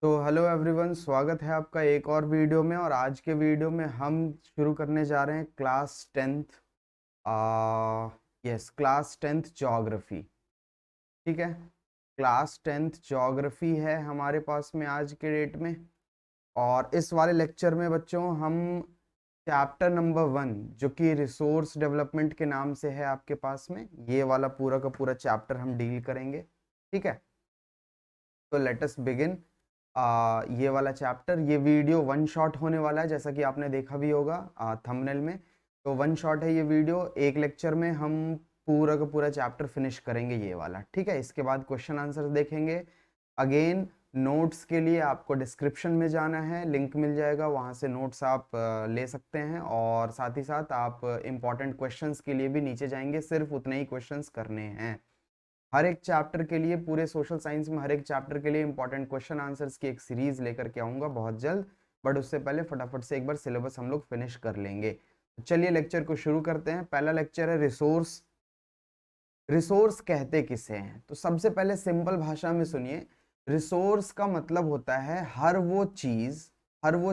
तो hello everyone, स्वागत है आपका एक और वीडियो में। और आज के वीडियो में हम शुरू करने जा रहे हैं class tenth. Yes, class tenth geography. ठीक है, क्लास टेंथ ज्योग्राफी है हमारे पास में आज के डेट में। और इस वाले लेक्चर में बच्चों हम चैप्टर नंबर 1 जो कि रिसोर्स डेवलपमेंट के नाम से है आपके पास में, ये वाला पूरा का पूरा चैप्टर हम डील करेंगे। ठीक है, तो लेट अस बिगिन। ये वाला चैप्टर, ये वीडियो वन शॉट होने वाला है, जैसा कि आपने देखा भी होगा थंबनेल में। तो वन शॉट है ये वीडियो, एक लेक्चर में हम पूरा का पूरा चैप्टर फिनिश करेंगे ये वाला। ठीक है, इसके बाद क्वेश्चन आंसर देखेंगे। अगेन नोट्स के लिए आपको डिस्क्रिप्शन में जाना है, लिंक मिल जाएगा, वहाँ से नोट्स आप ले सकते हैं। और साथ ही साथ आप इम्पॉर्टेंट क्वेश्चंस के लिए भी नीचे जाएंगे, सिर्फ उतने ही क्वेश्चंस करने हैं। हर एक चैप्टर के लिए, पूरे सोशल साइंस में हर एक चैप्टर के लिए इंपॉर्टेंट क्वेश्चन आंसर्स की एक सीरीज लेकर के आऊंगा बहुत जल्द। बट उससे पहले फटाफट से एक बार सिलेबस हम लोग फिनिश कर लेंगे। तो चलिए लेक्चर को शुरू करते हैं। पहला लेक्चर है रिसोर्स। रिसोर्स कहते किसे हैं? तो सबसे पहले सिंपल भाषा में सुनिए। रिसोर्स का मतलब होता है हर वो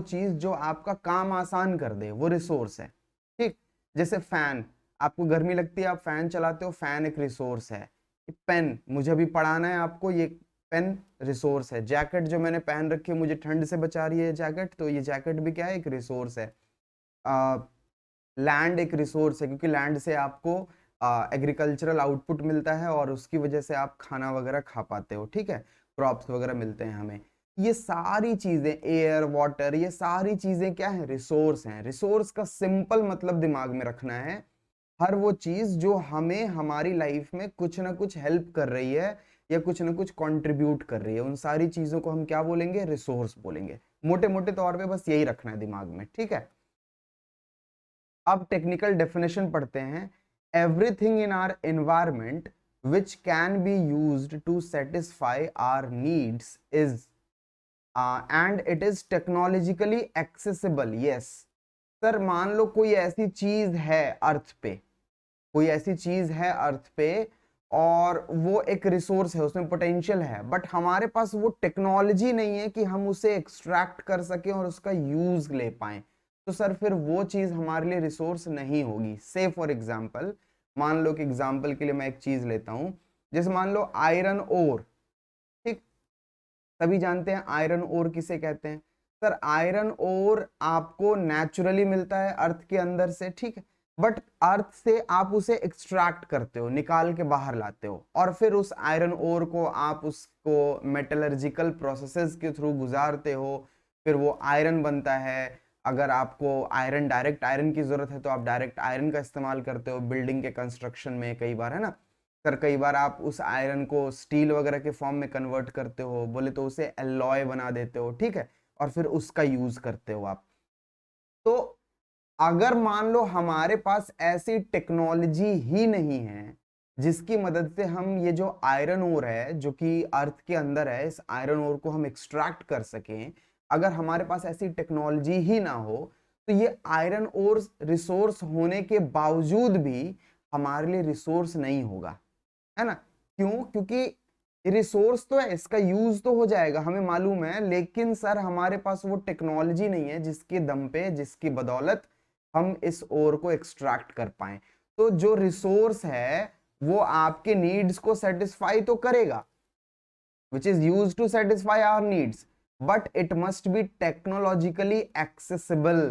चीज जो आपका काम आसान कर दे, वो रिसोर्स है। ठीक, जैसे फैन, आपको गर्मी लगती है, आप फैन चलाते हो, फैन एक रिसोर्स है। पेन, मुझे अभी पढ़ाना है आपको, ये पेन रिसोर्स है। जैकेट जो मैंने पहन रखी है, मुझे ठंड से बचा रही है जैकेट, तो ये जैकेट भी क्या है? एक रिसोर्स है। लैंड एक रिसोर्स है, क्योंकि लैंड से आपको एग्रीकल्चरल आउटपुट मिलता है और उसकी वजह से आप खाना वगैरह खा पाते हो। ठीक है, क्रॉप्स वगैरह मिलते हैं हमें। ये सारी चीजें, एयर, वाटर, ये सारी चीजें क्या है? रिसोर्स हैं। रिसोर्स का सिंपल मतलब दिमाग में रखना है, हर वो चीज जो हमें हमारी लाइफ में कुछ ना कुछ हेल्प कर रही है या कुछ ना कुछ कंट्रीब्यूट कर रही है, उन सारी चीजों को हम क्या बोलेंगे? रिसोर्स बोलेंगे। मोटे मोटे तौर पे बस यही रखना है दिमाग में। ठीक है, अब टेक्निकल डेफिनेशन पढ़ते हैं। Everything in our environment which can be used to satisfy our needs is and it is technologically accessible. Yes sir, मान लो कोई ऐसी चीज है अर्थ पे, कोई ऐसी चीज है अर्थ पे और वो एक रिसोर्स है, उसमें पोटेंशियल है, बट हमारे पास वो टेक्नोलॉजी नहीं है कि हम उसे एक्सट्रैक्ट कर सके और उसका यूज ले पाए। तो सर फिर वो चीज हमारे लिए रिसोर्स नहीं होगी। से फॉर एग्जाम्पल, मान लो कि एग्जाम्पल के लिए मैं एक चीज लेता हूं, जैसे मान लो आयरन ओर। ठीक, सभी जानते हैं आयरन ओर किसे कहते हैं। सर आयरन ओर आपको नेचुरली मिलता है अर्थ के अंदर से, ठीक है, बट अर्थ से आप उसे एक्सट्रैक्ट करते हो, निकाल के बाहर लाते हो, और फिर उस आयरन ओर को आप उसको मेटलर्जिकल प्रोसेसेस के थ्रू गुजारते हो, फिर वो आयरन बनता है। अगर आपको आयरन, डायरेक्ट आयरन की जरूरत है तो आप डायरेक्ट आयरन का इस्तेमाल करते हो बिल्डिंग के कंस्ट्रक्शन में, कई बार, है ना सर। कई बार आप उस आयरन को स्टील वगैरह के फॉर्म में कन्वर्ट करते हो, बोले तो उसे एलॉय बना देते हो, ठीक है, और फिर उसका यूज करते हो आप। तो अगर मान लो हमारे पास ऐसी टेक्नोलॉजी ही नहीं है जिसकी मदद से हम ये जो आयरन ओर है जो कि अर्थ के अंदर है, इस आयरन ओर को हम एक्सट्रैक्ट कर सकें, अगर हमारे पास ऐसी टेक्नोलॉजी ही ना हो, तो ये आयरन ओर रिसोर्स होने के बावजूद भी हमारे लिए रिसोर्स नहीं होगा, है ना। क्यों? क्योंकि रिसोर्स तो है, इसका यूज तो हो जाएगा, हमें मालूम है, लेकिन सर हमारे पास वो टेक्नोलॉजी नहीं है जिसके दम पे, जिसकी बदौलत हम इस ओर को एक्सट्रैक्ट कर पाए। तो जो रिसोर्स है वो आपके नीड्स को सेटिस्फाई तो करेगा, which is used to satisfy our needs, but it must be technologically accessible।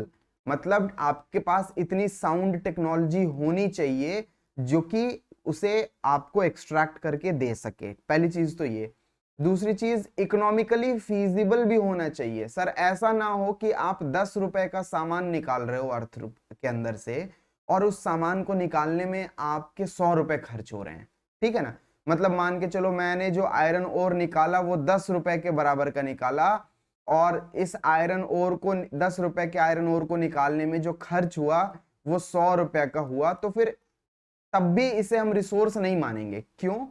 मतलब आपके पास इतनी साउंड टेक्नोलॉजी होनी चाहिए जो कि उसे आपको एक्सट्रैक्ट करके दे सके। पहली चीज तो ये। दूसरी चीज, इकोनॉमिकली फीजिबल भी होना चाहिए। सर ऐसा ना हो कि आप 10 रुपए का सामान निकाल रहे हो अर्थ के अंदर से और उस सामान को निकालने में आपके 100 रुपए खर्च हो रहे हैं, ठीक है ना। मतलब मान के चलो मैंने जो आयरन ओर निकाला वो 10 रुपए के बराबर का निकाला, और इस आयरन ओर को, 10 रुपए के आयरन ओर को निकालने में जो खर्च हुआ वो 100 रुपए का हुआ, तो फिर तब भी इसे हम रिसोर्स नहीं मानेंगे। क्यों?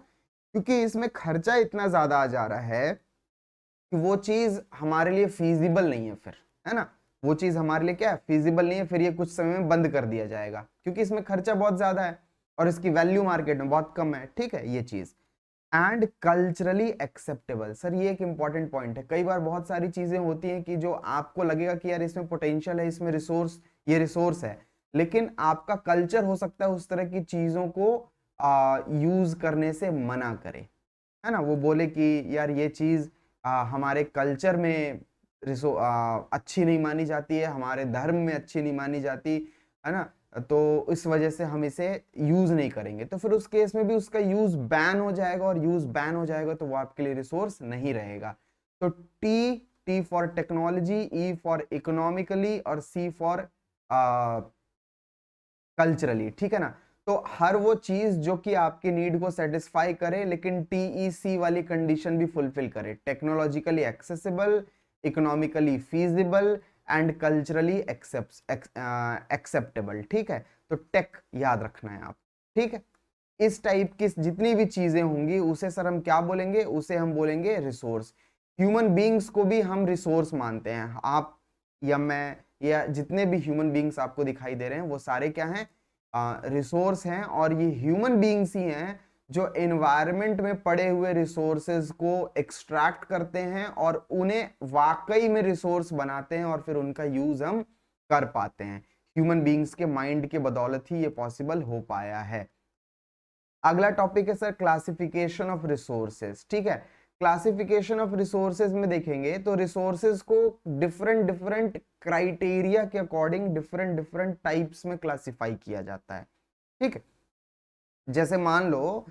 क्योंकि इसमें खर्चा इतना ज्यादा आ जा रहा है कि वो चीज हमारे लिए फीजिबल नहीं है फिर, है ना। वो चीज हमारे लिए क्या है? फीजिबल नहीं है, फिर ये कुछ समय में बंद कर दिया जाएगा क्योंकि इसमें खर्चा बहुत ज्यादा है और इसकी वैल्यू मार्केट में बहुत कम है, ठीक है, ये चीज। And culturally acceptable. सर ये एक इंपॉर्टेंट पॉइंट है। कई बार बहुत सारी चीजें होती हैं कि जो आपको लगेगा कि यार इसमें पोटेंशियल है, इसमें रिसोर्स, ये रिसोर्स है, लेकिन आपका कल्चर हो सकता है उस तरह की चीजों को यूज करने से मना करे, है ना। वो बोले कि यार ये चीज हमारे कल्चर में अच्छी नहीं मानी जाती है, हमारे धर्म में अच्छी नहीं मानी जाती है ना, तो इस वजह से हम इसे यूज नहीं करेंगे। तो फिर उस केस में भी उसका यूज बैन हो जाएगा, और यूज बैन हो जाएगा तो वो आपके लिए रिसोर्स नहीं रहेगा। तो T for technology, E for economically, और सी फॉर कल्चरली, ठीक है ना। तो हर वो चीज जो कि आपकी नीड को सेटिस्फाई करे, लेकिन टीईसी वाली कंडीशन भी फुलफिल करे, technologically accessible, economically feasible and culturally acceptable, ठीक है। तो टेक याद रखना है आप, ठीक है। इस टाइप की जितनी भी चीजें होंगी उसे सर हम क्या बोलेंगे, उसे हम बोलेंगे रिसोर्स। ह्यूमन बींग्स को भी हम रिसोर्स मानते हैं, आप या मैं या जितने भी ह्यूमन बींग्स आपको दिखाई दे रहे हैं वो सारे क्या हैं, रिसोर्स हैं। और ये ह्यूमन बींग्स ही हैं जो एनवायरनमेंट में पड़े हुए रिसोर्सेज को एक्सट्रैक्ट करते हैं और उन्हें वाकई में रिसोर्स बनाते हैं, और फिर उनका यूज हम कर पाते हैं। ह्यूमन बींग्स के माइंड के बदौलत ही ये पॉसिबल हो पाया है। अगला टॉपिक है सर क्लासिफिकेशन ऑफ रिसोर्सेज, ठीक है। क्लासिफिकेशन ऑफ रिसोर्सेज में देखेंगे तो रिसोर्सेज को डिफरेंट डिफरेंट क्राइटेरिया के अकॉर्डिंग डिफरेंट डिफरेंट टाइप्स में क्लासिफाई किया जाता है, ठीक है। जैसे मान लो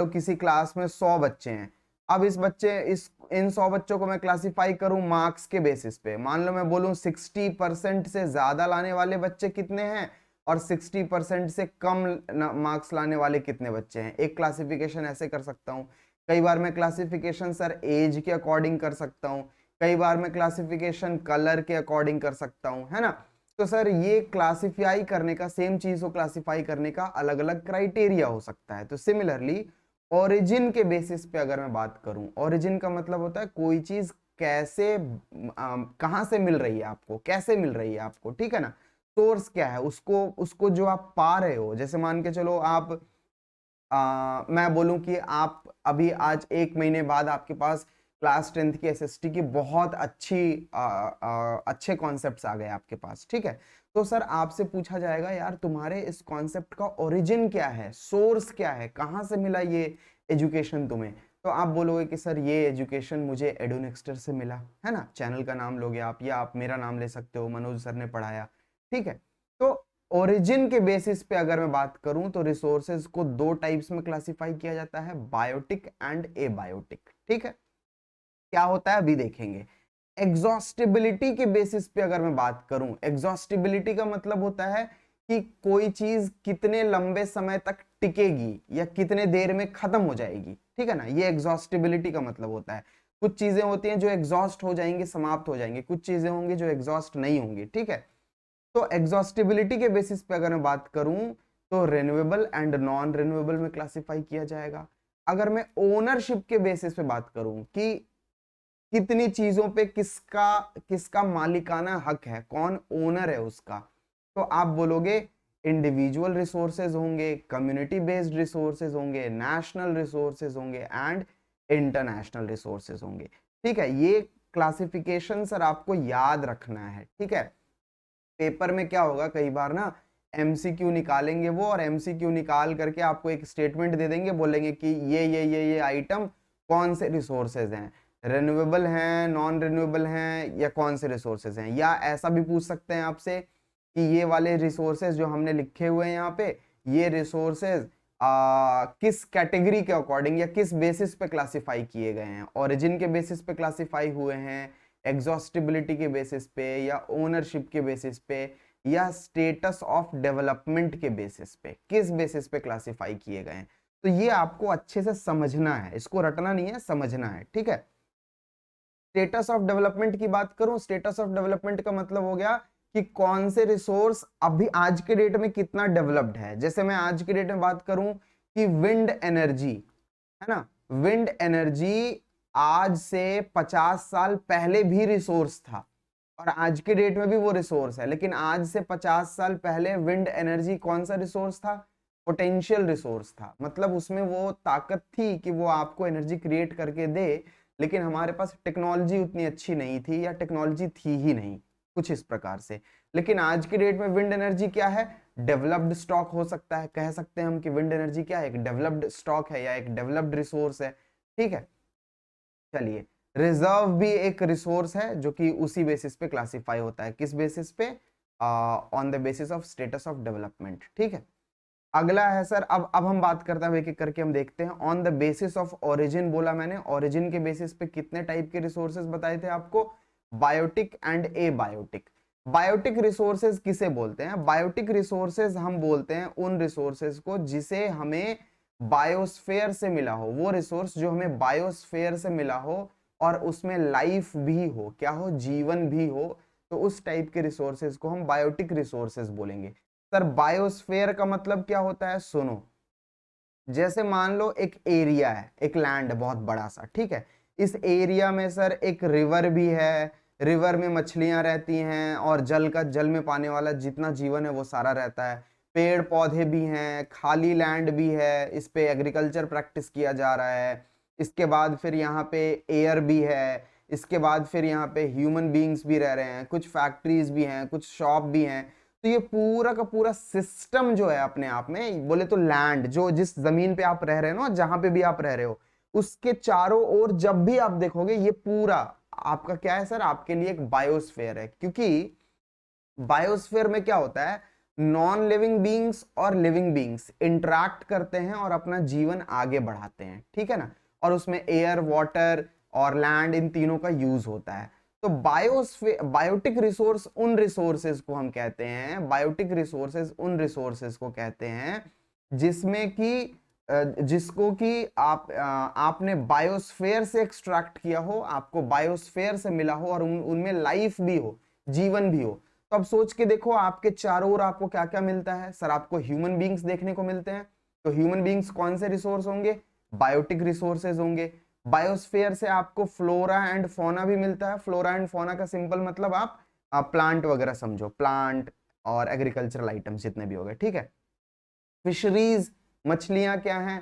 किसी क्लास में 100 बच्चे हैं। अब इन 100 बच्चों को मैं क्लासिफाई करूं मार्क्स के बेसिस पे। मान लो मैं बोलूं 60% से ज्यादा लाने वाले बच्चे कितने हैं और 60% से कम मार्क्स लाने वाले कितने बच्चे हैं। एक क्लासिफिकेशन ऐसे कर सकता हूं। कई बार मैं क्लासिफिकेशन सर एज के अकॉर्डिंग कर सकता हूं, कई बार मैं क्लासिफिकेशन कलर के अकॉर्डिंग कर सकता हूं, है ना। तो सर ये क्लासिफाई करने का, सेम चीज को क्लासिफाई करने का अलग अलग क्राइटेरिया हो सकता है। तो सिमिलरली ओरिजिन के बेसिस पे अगर मैं बात करूं, ओरिजिन का मतलब होता है कोई चीज कैसे कहां से मिल रही है आपको, कैसे मिल रही है आपको, ठीक है ना। सोर्स क्या है, उसको उसको जो आप पा रहे हो। जैसे मान के चलो आप मैं बोलूं कि आप अभी आज 1 महीने बाद आपके पास क्लास 10th की एसएसटी की बहुत अच्छे कॉन्सेप्ट्स आ गए आपके पास, ठीक है। तो सर आपसे पूछा जाएगा यार तुम्हारे इस कॉन्सेप्ट का ओरिजिन क्या है, सोर्स क्या है, कहाँ से मिला ये एजुकेशन तुम्हें। तो आप बोलोगे कि सर ये एजुकेशन मुझे एडुनेक्स्टर से मिला, है ना। चैनल का नाम लोगे आप, या आप मेरा नाम ले सकते हो, मनोज सर ने पढ़ाया, ठीक है। तो ओरिजिन के बेसिस पे अगर मैं बात करूं तो रिसोर्सेज को 2 टाइप्स में क्लासिफाई किया जाता है, बायोटिक एंड एबायोटिक, ठीक है। क्या होता है अभी देखेंगे। एग्जॉस्टिबिलिटी के बेसिस पे अगर मैं बात करूं, एग्जॉस्टिबिलिटी का मतलब होता है कि कोई चीज कितने लंबे समय तक टिकेगी या कितने देर में खत्म हो जाएगी, ठीक है ना। ये एग्जॉस्टिबिलिटी का मतलब होता है। कुछ चीजें होती हैं जो एग्जॉस्ट हो जाएंगी, समाप्त हो जाएंगी, कुछ चीजें होंगी जो एग्जॉस्ट नहीं होंगी, ठीक है। तो एग्जॉस्टिबिलिटी के बेसिस पे अगर मैं बात करूं तो रिन्यूएबल एंड नॉन रिन्यूएबल में क्लासिफाई किया जाएगा। अगर मैं ओनरशिप के बेसिस पे बात करूं कि कितनी चीजों पे किसका किसका मालिकाना हक है, कौन ओनर है उसका, तो आप बोलोगे इंडिविजुअल रिसोर्सेज होंगे, कम्युनिटी बेस्ड रिसोर्सेज होंगे, नेशनल रिसोर्सेज होंगे एंड इंटरनेशनल रिसोर्सेज होंगे, ठीक है। ये क्लासिफिकेशन सर आपको याद रखना है, ठीक है। पेपर में क्या होगा, कई बार ना एमसीक्यू निकालेंगे वो, और एमसीक्यू निकाल करके आपको एक स्टेटमेंट दे देंगे, बोलेंगे कि ये आइटम कौन से रिसोर्सेज हैं, रिन्यूएबल हैं, नॉन रिन्यूएबल हैं, या कौन से रिसोर्सेज हैं। या ऐसा भी पूछ सकते हैं आपसे कि ये वाले रिसोर्सेज जो हमने लिखे हुए हैं यहाँ पे, ये रिसोर्सेज किस कैटेगरी के अकॉर्डिंग या किस बेसिस पे क्लासिफाई किए गए हैं। ओरिजिन के बेसिस पे क्लासिफाई हुए हैं, एग्जॉस्टिबिलिटी के बेसिस पे, या ओनरशिप के बेसिस पे, या स्टेटस ऑफ डेवलपमेंट के बेसिस पे, किस बेसिस पे क्लासिफाई किए गए हैं। तो ये आपको अच्छे से समझना है, इसको रटना नहीं है, समझना है, ठीक है। स्टेटस ऑफ डेवलपमेंट की बात करूं, स्टेटस ऑफ डेवलपमेंट का मतलब हो गया कि कौन से रिसोर्स अभी आज के डेट में कितना डेवलप्ड है। जैसे मैं आज के डेट में बात करूं कि विंड एनर्जी, है ना, विंड एनर्जी आज से 50 साल पहले भी रिसोर्स था, और आज के डेट में भी वो रिसोर्स है। लेकिन आज से 50 साल पहले विंड एनर्जी कौन सा रिसोर्स था, पोटेंशियल रिसोर्स था, मतलब उसमें वो ताकत थी कि वो आपको एनर्जी क्रिएट करके दे, लेकिन हमारे पास टेक्नोलॉजी उतनी अच्छी नहीं थी या टेक्नोलॉजी थी ही नहीं, कुछ इस प्रकार से। लेकिन आज की डेट में विंड एनर्जी क्या है, डेवलप्ड स्टॉक हो सकता है, कह सकते हैं हम कि विंड एनर्जी क्या है, एक डेवलप्ड स्टॉक है या एक डेवलप्ड रिसोर्स है, ठीक है। चलिए, रिजर्व भी एक रिसोर्स है जो कि उसी बेसिस पे क्लासिफाई होता है, किस बेसिस पे, on the basis of status of development, ठीक है। अगला है सर, अब हम बात करते हैं, एक एक करके हम देखते हैं। On the basis of origin बोला मैंने, ओरिजिन के बेसिस पे कितने टाइप के रिसोर्सेज बताए थे आपको, biotic and abiotic. Biotic resources किसे बोलते हैं, बायोटिक रिसोर्सेज हम बोलते हैं उन रिसोर्सेज को जिसे हमें बायोस्फेयर से मिला हो, वो रिसोर्स जो हमें बायोस्फेयर से मिला हो और उसमें लाइफ भी हो, क्या हो, जीवन भी हो, तो उस टाइप के रिसोर्सेज को हम बायोटिक रिसोर्सेज बोलेंगे। सर बायोस्फेयर का मतलब क्या होता है, सुनो, जैसे मान लो एक एरिया है, एक लैंड बहुत बड़ा सा, ठीक है, इस एरिया में सर एक रिवर भी है, रिवर में मछलियां रहती हैं और जल में पाने वाला जितना जीवन है वो सारा रहता है, पेड़ पौधे भी हैं, खाली लैंड भी है, इस पे एग्रीकल्चर प्रैक्टिस किया जा रहा है, इसके बाद फिर यहाँ पे एयर भी है, इसके बाद फिर यहाँ पे ह्यूमन बींग्स भी रह रहे हैं, कुछ फैक्ट्रीज भी हैं, कुछ शॉप भी हैं। तो ये पूरा का पूरा सिस्टम जो है अपने आप में, बोले तो लैंड, जो जिस जमीन पे आप रह रहे हो ना, जहां पे भी आप रह रहे हो, उसके चारों ओर जब भी आप देखोगे ये पूरा आपका क्या है सर, आपके लिए एक बायोस्फेयर है। क्योंकि बायोस्फेयर में क्या होता है, नॉन लिविंग बींग्स और लिविंग बींग्स इंटरेक्ट करते हैं और अपना जीवन आगे बढ़ाते हैं, ठीक है ना, और उसमें एयर, वाटर और लैंड, इन तीनों का यूज होता है। तो बायोस्फेयर, बायोटिक रिसोर्स उन रिसोर्सेज को हम कहते हैं, बायोटिक रिसोर्सेज उन रिसोर्सेज को कहते हैं जिसमें कि जिसको कि आपने बायोस्फेयर से एक्सट्रैक्ट किया हो, आपको बायोस्फेयर से मिला हो और उनमें लाइफ भी हो, जीवन भी हो। तो अब सोच के देखो, आपके चारों ओर आपको क्या क्या मिलता है सर, आपको ह्यूमन बींग्स देखने को मिलते हैं। तो ह्यूमन बींग्स कौन से रिसोर्स होंगे, बायोटिक रिसोर्सेज होंगे। बायोस्फीयर से आपको फ्लोरा एंड फोना भी मिलता है। फ्लोरा एंड फोना का सिंपल मतलब आप प्लांट वगैरह समझो, प्लांट और एग्रीकल्चरल आइटम्स जितने भी हो गए, ठीक है। फिशरीज, मछलियां क्या हैं,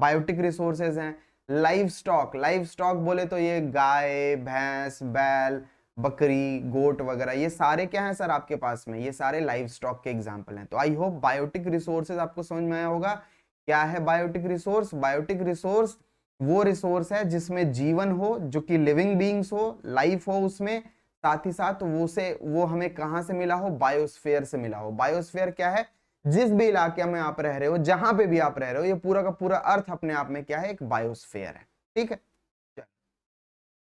बायोटिक रिसोर्सेज हैं। लाइव स्टॉक, लाइव स्टॉक बोले तो ये गाय, भैंस, बैल, बकरी, गोट वगैरह, ये सारे क्या हैं सर आपके पास में, ये सारे लाइव स्टॉक के एग्जांपल हैं। तो आई होप बायोटिक रिसोर्सेज आपको समझ में आया होगा। क्या है बायोटिक रिसोर्स, बायोटिक रिसोर्स वो रिसोर्स है जिसमें जीवन हो, जो कि लिविंग बींग्स हो, लाइफ हो उसमें, साथ ही साथ वो हमें कहां से मिला हो, बायोस्फेयर से मिला हो। बायोस्फेयर क्या है, जिस भी इलाके में आप रह रहे हो, जहां पे भी आप रह रहे हो, ये पूरा का पूरा अर्थ अपने आप में क्या है, एक बायोस्फेयर है, ठीक है।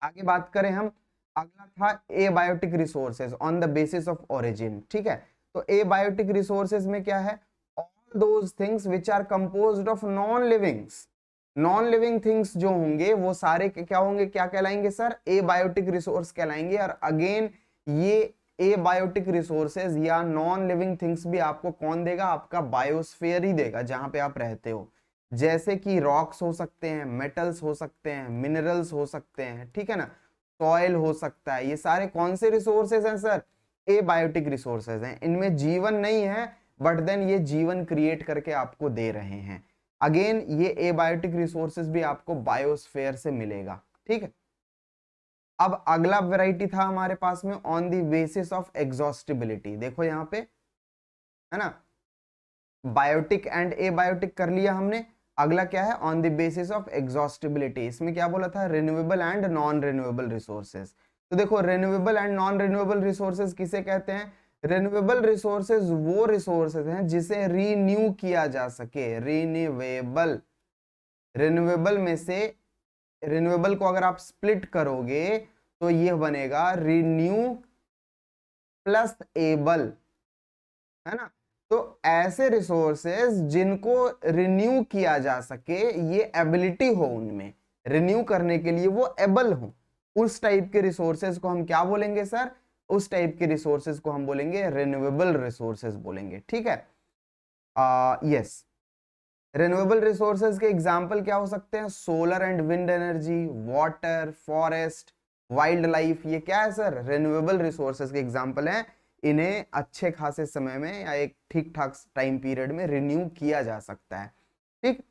आगे बात करें हम, अगला था abiotic resources on the basis of origin, ठीक है। तो एबायोटिक रिसोर्सेज में क्या है, all those things which are composed of non livings, non living things जो होंगे वो सारे क्या होंगे, क्या कहलाएंगे सर, एबायोटिक रिसोर्स कहलाएंगे। और अगेन ये एबायोटिक रिसोर्सेज या नॉन लिविंग थिंग्स भी आपको कौन देगा, आपका बायोस्फीयर ही देगा जहां पे आप रहते हो। जैसे कि रॉक्स हो सकते हैं, मेटल्स हो सकते हैं, मिनरल्स हो सकते हैं, ठीक है ना, सॉइल हो सकता है, ये सारे कौन से रिसोर्सेज हैं सर, एबायोटिक रिसोर्सेज हैं। इनमें जीवन नहीं है, बट देन ये जीवन क्रिएट करके आपको दे रहे हैं। अगेन ये एबायोटिक रिसोर्सेज भी आपको बायोस्फेयर से मिलेगा, ठीक है। अब अगला वैरायटी था हमारे पास में on the basis of exhaustibility. देखो यहां पे है ना, बायोटिक एंड एबायोटिक कर लिया हमने। अगला क्या है, on the basis of exhaustibility. इसमें क्या बोला था, renewable and non renewable resources. तो देखो renewable and non renewable resources किसे कहते हैं, रिन्यूएबल रिसोर्सेज वो रिसोर्सेज हैं जिसे रीन्यू किया जा सके, रिन्यूएबल। रिन्यूएबल में से, रिन्यूएबल को अगर आप स्प्लिट करोगे तो ये बनेगा रिन्यू प्लस एबल, है ना। तो ऐसे रिसोर्सेज जिनको रिन्यू किया जा सके, ये एबिलिटी हो उनमें, रिन्यू करने के लिए वो एबल हो, उस टाइप के रिसोर्सेज को हम क्या बोलेंगे सर, उस टाइप के रिसोर्सेज को हम बोलेंगे रिन्यूएबल रिसोर्सेज बोलेंगे, ठीक है। यस, रिन्यूएबल रिसोर्सेज के एग्जाम्पल क्या हो सकते हैं, solar and wind energy, water, forest, wild life, ये क्या है सर, रिन्यूएबल रिसोर्सेज के एग्जाम्पल हैं। इन्हें अच्छे खासे समय में या एक ठीक ठाक टाइम पीरियड में रिन्यू किया जा सकता है। ठीक,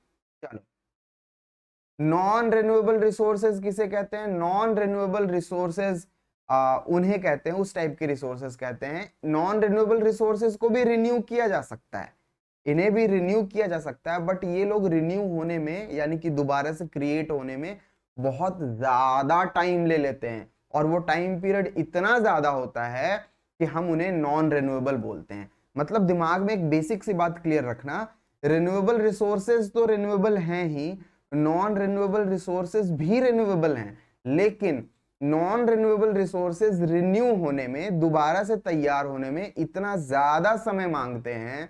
चलो नॉन रिन्यूएबल रिसोर्सेज किसे कहते हैं? नॉन रिन्यूएबल रिसोर्सेज उन्हें कहते हैं, उस टाइप के रिसोर्सेज कहते हैं। नॉन रिन्यूएबल रिसोर्सेज को भी रिन्यू किया जा सकता है, इन्हें भी रिन्यू किया जा सकता है, बट ये लोग रिन्यू होने में यानी कि दोबारा से क्रिएट होने में बहुत ज्यादा टाइम ले लेते हैं, और वो टाइम पीरियड इतना ज्यादा होता है कि हम उन्हें नॉन रिन्यूएबल बोलते हैं। मतलब दिमाग में एक बेसिक सी बात क्लियर रखना, रिन्यूएबल रिसोर्सेज तो रिन्यूएबल हैं ही, नॉन रिन्यूएबल रिसोर्सेज भी रिन्यूएबल हैं, लेकिन नॉन रिन्यूएबल रिसोर्सेज रिन्यू होने में, दोबारा से तैयार होने में इतना ज्यादा समय मांगते हैं,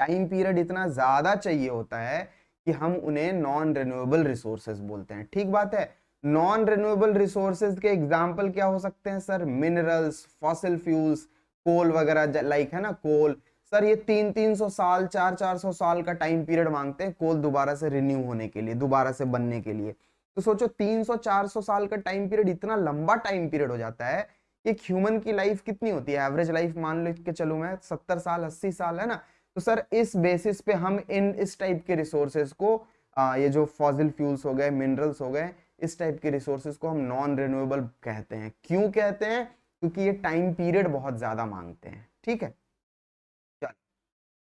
टाइम पीरियड इतना ज्यादा चाहिए होता है कि हम उन्हें नॉन रिन्यूएबल रिसोर्सेज बोलते हैं। ठीक बात है। नॉन रिन्यूएबल रिसोर्सेज के एग्जांपल क्या हो सकते हैं सर? मिनरल्स, फॉसिल फ्यूल्स, कोल वगैरह, लाइक है ना कोल। सर ये 300-300 साल, 400-400 साल का टाइम पीरियड मांगते हैं कोल दोबारा से रिन्यू होने के लिए, दोबारा से बनने के लिए। तो सोचो 300-400 साल का टाइम पीरियड, इतना लंबा टाइम पीरियड हो जाता है। एक ह्यूमन की लाइफ कितनी होती है? एवरेज लाइफ मान लो के चलो मैं 70 साल 80 साल है ना। तो सर इस बेसिस पे हम इस टाइप के रिसोर्सेज को ये जो फॉसिल फ्यूल्स हो गए, मिनरल्स हो गए, इस टाइप के रिसोर्सेज को हम नॉन रिन्यूएबल कहते हैं। क्यों कहते हैं? क्योंकि ये टाइम पीरियड बहुत ज्यादा मांगते हैं। ठीक है, चल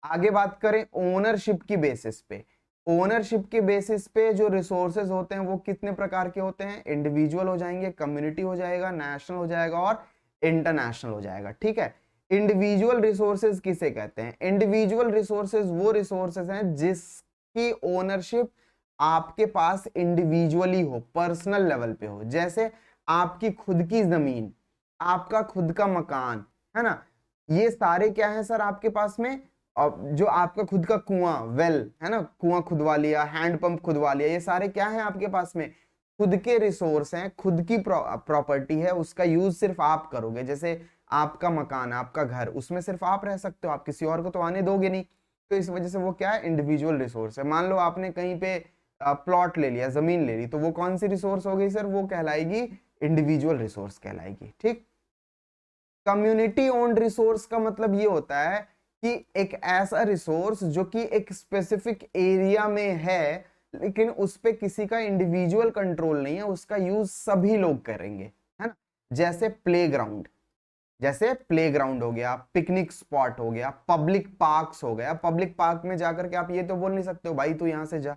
आगे बात करें ओनरशिप की बेसिस पे। ओनरशिप के बेसिस पे जो रिसोर्सेज होते हैं वो कितने प्रकार के होते हैं? इंडिविजुअल हो जाएंगे, कम्युनिटी हो जाएगा, नेशनल हो जाएगा और इंटरनेशनल हो जाएगा। ठीक है, इंडिविजुअल रिसोर्सेज किसे कहते हैं? इंडिविजुअल रिसोर्सेज वो रिसोर्सेज हैं जिसकी ओनरशिप आपके पास इंडिविजुअली हो, पर्सनल लेवल पे हो। जैसे आपकी खुद की जमीन, आपका खुद का मकान, है ना, ये सारे क्या है सर आपके पास में? जो आपका खुद का कुआं, वेल है ना, कुआं खुदवा लिया, हैंडपंप खुदवा लिया, ये सारे क्या है आपके पास में? खुद के रिसोर्स हैं, खुद की प्रॉपर्टी है, उसका यूज सिर्फ आप करोगे। जैसे आपका मकान, आपका घर, उसमें सिर्फ आप रह सकते हो, आप किसी और को तो आने दोगे नहीं। तो इस वजह से वो क्या है? इंडिविजुअल रिसोर्स है। मान लो आपने कहीं पे प्लॉट ले लिया, जमीन ले ली, तो वो कौन सी रिसोर्स हो गई सर? वो कहलाएगी इंडिविजुअल रिसोर्स कहलाएगी। ठीक, कम्युनिटी ओन्ड रिसोर्स का मतलब ये होता है कि एक ऐसा रिसोर्स जो कि एक स्पेसिफिक एरिया में है, लेकिन उस पे किसी का इंडिविजुअल कंट्रोल नहीं है, उसका यूज सभी लोग करेंगे, है ना। जैसे प्लेग्राउंड, जैसे प्लेग्राउंड हो गया, पिकनिक स्पॉट हो गया, पब्लिक पार्क्स हो गया। पब्लिक पार्क में जाकर के आप ये तो बोल नहीं सकते हो भाई तू यहाँ से जा,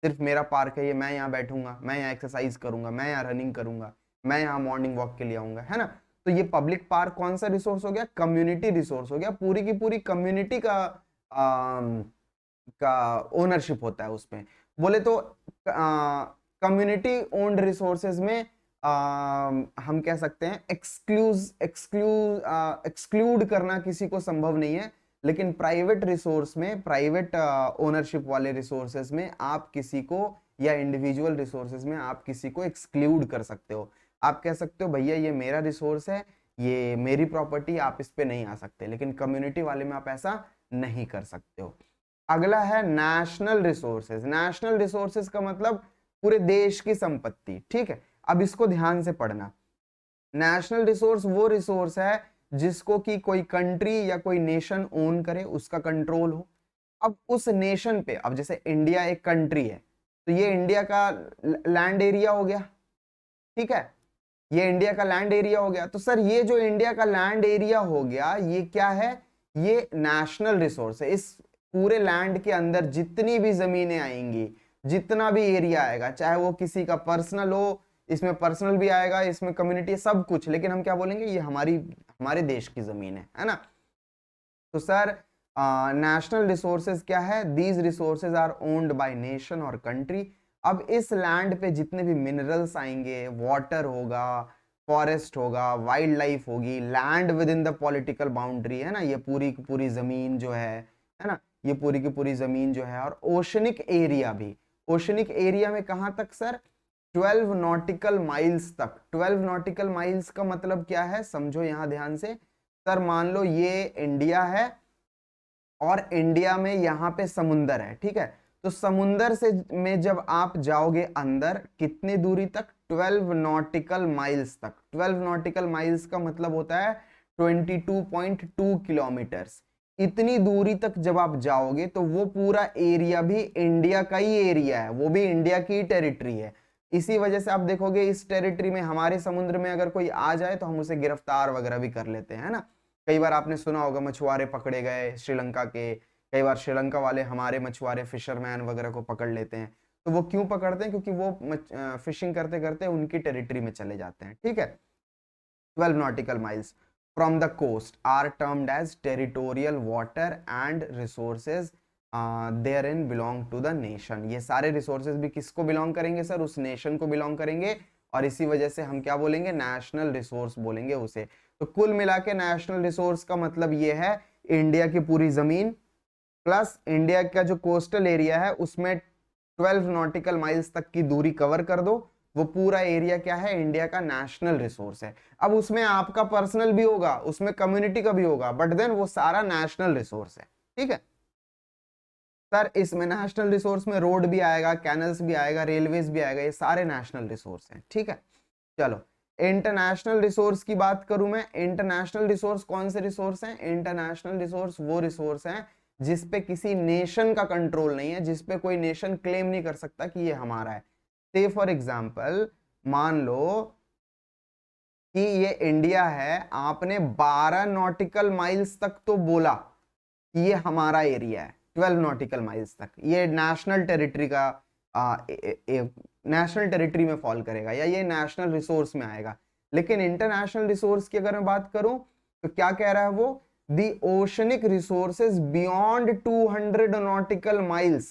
सिर्फ मेरा पार्क है ये, मैं यहाँ बैठूंगा, मैं यहाँ एक्सरसाइज करूंगा, मैं यहाँ रनिंग करूंगा, मैं यहाँ मॉर्निंग वॉक के लिए आऊंगा, है ना। तो ये पब्लिक पार्क कौन सा रिसोर्स हो गया? कम्युनिटी रिसोर्स हो गया। पूरी की पूरी कम्युनिटी का ओनरशिप होता है उसमें। बोले तो कम्युनिटी ओन्ड रिसोर्सेज में हम कह सकते हैं एक्सक्लूड करना किसी को संभव नहीं है, लेकिन प्राइवेट रिसोर्स में, प्राइवेट ओनरशिप वाले रिसोर्सेज में आप किसी को, या इंडिविजुअल रिसोर्सेज में आप किसी को एक्सक्लूड कर सकते हो। आप कह सकते हो भैया ये मेरा रिसोर्स है, ये मेरी प्रॉपर्टी, आप इस पे नहीं आ सकते, लेकिन कम्युनिटी वाले में आप ऐसा नहीं कर सकते हो। अगला है नेशनल रिसोर्सेज। नेशनल रिसोर्सेज का मतलब पूरे देश की संपत्ति। ठीक है, अब इसको ध्यान से पढ़ना। नेशनल रिसोर्स वो रिसोर्स है जिसको कि कोई कंट्री या कोई नेशन ओन करे, उसका कंट्रोल हो। अब उस नेशन पे, अब जैसे इंडिया एक कंट्री है, तो ये इंडिया का लैंड एरिया हो गया। ठीक है, ये इंडिया का लैंड एरिया हो गया। तो सर ये जो इंडिया का लैंड एरिया हो गया, ये क्या है? ये नेशनल रिसोर्स है। इस पूरे लैंड के अंदर जितनी भी जमीनें आएंगी, जितना भी एरिया आएगा, चाहे वो किसी का पर्सनल हो, इसमें पर्सनल भी आएगा, इसमें कम्युनिटी, सब कुछ, लेकिन हम क्या बोलेंगे? ये हमारे देश की जमीन है ना। तो सर नेशनल रिसोर्सेज क्या है? These resources are owned by nation और कंट्री। अब इस लैंड पे जितने भी मिनरल्स आएंगे, वाटर होगा, फॉरेस्ट होगा, वाइल्ड लाइफ होगी, land with in the political boundary, है ना, ये पूरी की पूरी जमीन जो है ना, ये पूरी की पूरी जमीन जो है, और ओशनिक एरिया भी। ओशनिक एरिया में कहां तक सर? 12 नॉटिकल माइल्स तक। 12 नॉटिकल माइल्स का मतलब क्या है? समझो यहां ध्यान से। सर मान लो ये इंडिया है, और इंडिया में यहाँ पे समुंदर है। ठीक है, तो समुंदर से में जब आप जाओगे अंदर, कितनी दूरी तक? 12 नॉटिकल माइल्स तक। 12 नॉटिकल माइल्स का मतलब होता है 22.2 किलोमीटर्स। इतनी दूरी तक जब आप जाओगे तो वो पूरा एरिया भी इंडिया का ही एरिया है, वो भी इंडिया की टेरिटरी है। इसी वजह से आप देखोगे इस टेरिटरी में, हमारे समुद्र में अगर कोई आ जाए तो हम उसे गिरफ्तार वगैरह भी कर लेते हैं, है ना। कई बार आपने सुना होगा मछुआरे पकड़े गए श्रीलंका के, कई बार श्रीलंका वाले हमारे मछुआरे फिशरमैन वगैरह को पकड़ लेते हैं। तो वो क्यों पकड़ते हैं? क्योंकि वो फिशिंग करते करते उनकी टेरिटरी में चले जाते हैं, ठीक है। 12 nautical miles from the coast are termed as territorial water and resources therein belong to the nation। ये सारे resources भी किसको belong करेंगे सर? उस nation को belong करेंगे, और इसी वजह से हम क्या बोलेंगे? national resource बोलेंगे उसे। तो कुल मिला के national resource का मतलब ये है इंडिया की पूरी जमीन प्लस इंडिया का जो कोस्टल एरिया है उसमें 12 नॉटिकल माइल्स तक की दूरी कवर कर दो, वो पूरा एरिया क्या है? इंडिया का नेशनल रिसोर्स है। अब उसमें आपका पर्सनल भी होगा, उसमें कम्युनिटी का भी होगा, बट देन वो सारा नेशनल रिसोर्स है, ठीक है सर। इसमें नेशनल रिसोर्स में रोड भी आएगा, कैनल्स भी आएगा, रेलवेज भी आएगा, ये सारे नेशनल रिसोर्स हैं, ठीक है। चलो इंटरनेशनल रिसोर्स की बात करूं मैं। इंटरनेशनल रिसोर्स कौन से रिसोर्स हैं? इंटरनेशनल रिसोर्स वो रिसोर्स हैं जिसपे किसी नेशन का कंट्रोल नहीं है, जिसपे कोई नेशन क्लेम नहीं कर सकता कि ये हमारा है। से फॉर एग्जांपल मान लो कि ये इंडिया है, आपने 12 नॉटिकल माइल्स तक तो बोला कि ये हमारा एरिया है, 12 नॉटिकल माइल्स तक, ये नेशनल टेरिटरी का नेशनल टेरिटरी में फॉल करेगा या ये नेशनल रिसोर्स में आएगा। लेकिन इंटरनेशनल रिसोर्स की अगर मैं बात करूं तो क्या कह रहा है वो? The oceanic resources beyond 200 nautical miles,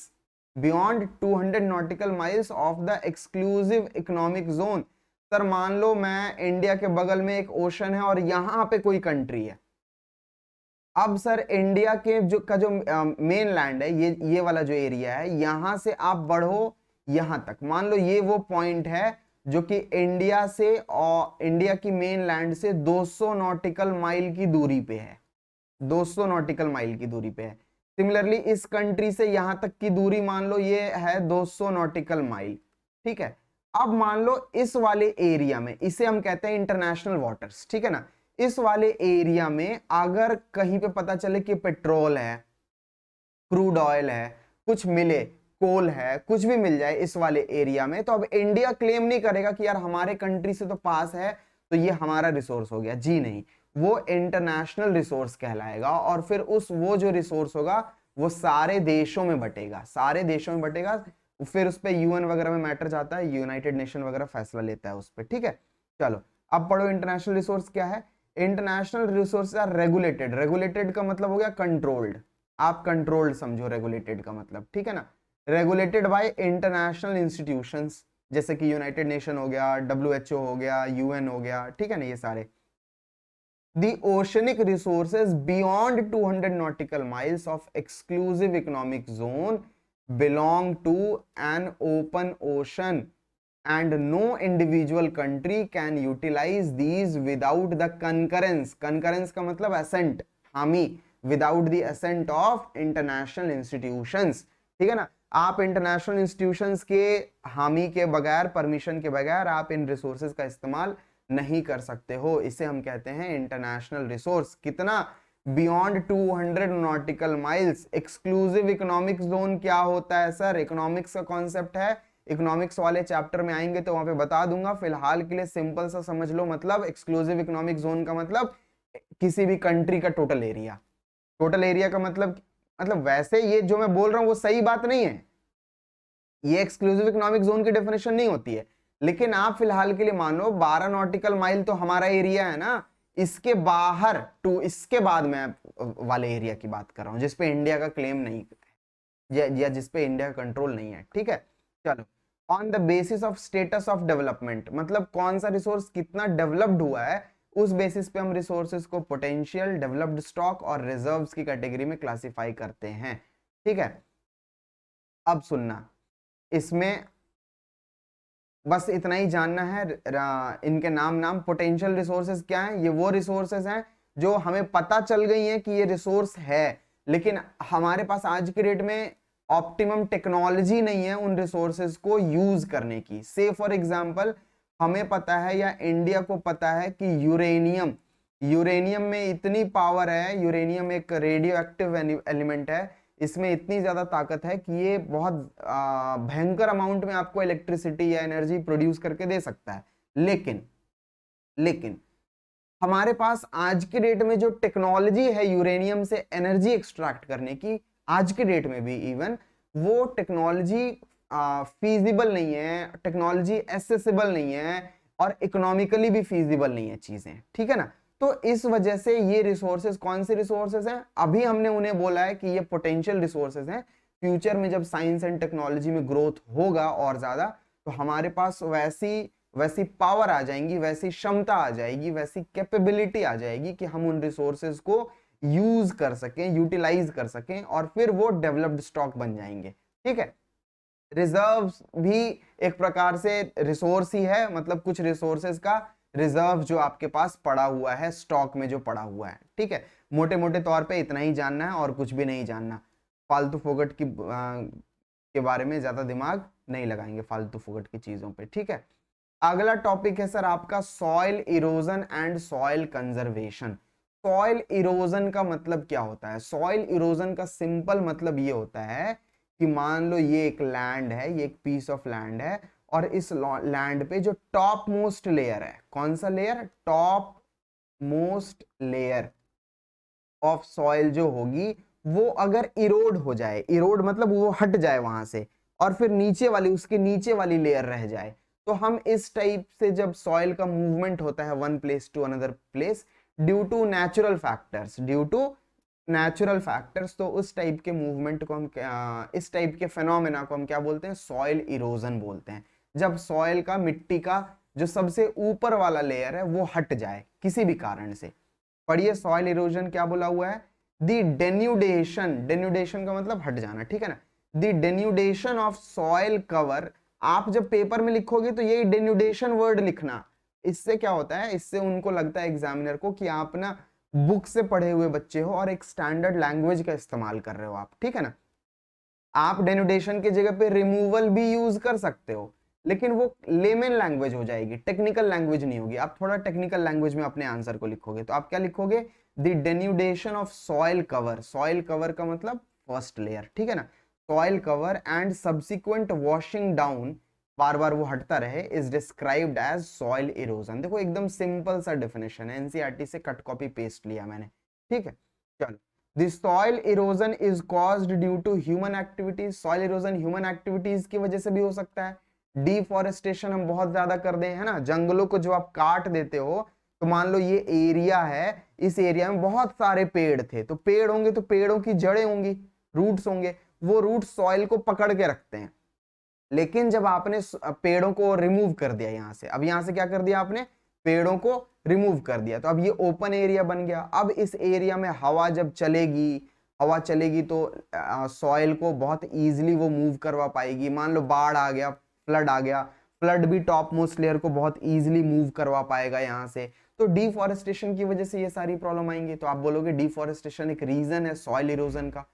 beyond 200 nautical miles of the exclusive economic zone। Sir मान लो मैं इंडिया के बगल में एक ओशन है और यहां पे कोई कंट्री है। अब सर इंडिया के जो मेन लैंड है, ये वाला जो एरिया है, यहां से आप बढ़ो यहां तक, मान लो ये वो पॉइंट है जो कि इंडिया से और इंडिया की मेन लैंड से 200 नॉटिकल माइल की दूरी पे है, 200 नॉटिकल माइल की दूरी पे है। सिमिलरली इस कंट्री से यहां तक की दूरी मान लो ये है 200 नॉटिकल माइल, ठीक है। अब मान लो इस वाले एरिया में, इसे हम कहते हैं इंटरनेशनल वाटर्स, ठीक है ना। इस वाले एरिया में अगर कहीं पे पता चले कि पेट्रोल है, क्रूड ऑयल है, कुछ मिले, कोल है, कुछ भी मिल जाए इस वाले एरिया में, तो अब इंडिया क्लेम नहीं करेगा कि यार हमारे कंट्री से तो पास है तो ये हमारा रिसोर्स हो गया, जी नहीं, वो इंटरनेशनल रिसोर्स कहलाएगा। और फिर वो जो रिसोर्स होगा वो सारे देशों में बटेगा, सारे देशों में बटेगा। फिर उस पर यूएन वगैरह में मैटर जाता है, यूनाइटेड नेशन वगैरह फैसला लेता है उस पर, ठीक है। चलो अब पढ़ो इंटरनेशनल रिसोर्स क्या है। International resource are regulated. Regulated का मतलब हो गया कंट्रोल्ड, आप कंट्रोल्ड समझो रेगुलेटेड का मतलब, ठीक है ना। रेगुलेटेड बाय इंटरनेशनल इंस्टीट्यूशंस, जैसे कि यूनाइटेड नेशन हो गया, WHO हो गया, यूएन हो गया, ठीक है ना, ये सारे। The oceanic resources beyond 200 nautical miles of exclusive economic zone belong to an open ocean and no individual country can utilize these without the concurrence। concurrence का मतलब assent, हामी, without the assent of international institutions, ठीक है ना। आप international institutions के हामी के बगैर, परमिशन के बगैर आप इन रिसोर्सेज का इस्तेमाल नहीं कर सकते हो। इसे हम कहते हैं इंटरनेशनल रिसोर्स। कितना? Beyond 200 nautical miles. Exclusive economic zone क्या होता है सर? इकोनॉमिक्स का कॉन्सेप्ट है, इकोनॉमिक्स वाले चैप्टर में आएंगे तो वहां पे बता दूंगा। फिलहाल के लिए सिंपल सा समझ लो, मतलब एक्सक्लूसिव इकोनॉमिक जोन का मतलब किसी भी कंट्री का टोटल एरिया। टोटल एरिया का मतलब वैसे ये जो मैं बोल रहा हूं वो सही बात नहीं है, ये एक्सक्लूसिव इकोनॉमिक जोन की डेफिनेशन नहीं होती है। लेकिन आप फिलहाल के लिए मानो 12 नॉटिकल माइल तो हमारा एरिया है ना, इसके बाद मैं वाले एरिया की बात कर रहा हूं जिसपे इंडिया का क्लेम नहीं है या जिसपे इंडिया का कंट्रोल नहीं है, ठीक है। चलो, on the basis of status of development, मतलब कौन सा रिसोर्स कितना डेवलप्ड हुआ है, उस बेसिस पे हम रिसोर्सेज को पोटेंशियल, डेवलप्ड स्टॉक और रिजर्व्स की कैटेगरी में क्लासिफाई करते हैं, ठीक है। अब सुनना, इसमें बस इतना ही जानना है, इनके नाम पोटेंशियल रिसोर्सेज क्या हैं? ये वो रिसोर्सेज हैं जो हमें पता चल गई हैं कि ये रिसोर्स है, लेकिन हमारे पास आज के डेट में ऑप्टिमम टेक्नोलॉजी नहीं है उन रिसोर्सेज को यूज करने की। से फॉर एग्जांपल हमें पता है या इंडिया को पता है कि यूरेनियम यूरेनियम में इतनी पावर है, यूरेनियम एक रेडियो एक्टिव एलिमेंट है, इसमें इतनी ज्यादा ताकत है कि ये बहुत भयंकर अमाउंट में आपको इलेक्ट्रिसिटी या एनर्जी प्रोड्यूस करके दे सकता है। लेकिन लेकिन हमारे पास आज के डेट में जो टेक्नोलॉजी है यूरेनियम से एनर्जी एक्सट्रैक्ट करने की, आज के डेट में भी इवन वो टेक्नोलॉजी फीजिबल नहीं है, टेक्नोलॉजी एसेसिबल नहीं है और इकोनॉमिकली भी फीजिबल नहीं है चीजें, ठीक है ना। तो इस वजह से ये रिसोर्सेज कौन से रिसोर्सेज हैं, अभी हमने उन्हें बोला है कि ये पोटेंशियल रिसोर्सेज हैं। फ्यूचर में जब साइंस एंड टेक्नोलॉजी में ग्रोथ होगा और ज्यादा, तो हमारे पास वैसी पावर आ जाएंगी, वैसी क्षमता आ जाएगी, वैसी कैपेबिलिटी आ जाएगी कि हम उन रिसोर्सेज को यूज कर सकें, यूटिलाइज कर सकें और फिर वो डेवलप्ड स्टॉक बन जाएंगे, ठीक है। रिजर्व्स भी एक प्रकार से रिसोर्स ही है, मतलब कुछ रिसोर्सेज का रिजर्व जो आपके पास पड़ा हुआ है, स्टॉक में जो पड़ा हुआ है, ठीक है। मोटे मोटे तौर पे इतना ही जानना है और कुछ भी नहीं जानना। फालतू फोगट के बारे में ज्यादा दिमाग नहीं लगाएंगे, फालतू फोगट की चीजों पे, ठीक है। अगला टॉपिक है सर आपका soil erosion and soil conservation. Soil erosion का मतलब क्या होता है? सॉइल इरोजन का सिंपल मतलब ये होता है कि मान लो ये एक लैंड है, ये एक पीस ऑफ लैंड है और इस लैंड पे जो टॉप मोस्ट लेयर है, कौन सा layer? Top most layer of soil जो होगी वो अगर इरोड हो जाए, इरोड मतलब वो हट जाए वहां से और फिर नीचे वाली, उसके नीचे वाली लेयर रह जाए, तो हम इस टाइप से जब सॉइल का मूवमेंट होता है one place to another place due to natural factors, due to natural factors, तो उस टाइप के मूवमेंट को हम इस टाइप के फेनोमेना को हम क्या बोलते हैं? सॉइल इरोजन बोलते हैं। जब सॉइल का, मिट्टी का जो सबसे ऊपर वाला लेयर है वो हट जाए किसी भी कारण से। पढ़िए सॉइल इरोजन क्या बोला हुआ है? द डेन्यूडेशन, डेन्यूडेशन का मतलब हट जाना, ठीक है ना। The denudation of soil cover, आप जब पेपर में लिखोगे तो यही डेन्यूडेशन वर्ड लिखना। इससे क्या होता है, इससे उनको लगता है एग्जामिनर को कि आप ना बुक से पढ़े हुए बच्चे हो और एक स्टैंडर्ड लैंग्वेज का इस्तेमाल कर रहे हो आप, ठीक है ना। आप डेन्यूडेशन की जगह पे रिमूवल भी यूज कर सकते हो, लेकिन वो लेमन लैंग्वेज हो जाएगी, टेक्निकल लैंग्वेज नहीं होगी। आप थोड़ा टेक्निकल लैंग्वेज में अपने आंसर को लिखोगे तो आप क्या लिखोगे? The denudation of soil cover. Soil cover का मतलब फर्स्ट लेयर, ठीक है ना। Soil cover and subsequent washing down, बार बार वो हटता रहे, is described as soil erosion. देखो एकदम सिंपल सा डेफिनेशन है, एनसीईआरटी से कट कॉपी पेस्ट लिया मैंने, ठीक है। चलो, the soil erosion is caused due to human activities. Soil erosion human activities की वजह से भी हो सकता है। डिफॉरेस्टेशन हम बहुत ज्यादा कर दे, है ना, जंगलों को जो आप काट देते हो, तो मान लो ये एरिया है, इस एरिया में बहुत सारे पेड़ थे, तो पेड़ होंगे तो पेड़ों की जड़ें होंगी, रूट्स होंगे, वो रूट सॉइल को पकड़ के रखते हैं। लेकिन जब आपने पेड़ों को रिमूव कर दिया यहां से, अब यहां से क्या कर दिया आपने? पेड़ों को रिमूव कर दिया, तो अब ये ओपन एरिया बन गया। अब इस एरिया में हवा जब चलेगी, हवा चलेगी तो सॉइल को बहुत इजीली वो मूव करवा पाएगी। मान लो बाढ़ आ गया, फ्लड आ गया, फ्लड भी टॉप मोस्ट लेयर को बहुत इजीली मूव करवा पाएगा यहाँ से। तो डिफॉरेस्टेशन की वजह से ये सारी प्रॉब्लम आएंगी। तो आप बोलोगे डिफॉरेस्टेशन एक रीजन है सॉइल इरोजन का।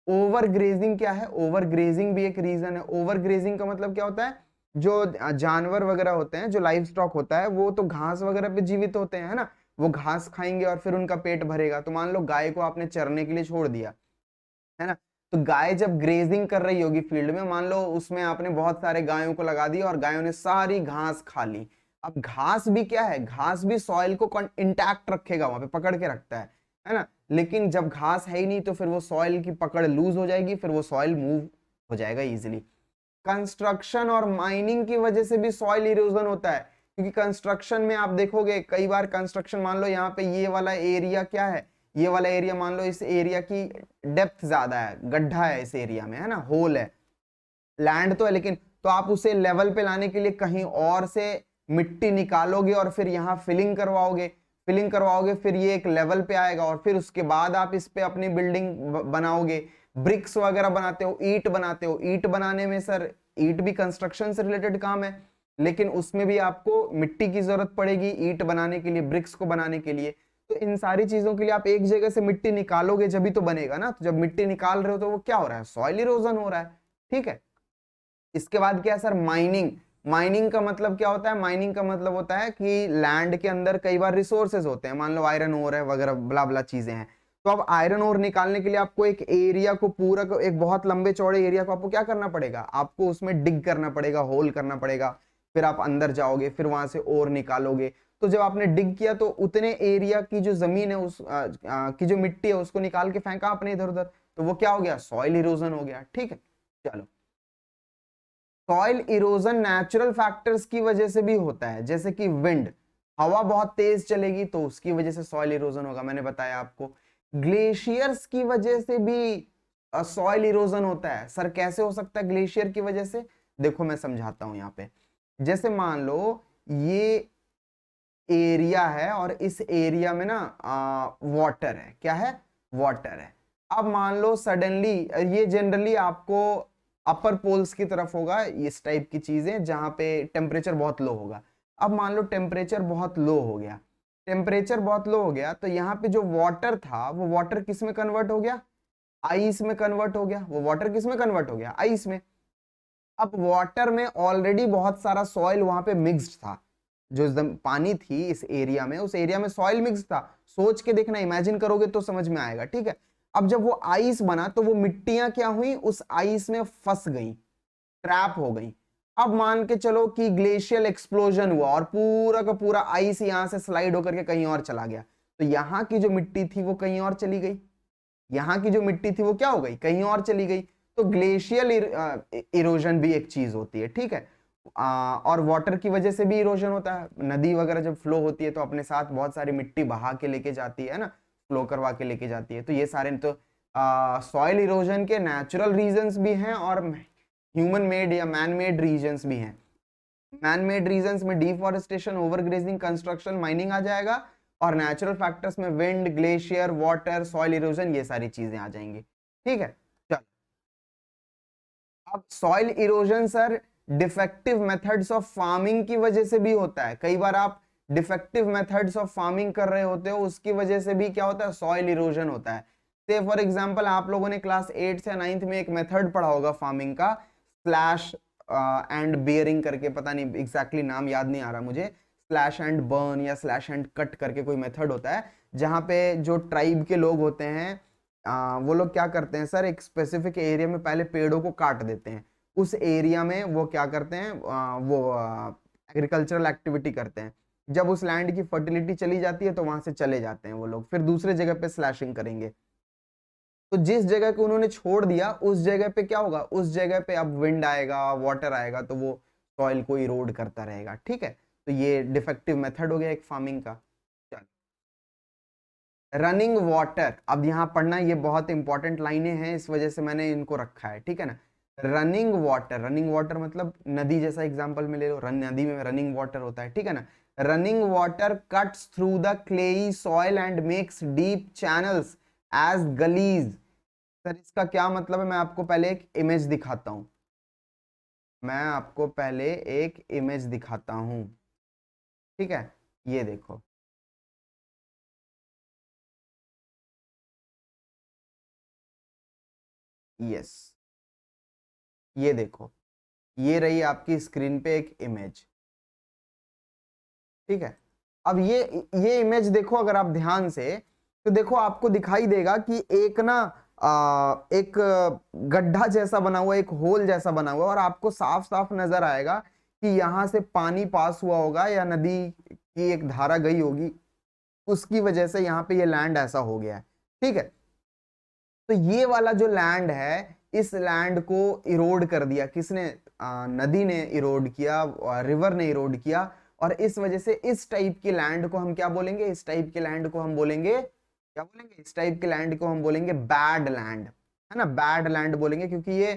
ओवर ग्रेजिंग क्या है? ओवर ग्रेजिंग भी एक रीजन है। ओवर ग्रेजिंग का मतलब क्या होता है? जो जानवर वगैरह होते हैं, जो लाइव स्टॉक होता है, वो तो घास वगैरह पे जीवित होते हैं, है ना, वो घास खाएंगे और फिर उनका पेट भरेगा। तो मान लो गाय को आपने चरने के लिए छोड़ दिया, है ना, तो गाय जब ग्रेजिंग कर रही होगी फील्ड में, मान लो उसमें आपने बहुत सारे गायों को लगा दिया और गायों ने सारी घास खा ली। अब घास भी क्या है? घास भी सॉइल को इंटैक्ट रखेगा, वहां पे पकड़ के रखता है ना। लेकिन जब घास है ही नहीं तो फिर वो सॉइल की पकड़ लूज हो जाएगी, फिर वो सॉइल मूव हो जाएगा इजीली। कंस्ट्रक्शन और माइनिंग की वजह से भी सॉइल इरोजन होता है, क्योंकि कंस्ट्रक्शन में आप देखोगे कई बार कंस्ट्रक्शन, मान लो यहाँ पे ये वाला एरिया क्या है, ये वाला एरिया, मान लो इस एरिया की डेप्थ ज्यादा है, गड्ढा है इस एरिया में, है ना, होल है, लैंड तो है, लेकिन तो आप उसे लेवल पे लाने के लिए कहीं और से मिट्टी निकालोगे और फिर यहाँ फिलिंग करवाओगे, फिर ये एक लेवल पे आएगा और फिर उसके बाद आप इस पे अपनी बिल्डिंग बनाओगे। ब्रिक्स वगैरह बनाते हो, ईंट बनाते हो, ईंट बनाने में सर ईंट भी कंस्ट्रक्शन से रिलेटेड काम है, लेकिन उसमें भी आपको मिट्टी की जरूरत पड़ेगी ईंट बनाने के लिए, ब्रिक्स को बनाने के लिए। तो इन सारी चीजों के लिए आप एक जगह से मिट्टी निकालोगे जब भी तो बनेगा ना। तो जब मिट्टी निकाल रहे हो तो वो क्या हो रहा है? सॉइल इरोजन हो रहा है, ठीक है। इसके बाद क्या है सर? माइनिंग। माइनिंग का मतलब क्या होता है? माइनिंग का मतलब होता है कि लैंड के अंदर कई बार रिसोर्सेज होते हैं, मान लो आयरन ओर है वगैरह ब्ला ब्ला चीजें हैं, तो अब आयरन ओर निकालने के लिए आपको एक एरिया को पूरा एक बहुत लंबे चौड़े एरिया को आपको क्या करना पड़ेगा? आपको उसमें डिग करना पड़ेगा, होल करना पड़ेगा, फिर आप अंदर जाओगे, फिर वहां से ओर निकालोगे। तो जब आपने डिग किया तो उतने एरिया की जो जमीन है उस की जो मिट्टी है उसको निकाल के फेंका आपने इधर उधर, तो वो क्या हो गया? सॉइल इरोजन हो गया। ठीक है, चलो। सॉइल इरोजन नेचुरल फैक्टर्स की वजह से भी होता है, जैसे कि विंड, हवा बहुत तेज चलेगी तो उसकी वजह से सॉइल इरोजन होगा, मैंने बताया आपको। ग्लेशियर्स की वजह से भी सॉइल इरोजन होता है। सर कैसे हो सकता है ग्लेशियर की वजह से? देखो मैं समझाता हूं यहाँ पे। जैसे मान लो ये एरिया है और इस एरिया में ना वाटर है। क्या है? वाटर है। अब मान लो सडनली, ये जनरली आपको अपर पोल्स की तरफ होगा इस टाइप की चीजें, जहां पे टेम्परेचर बहुत लो होगा। अब मान लो टेम्परेचर बहुत लो हो गया, टेम्परेचर बहुत लो हो गया तो यहाँ पे जो वाटर था वो वाटर किस में कन्वर्ट हो गया? आइस में कन्वर्ट हो गया। वो वाटर किस में कन्वर्ट हो गया? आइस में। अब वाटर में ऑलरेडी बहुत सारा सॉइल वहां पे मिक्स्ड था, जो एकदम पानी थी इस एरिया में, उस एरिया में सॉइल मिक्स था। सोच के देखना, इमेजिन करोगे तो समझ में आएगा। ठीक है, अब जब वो आइस बना तो वो मिट्टियां क्या हुई? उस आइस में फंस गई, ट्रैप हो गई। अब मान के चलो कि ग्लेशियल एक्सप्लोजन हुआ और पूरा का पूरा आइस यहां से स्लाइड होकर के कहीं और चला गया, तो यहां की जो मिट्टी थी वो कहीं और चली गई, यहां की जो मिट्टी थी वो क्या हो गई? कहीं और चली गई। तो ग्लेशियल इरोजन भी एक चीज होती है। ठीक है, और वाटर की वजह से भी इरोजन होता है। नदी वगैरह जब फ्लो होती है तो अपने साथ बहुत सारी मिट्टी बहा के लेके जाती है ना, फ्लो करवा के लेके जाती है। तो ये सारे तो सॉइल इरोजन के नेचुरल रीजंस भी हैं और ह्यूमन मेड या मैन मेड रीजंस भी हैं। मैन मेड रीजंस में डिफॉरेस्टेशन, ओवरग्रेजिंग, कंस्ट्रक्शन, माइनिंग आ जाएगा, और नेचुरल फैक्टर्स में wind, glacier, water, soil erosion, ये सारी चीजें आ जाएंगी। ठीक है, चल। अब soil erosion sir defective methods of farming की वजह से भी होता है। कई बार आप डिफेक्टिव मेथड्स ऑफ फार्मिंग कर रहे होते हो, उसकी वजह से भी क्या होता है? सॉइल इरोजन होता है। से फॉर एग्जांपल आप लोगों ने क्लास 8 या 9 में एक मेथड पढ़ा होगा फार्मिंग का, स्लैश एंड बेयरिंग करके, पता नहीं एग्जैक्टली नाम याद नहीं आ रहा मुझे, स्लैश एंड बर्न या स्लैश एंड कट करके कोई मेथड होता है, जहां पे जो ट्राइब के लोग होते हैं वो लोग क्या करते हैं सर? एक स्पेसिफिक एरिया में पहले पेड़ों को काट देते हैं, उस एरिया में वो क्या करते हैं? वो एग्रीकल्चरल एक्टिविटी करते हैं। जब उस लैंड की फर्टिलिटी चली जाती है तो वहां से चले जाते हैं वो लोग, फिर दूसरे जगह पे स्लैशिंग करेंगे। तो जिस जगह को उन्होंने छोड़ दिया उस जगह पे क्या होगा? उस जगह पे अब विंड आएगा, वाटर आएगा, तो वो सॉइल को इरोड करता रहेगा। ठीक है, तो ये डिफेक्टिव मेथड हो गया एक फार्मिंग का। रनिंग वाटर, अब यहां पढ़ना, ये बहुत इंपॉर्टेंट लाइनें हैं, इस वजह से मैंने इनको रखा है। ठीक है ना, रनिंग वाटर, रनिंग वाटर मतलब नदी जैसा एग्जांपल में ले लो, नदी में रनिंग वाटर होता है। ठीक है ना, running water cuts through the clayey soil and makes deep channels as gullies. Sir इसका क्या मतलब है? मैं आपको पहले एक इमेज दिखाता हूं, मैं आपको पहले एक इमेज दिखाता हूं। ठीक है, ये देखो, यस, ये देखो, ये रही आपकी स्क्रीन पे एक इमेज। ठीक है, अब ये इमेज देखो अगर आप ध्यान से, तो देखो आपको दिखाई देगा कि एक ना एक गड्ढा जैसा बना हुआ, एक होल जैसा बना हुआ, और आपको साफ साफ नजर आएगा कि यहां से पानी पास हुआ होगा या नदी की एक धारा गई होगी, उसकी वजह से यहाँ पे ये लैंड ऐसा हो गया है। ठीक है, तो ये वाला जो लैंड है, इस लैंड को इरोड कर दिया किसने? नदी ने इरोड किया, रिवर ने इरोड किया, और इस वजह से इस टाइप की लैंड को हम क्या बोलेंगे? इस टाइप के लैंड को हम बोलेंगे, क्या बोलेंगे? इस टाइप के लैंड को हम बोलेंगे बैड लैंड, है ना, बैड लैंड बोलेंगे, क्योंकि ये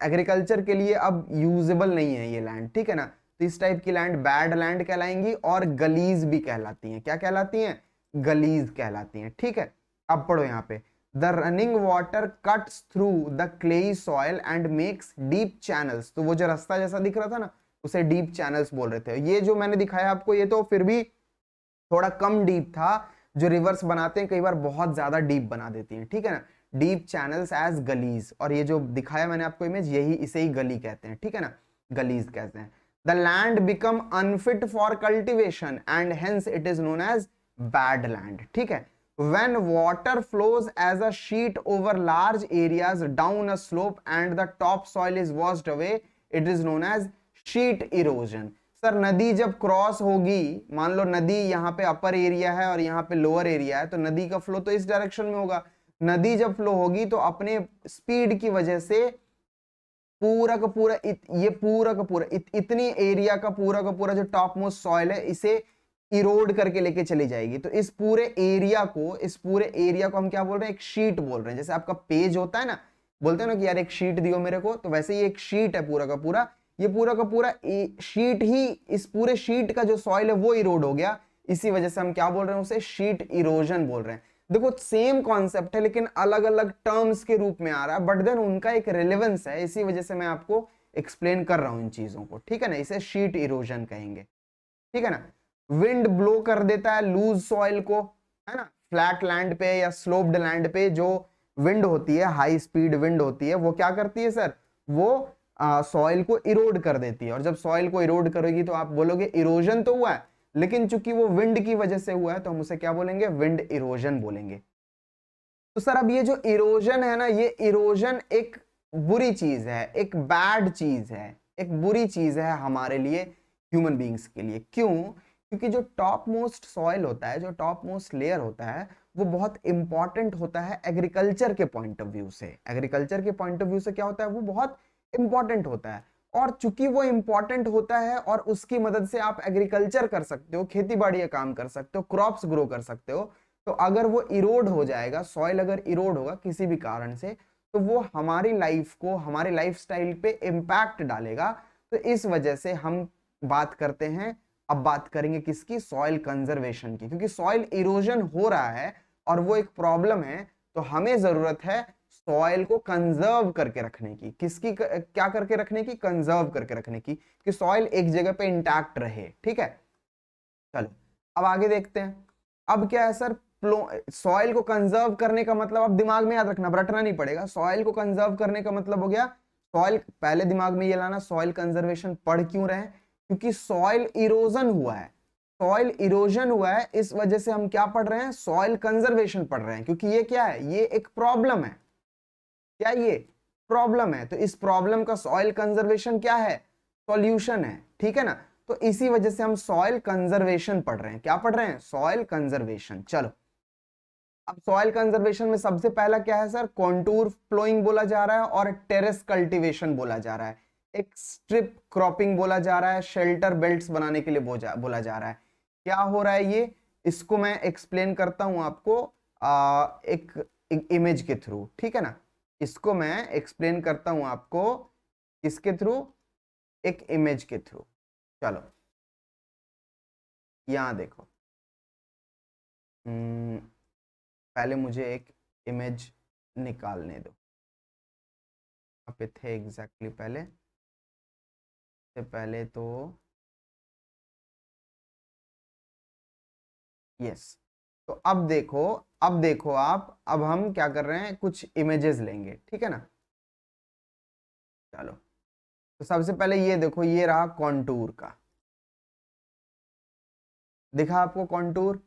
एग्रीकल्चर के लिए अब यूजेबल नहीं है ये लैंड। ठीक है ना, तो इस टाइप की लैंड बैड लैंड कहलाएंगी, और गलीज भी कहलाती हैं। क्या कहलाती हैं? गलीज कहलाती हैं। ठीक है, अब पढ़ो यहाँ पे, the running water cuts through the clayey soil and makes deep channels. तो वो जो रास्ता जैसा दिख रहा था ना, उसे डीप चैनल्स बोल रहे थे। ये जो मैंने दिखाया आपको, ये तो फिर भी थोड़ा कम डीप था। जो रिवर्स बनाते हैं कई बार बहुत ज्यादा डीप बना देती हैं। ठीक है ना, डीप चैनल्स एज गलीज, और ये जो दिखाया मैंने आपको इमेज, यही इसे ही गली कहते हैं। ठीक है ना, गलीज कहते हैं। The land become unfit for cultivation and hence it is known as bad land, ठीक है। When water flows as a sheet over large areas down a slope and the top soil is washed away, it is known as sheet erosion. Sir नदी जब cross होगी, मान लो नदी यहाँ पे upper area है और यहाँ पे लोअर एरिया है, तो नदी का फ्लो तो इस डायरेक्शन में होगा। नदी जब फ्लो होगी तो अपने स्पीड की वजह से पूरा का पूरा ये पूरा का पूरा इतनी एरिया का पूरा जो टॉप मोस्ट सॉइल है इसे इरोड करके लेके चली जाएगी। तो इस पूरे एरिया को हम क्या बोल रहे हैं, एक शीट बोल रहे हैं। जैसे आपका पेज होता है ना, बोलते हैं ना कि यार एक शीट दियो मेरे को, तो वैसे ये एक शीट है पूरा का पूरा। ये पूरा का पूरा शीट ही, इस पूरे शीट का जो सॉइल है वो इरोड हो गया, इसी वजह से हम क्या बोल रहे हैं, उसे शीट इरोजन बोल रहे हैं। देखो सेम कॉन्सेप्ट है लेकिन अलग अलग टर्म्स के रूप में आ रहा है, बट देन उनका एक रिलेवेंस है, इसी वजह से मैं आपको एक्सप्लेन कर रहा हूं इन चीजों को, ठीक है ना। इसे शीट इरोजन कहेंगे, ठीक है ना। विंड ब्लो कर देता है लूज सॉइल को, है ना। फ्लैट लैंड पे या स्लोप्ड लैंड पे जो विंड होती है, हाई स्पीड विंड होती है, वो क्या करती है सर, वो सॉइल को इरोड कर देती है। और जब सॉइल को इरोड करेगी तो आप बोलोगे इरोजन तो हुआ है, लेकिन चूंकि वो विंड की वजह से हुआ है तो हम उसे क्या बोलेंगे, विंड इरोजन बोलेंगे। तो सर अब ये जो इरोजन है ना, ये इरोजन एक बुरी चीज है, एक बैड चीज है, एक बुरी चीज है हमारे लिए, ह्यूमन बींग्स के लिए। क्यों? क्योंकि जो टॉप मोस्ट सॉइल होता है, जो टॉप मोस्ट लेयर होता है, वो बहुत इंपॉर्टेंट होता है एग्रीकल्चर के पॉइंट ऑफ व्यू से। एग्रीकल्चर के पॉइंट ऑफ व्यू से क्या होता है, वो बहुत इंपॉर्टेंट होता है। और चूंकि वो इंपॉर्टेंट होता है और उसकी मदद से आप एग्रीकल्चर कर सकते हो, खेती बाड़ी का काम कर सकते हो, क्रॉप्स ग्रो कर सकते हो, तो अगर वो इरोड हो जाएगा, सॉइल अगर इरोड होगा किसी भी कारण से, तो वो हमारी लाइफ को, हमारे लाइफस्टाइल पे इम्पैक्ट डालेगा। तो इस वजह से हम बात करते हैं, अब बात करेंगे किसकी, सॉइल कंजर्वेशन की। क्योंकि सॉइल इरोजन हो रहा है और वो एक प्रॉब्लम है, तो हमें जरूरत है सॉइल को कंजर्व करके रखने की। किसकी क्या करके रखने की, कंजर्व करके रखने की, कि सॉइल एक जगह पे इंटैक्ट रहे, ठीक है। चलो अब आगे देखते हैं। अब क्या है सर, सॉइल को कंजर्व करने का मतलब, अब दिमाग में याद रखना, रटना नहीं पड़ेगा। सॉइल को कंजर्व करने का मतलब हो गया, सॉइल पहले दिमाग में ये लाना, सॉइल कंजर्वेशन पढ़ क्यों रहे हैं, क्योंकि सॉइल इरोजन हुआ है। सॉइल इरोजन हुआ है, इस वजह से हम क्या पढ़ रहे हैं, सॉइल कंजर्वेशन पढ़ रहे हैं। क्योंकि ये क्या है, ये एक प्रॉब्लम है। क्या ये प्रॉब्लम है? तो इस प्रॉब्लम का सॉइल कंजर्वेशन क्या है, सॉल्यूशन है, ठीक है ना। तो इसी वजह से हम सॉइल कंजर्वेशन पढ़ रहे हैं। क्या पढ़ रहे हैं, सॉइल कंजर्वेशन। चलो अब सॉइल कंजर्वेशन में सबसे पहला क्या है सर, कॉन्टूर फ्लोइंग बोला जा रहा है और टेरेस कल्टीवेशन बोला जा रहा है। एक स्ट्रिप क्रॉपिंग बोला जा रहा है, शेल्टर बेल्ट्स बनाने के लिए बोला जा रहा है। क्या हो रहा है ये, इसको मैं एक्सप्लेन करता हूं आपको एक इमेज के थ्रू, ठीक है ना। इसको मैं एक्सप्लेन करता हूं आपको किसके थ्रू, एक इमेज के थ्रू। चलो यहां देखो, पहले मुझे एक इमेज निकालने दो। यहाँ पे थे एग्जैक्टली पहले से पहले तो यस। तो अब देखो, आप, अब हम क्या कर रहे हैं, कुछ इमेजेस लेंगे, ठीक है ना। चलो तो सबसे पहले ये देखो, ये रहा कॉन्टूर का, दिखा आपको कॉन्टूर?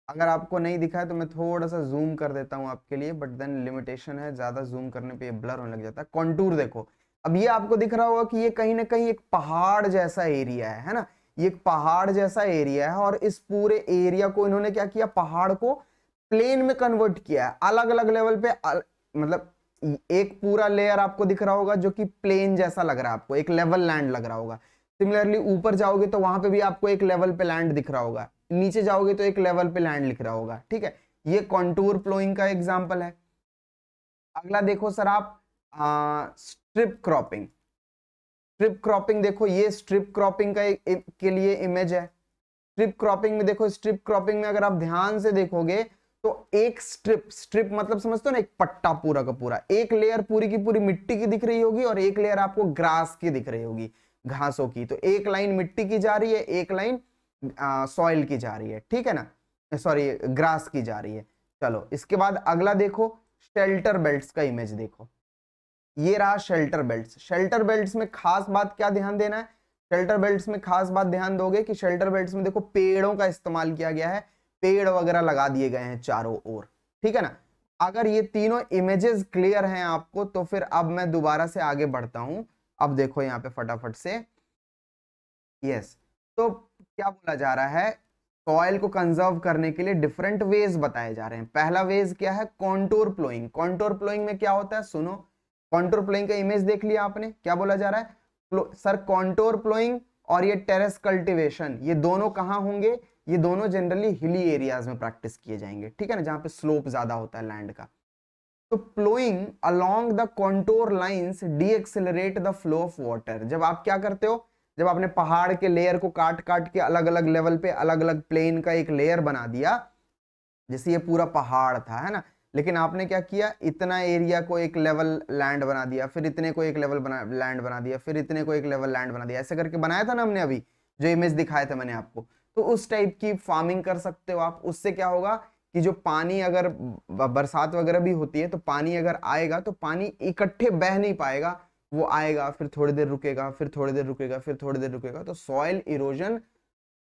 अगर आपको नहीं दिखा है तो मैं थोड़ा सा जूम कर देता हूं आपके लिए, बट देन लिमिटेशन है, ज्यादा जूम करने पे ये ब्लर होने लग जाता है। कॉन्टूर देखो, अब ये आपको दिख रहा होगा कि ये कहीं ना कहीं एक पहाड़ जैसा एरिया है ना। ये एक पहाड़ जैसा एरिया है और इस पूरे एरिया को इन्होंने क्या किया, पहाड़ को प्लेन में कन्वर्ट किया है, अलग अलग लेवल पे मतलब एक पूरा लेयर आपको दिख रहा होगा जो कि प्लेन जैसा लग रहा है आपको, एक लेवल लैंड लग रहा होगा। सिमिलरली ऊपर जाओगे तो वहां पे भी आपको एक लेवल पे लैंड दिख रहा होगा, नीचे जाओगे तो एक लेवल पे लैंड लिख रहा होगा, ठीक है। ये कॉन्टूर फ्लोइंग का एग्जांपल है। अगला देखो सर आप, स्ट्रिप क्रॉपिंग। स्ट्रिप क्रॉपिंग देखो, ये स्ट्रिप क्रॉपिंग का के लिए इमेज है। स्ट्रिप क्रॉपिंग में देखो, स्ट्रिप क्रॉपिंग में अगर आप ध्यान से देखोगे तो एक स्ट्रिप मतलब समझते हो ना, एक पट्टा पूरा का पूरा, एक लेयर पूरी की पूरी मिट्टी की दिख रही होगी और एक लेयर आपको ग्रास की दिख रही होगी, घासों की। तो एक लाइन मिट्टी की जा रही है, एक लाइन सॉइल की जा रही है, ठीक है ना, सॉरी ग्रास की जा रही है। चलो इसके बाद अगला देखो, शेल्टर बेल्ट्स का इमेज देखो। ये रहा शेल्टर बेल्ट्स। शेल्टर बेल्ट्स में खास बात क्या ध्यान देना है, शेल्टर बेल्ट्स में खास बात ध्यान दोगे कि शेल्टर बेल्ट्स में देखो पेड़ों का इस्तेमाल किया गया है, पेड़ वगैरह लगा दिए गए हैं चारों ओर, ठीक है ना। अगर ये तीनों इमेजेस क्लियर हैं आपको तो फिर अब मैं दोबारा से आगे बढ़ता हूं। अब देखो यहाँ पे फटाफट से, यस, तो क्या बोला जा रहा है, सॉइल को कंजर्व करने के लिए डिफरेंट वेज बताए जा रहे हैं। पहला वेज क्या है, कॉन्टूर प्लोइंग। कॉन्टूर प्लोइंग में क्या होता है, सुनो, कॉन्टूर प्लोइंग का इमेज देख लिया आपने, क्या बोला जा रहा है सर, कॉन्टूर प्लोइंग और ये टेरेस कल्टीवेशन, ये दोनों कहाँ होंगे, ये दोनों जनरली हिली एरियाज में प्रैक्टिस किए जाएंगे, ठीक है ना, जहां पे स्लोप ज्यादा होता है लैंड का। तो ploughing along the contour lines D accelerate the flow of water. जब आप क्या करते हो, जब आपने पहाड़ के लेयर को काट काट के अलग अलग लेवल पे अलग अलग प्लेन का एक लेयर बना दिया, जैसे ये पूरा पहाड़ था, है ना, लेकिन आपने क्या किया, इतना एरिया को एक लेवल लैंड बना दिया, फिर इतने को एक लेवल लैंड बना दिया, फिर इतने को एक लेवल लैंड बना दिया, ऐसे करके बनाया था ना हमने अभी जो इमेज दिखाया था मैंने आपको। तो उस टाइप की फार्मिंग कर सकते हो आप। उससे क्या होगा कि जो पानी अगर बरसात वगैरह भी होती है तो पानी अगर आएगा तो पानी इकट्ठे बह नहीं पाएगा, वो आएगा फिर थोड़ी देर रुकेगा, फिर थोड़ी देर रुकेगा, फिर थोड़ी देर रुकेगा। तो सॉइल इरोजन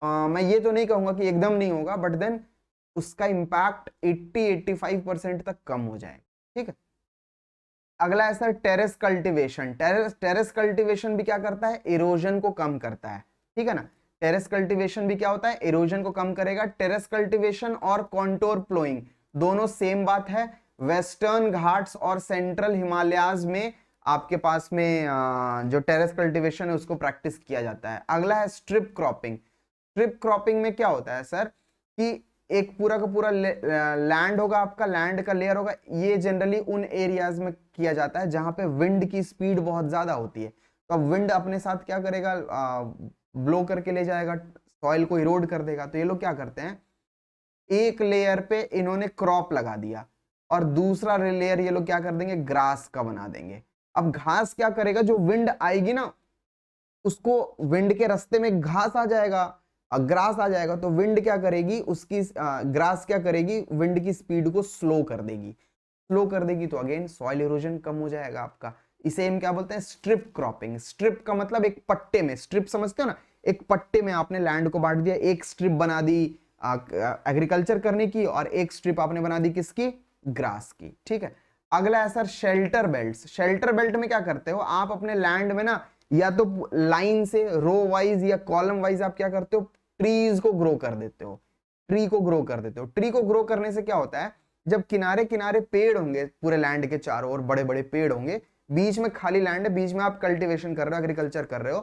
मैं ये तो नहीं कहूंगा कि एकदम नहीं होगा, बट देन उसका इंपैक्ट 80-85% तक कम हो जाएगा, ठीक है। अगला है sir terrace cultivation. Terrace cultivation भी क्या करता है, इरोजन को कम करता है, ठीक है ना। टेरेस कल्टीवेशन भी क्या होता है, इरोजन को कम करेगा। टेरेस कल्टीवेशन और कॉन्टोर प्लोइंग दोनों सेम बात है। वेस्टर्न घाट्स और सेंट्रल हिमालयाज में आपके पास में जो टेरेस कल्टीवेशन है उसको प्रैक्टिस किया जाता है। अगला है स्ट्रिप क्रॉपिंग। स्ट्रिप क्रॉपिंग में क्या होता है सर कि एक पूरा का पूरा लैंड होगा, आपका लैंड का लेयर होगा। ये जनरली उन एरियाज में किया जाता है जहां पे विंड की स्पीड बहुत ज्यादा होती है। तो अब विंड अपने साथ क्या करेगा, ब्लो करके ले जाएगा, सॉइल को इरोड कर देगा। तो ये लोग क्या करते हैं, एक लेयर पे इन्होंने क्रॉप लगा दिया और दूसरा लेयर ये लोग क्या कर देंगे, ग्रास का बना देंगे। अब घास क्या करेगा, जो विंड आएगी ना उसको, विंड के रास्ते में घास आ जाएगा, ग्रास आ जाएगा, तो विंड क्या करेगी, उसकी ग्रास क्या करेगी, विंड की स्पीड को स्लो कर देगी। स्लो कर देगी तो अगेन सॉइल इरोजन कम हो जाएगा आपका। इसे हम क्या बोलते हैं, स्ट्रिप क्रॉपिंग। स्ट्रिप का मतलब एक पट्टे में, स्ट्रिप समझते हो ना, एक पट्टे में आपने लैंड को बांट दिया, एक स्ट्रिप बना दी एग्रीकल्चर करने की और एक स्ट्रिप आपने बना दी किसकी, ग्रास की, ठीक है। अगला है sir shelter belts. Shelter belt में क्या करते हो आप, अपने लैंड में ना या तो लाइन से रो वाइज या कॉलम वाइज आप क्या करते हो, ट्रीज को ग्रो कर देते हो, ट्री को ग्रो कर देते हो। ट्री को ग्रो करने से क्या होता है, जब किनारे किनारे पेड़ होंगे पूरे लैंड के चारों ओर, बड़े बड़े पेड़ होंगे, बीच में खाली लैंड है, बीच में आप कल्टीवेशन कर रहे हो, एग्रीकल्चर कर रहे हो,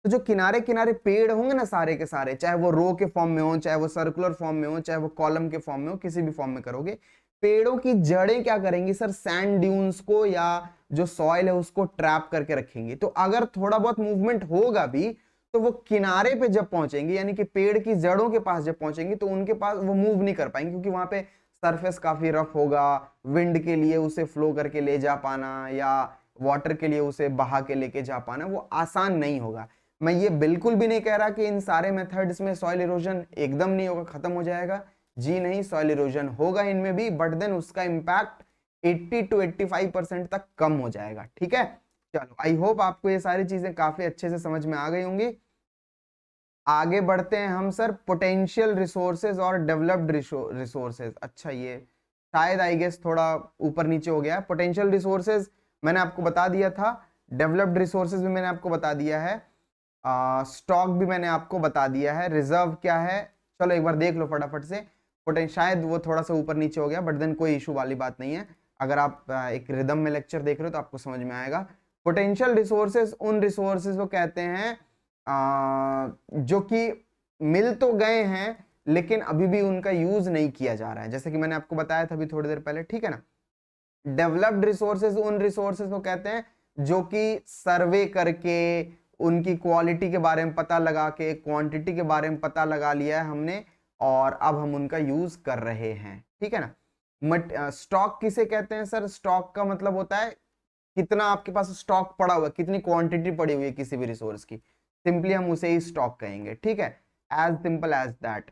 तो जो किनारे किनारे पेड़ होंगे ना सारे के सारे, चाहे वो रो के फॉर्म में हो, चाहे वो सर्कुलर फॉर्म में हो, चाहे वो कॉलम के फॉर्म में हो, किसी भी फॉर्म में करोगे, पेड़ों की जड़ें क्या करेंगी सर, सैंड ड्यून्स को या जो सॉइल है उसको ट्रैप करके रखेंगी। तो अगर थोड़ा बहुत मूवमेंट होगा भी तो वो किनारे पे जब पहुंचेंगे, यानी कि पेड़ की जड़ों के पास जब पहुंचेंगे, तो उनके पास वो मूव नहीं कर पाएंगे, क्योंकि वहां पे सरफेस काफी रफ होगा, विंड के लिए उसे फ्लो करके ले जा पाना या वाटर के लिए उसे बहा के लेके जा पाना वो आसान नहीं होगा। मैं ये बिल्कुल भी नहीं कह रहा कि इन सारे मेथड्स में सॉइल इरोजन एकदम नहीं होगा, खत्म हो जाएगा, जी नहीं, सॉइल इरोजन होगा इनमें भी, बट देन उसका इंपैक्ट 80-85% तक कम हो जाएगा, ठीक है। चलो, आई होप आपको ये सारी चीजें काफी अच्छे से समझ में आ गई होंगी। आगे बढ़ते हैं हम सर, पोटेंशियल रिसोर्सेज और डेवलप्ड रिसोर्सेज। अच्छा, ये शायद आई गेस थोड़ा ऊपर नीचे हो गया। पोटेंशियल रिसोर्सेज मैंने आपको बता दिया था, डेवलप्ड रिसोर्सेज भी मैंने आपको बता दिया है, स्टॉक भी मैंने आपको बता दिया है, रिजर्व क्या है चलो एक बार देख लो फटाफट से। शायद वो थोड़ा सा ऊपर नीचे हो गया, बट देन कोई इशू वाली बात नहीं है। अगर आप एक रिदम में लेक्चर देख रहे हो तो आपको समझ में आएगा। पोटेंशियल रिसोर्सेज उन रिसोर्सेज को कहते हैं जो कि मिल तो गए हैं लेकिन अभी भी उनका यूज नहीं किया जा रहा है, जैसे कि मैंने आपको बताया था अभी थोड़ी देर पहले, ठीक है ना। डेवलप्ड रिसोर्सेज उन रिसोर्सेज को कहते हैं जो कि सर्वे करके, उनकी क्वालिटी के बारे में पता लगा के, क्वांटिटी के बारे में पता लगा लिया है हमने और अब हम उनका यूज कर रहे हैं, ठीक है ना। स्टॉक किसे कहते हैं सर, स्टॉक का मतलब होता है कितना आपके पास स्टॉक पड़ा हुआ है, कितनी क्वांटिटी पड़ी हुई है किसी भी रिसोर्स की, सिंपली हम उसे ही स्टॉक कहेंगे, ठीक है, as simple as that.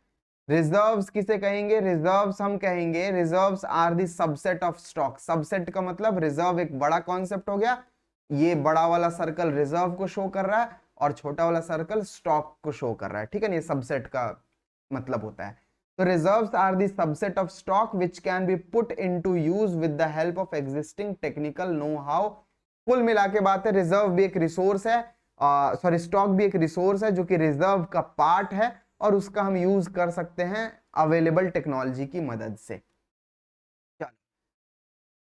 Reserves किसे कहेंगे? रिजर्व्स हम कहेंगे, reserves are the subset of stock. Subset का मतलब रिजर्व एक बड़ा कॉन्सेप्ट हो गया, ये बड़ा वाला सर्कल रिजर्व को शो कर रहा है और छोटा वाला सर्कल स्टॉक को शो कर रहा है, ठीक है ना, ये सबसेट का मतलब होता है। तो reserves are the subset of stock which can be put into use with the help of existing technical know how. कुल मिला के बात है, रिजर्व भी एक रिसोर्स है, सॉरी स्टॉक भी एक रिसोर्स है जो कि रिजर्व का पार्ट है और उसका हम यूज कर सकते हैं अवेलेबल टेक्नोलॉजी की मदद से।